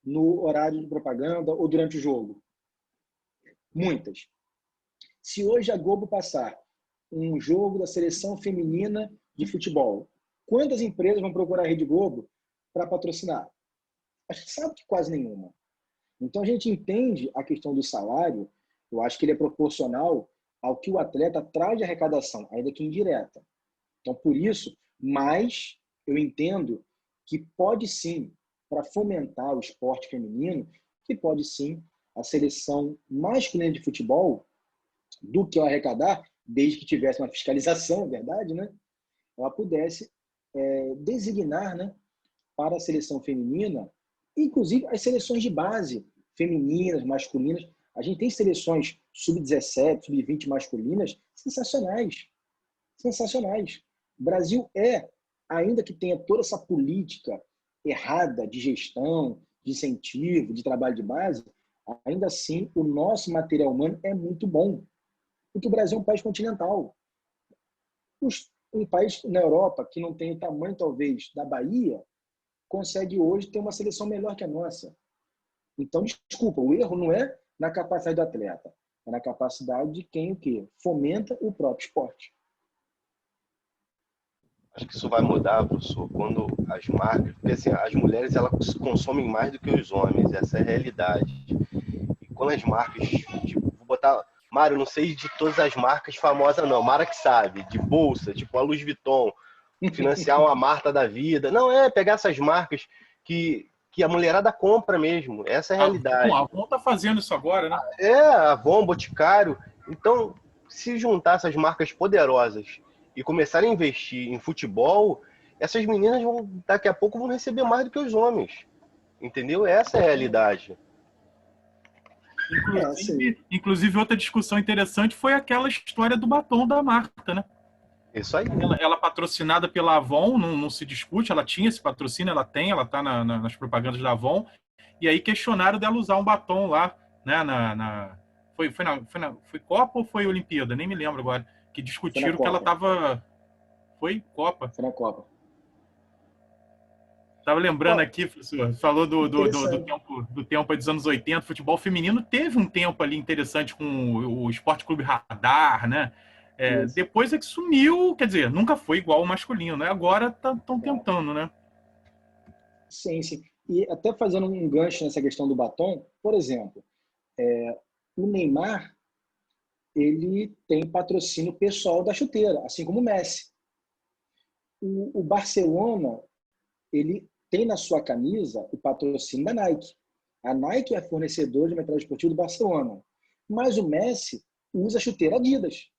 No horário de propaganda ou durante o jogo? Muitas. Se hoje a Globo passar um jogo da Seleção Feminina de Futebol, quantas empresas vão procurar a Rede Globo para patrocinar? A gente sabe que quase nenhuma. Então, a gente entende a questão do salário, eu acho que ele é proporcional ao que o atleta traz de arrecadação, ainda que indireta. Então, por isso, mas eu entendo que pode sim, para fomentar o esporte feminino, que pode sim a seleção masculina de futebol, do que arrecadar, desde que tivesse uma fiscalização, é verdade, né? Ela pudesse designar, né, para a seleção feminina, inclusive as seleções de base, femininas, masculinas. A gente tem seleções sub-17, sub-20 masculinas sensacionais. Sensacionais. O Brasil ainda que tenha toda essa política errada de gestão, de incentivo, de trabalho de base, ainda assim o nosso material humano é muito bom. Porque o Brasil é um país continental. Um país na Europa que não tem o tamanho, talvez, da Bahia, consegue hoje ter uma seleção melhor que a nossa. Então, desculpa, o erro não é na capacidade do atleta, é na capacidade de quem o quê? Fomenta o próprio esporte. Acho que isso vai mudar, professor, quando as marcas... Porque assim, as mulheres elas consomem mais do que os homens, essa é a realidade. E quando as marcas... Tipo, vou botar... Mário, não sei de todas as marcas famosas, não. Mara que sabe, de bolsa, tipo a Louis Vuitton, financiar uma Marta da vida. Não, pegar essas marcas que a mulherada compra mesmo. Essa é a realidade. A Avon tá fazendo isso agora, né? A Avon, Boticário. Então, se juntar essas marcas poderosas e começarem a investir em futebol, essas meninas daqui a pouco vão receber mais do que os homens. Entendeu? Essa é a realidade. Inclusive, outra discussão interessante foi aquela história do batom da Marta, né? Isso aí. Ela patrocinada pela Avon, não se discute, ela tinha esse patrocínio, ela tá nas propagandas da Avon, e aí questionaram dela usar um batom lá, né? Foi Copa ou foi Olimpíada? Nem me lembro agora. Que discutiram que ela tava... Foi Copa. Foi na Copa. Estava lembrando aqui, professor, falou do tempo dos anos 80, futebol feminino teve um tempo ali interessante com o Esporte Clube Radar, né? Depois é que sumiu, quer dizer, nunca foi igual ao masculino, né? Agora estão tentando, né? Sim. E até fazendo um gancho nessa questão do batom, por exemplo, o Neymar, ele tem patrocínio pessoal da chuteira, assim como o Messi. O Barcelona, ele tem na sua camisa o patrocínio da Nike. A Nike é fornecedora de material esportivo do Barcelona. Mas o Messi usa a chuteira Adidas,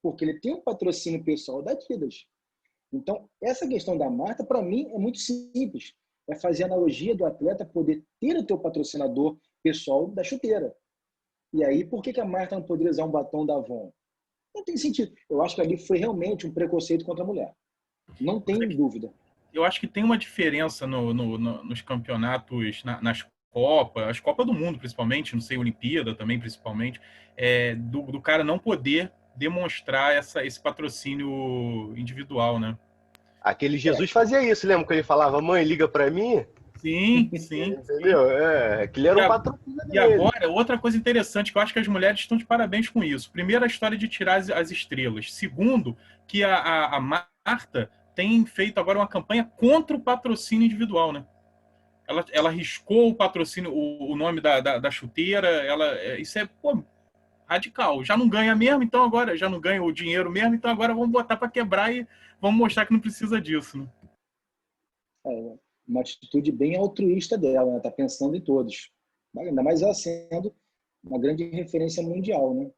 porque ele tem um patrocínio pessoal da Adidas. Então, essa questão da marca, para mim, é muito simples. É fazer a analogia do atleta poder ter o teu patrocinador pessoal da chuteira. E aí, por que a marca não poderia usar um batom da Avon? Não tem sentido. Eu acho que ali foi realmente um preconceito contra a mulher. Não tem dúvida. Eu acho que tem uma diferença nos campeonatos, nas Copas, as Copas do Mundo, principalmente, não sei, Olimpíada também, principalmente, do cara não poder demonstrar esse patrocínio individual, né? Aquele Jesus fazia isso, lembra que ele falava, mãe, liga pra mim? Sim, sim. Entendeu? Aquele era um patrocínio E dele. agora, outra coisa interessante, que eu acho que as mulheres estão de parabéns com isso. Primeiro, a história de tirar as estrelas. Segundo, que a Marta tem feito agora uma campanha contra o patrocínio individual, né? Ela riscou o patrocínio, o nome da chuteira. Isso é radical. Já não ganha mesmo, então agora já não ganha o dinheiro mesmo, então agora vamos botar para quebrar e vamos mostrar que não precisa disso, né? Uma atitude bem altruísta dela, né? Tá pensando em todos. Ainda mais ela sendo uma grande referência mundial, né?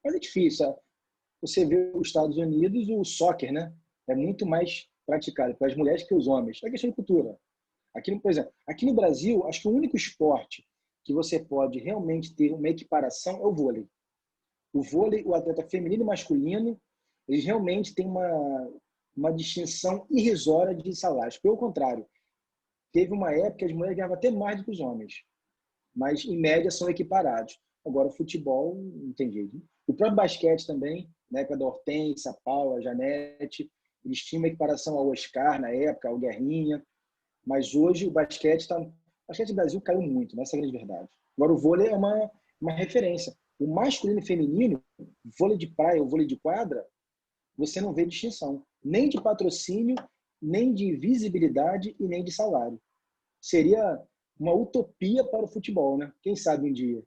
Mas é difícil. Você vê os Estados Unidos, o soccer, né? É muito mais praticado pelas mulheres que os homens. É questão de cultura. Aqui, por exemplo, aqui no Brasil, acho que o único esporte que você pode realmente ter uma equiparação é o vôlei. O vôlei, o atleta feminino e masculino, eles realmente têm uma distinção irrisória de salários. Pelo contrário, teve uma época que as mulheres ganhavam até mais do que os homens, mas em média são equiparados. Agora o futebol não tem jeito. O próprio basquete também, na época da Hortência, a Paula, a Janete, eles tinham uma equiparação ao Oscar na época, ao Guerrinha, mas hoje o basquete do Brasil caiu muito, essa é a grande verdade. Agora o vôlei é uma referência. O masculino e feminino, vôlei de praia ou vôlei de quadra, você não vê distinção, nem de patrocínio, nem de visibilidade e nem de salário. Seria uma utopia para o futebol, né? Quem sabe um dia.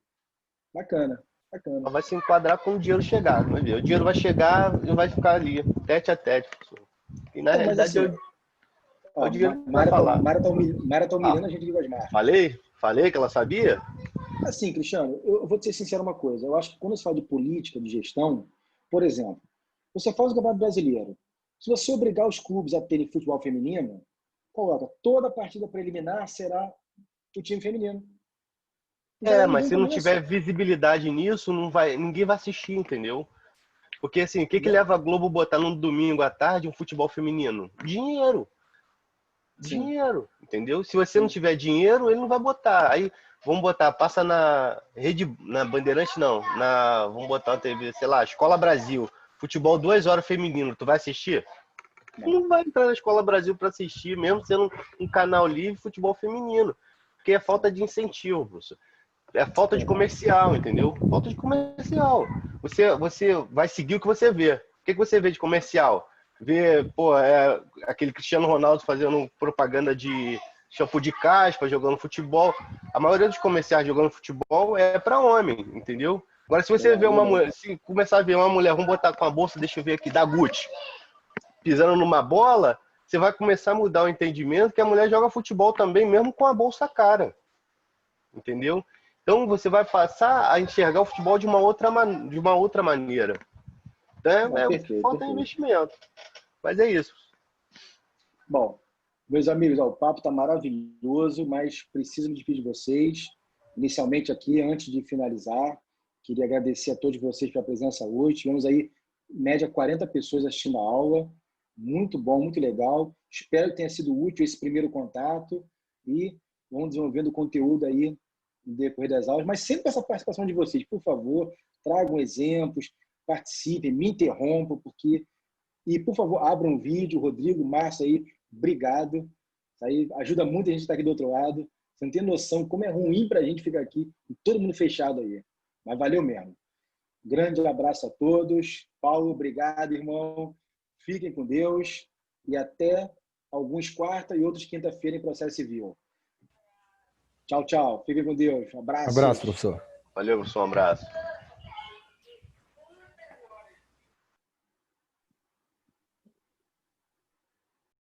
Bacana, bacana. Vai se enquadrar quando o dinheiro chegar. Vai ver. O dinheiro vai chegar e vai ficar ali, tete a tete. E na realidade, assim, o dinheiro vai falar. Mara tá humilhando a gente de Gosmar. Falei que ela sabia? Assim, Cristiano, eu vou te ser sincero uma coisa. Eu acho que quando se fala de política, de gestão, por exemplo, você faz o Campeonato Brasileiro. Se você obrigar os clubes a terem futebol feminino, coloca toda a partida preliminar será o time feminino. Mas se não tiver visibilidade nisso, ninguém vai assistir, entendeu? Porque assim, o que leva a Globo botar no domingo à tarde um futebol feminino? Dinheiro. Sim. Dinheiro, entendeu? Se você não tiver dinheiro, ele não vai botar. Aí, vamos botar, passa na rede, na Bandeirante não, vamos botar na TV, sei lá, Escola Brasil, futebol 2 horas feminino, tu vai assistir? Não vai entrar na Escola Brasil para assistir, mesmo sendo um canal livre, futebol feminino, porque é falta de incentivo, professor. É falta de comercial, entendeu? Falta de comercial. Você vai seguir o que você vê. O que você vê de comercial? Vê, aquele Cristiano Ronaldo fazendo propaganda de shampoo de caspa, jogando futebol. A maioria dos comerciais jogando futebol é para homem, entendeu? Agora, se você ver uma mulher, se começar a ver uma mulher, vamos botar com a bolsa, deixa eu ver aqui, da Gucci, pisando numa bola, você vai começar a mudar o entendimento que a mulher joga futebol também, mesmo com a bolsa cara. Entendeu? Então, você vai passar a enxergar o futebol de uma outra maneira. Então, falta investimento. Mas é isso. Bom, meus amigos, o papo está maravilhoso, mas preciso me despedir de vocês. Inicialmente aqui, antes de finalizar, queria agradecer a todos vocês pela presença hoje. Tivemos aí, em média, 40 pessoas assistindo a aula. Muito bom, muito legal. Espero que tenha sido útil esse primeiro contato e vamos desenvolvendo conteúdo aí no decorrer das aulas, mas sempre com essa participação de vocês. Por favor, tragam exemplos, participem, me interrompam, e, por favor, abram um vídeo. Rodrigo, Márcio aí, obrigado. Isso aí ajuda muito a gente estar aqui do outro lado. Você não tem noção como é ruim para a gente ficar aqui e todo mundo fechado aí. Mas valeu mesmo. Grande abraço a todos. Paulo, obrigado, irmão. Fiquem com Deus e até alguns quarta e outros quinta-feira em processo civil. Tchau, tchau. Fiquem com Deus. Um abraço. Abraço, professor. Valeu, professor. Um abraço.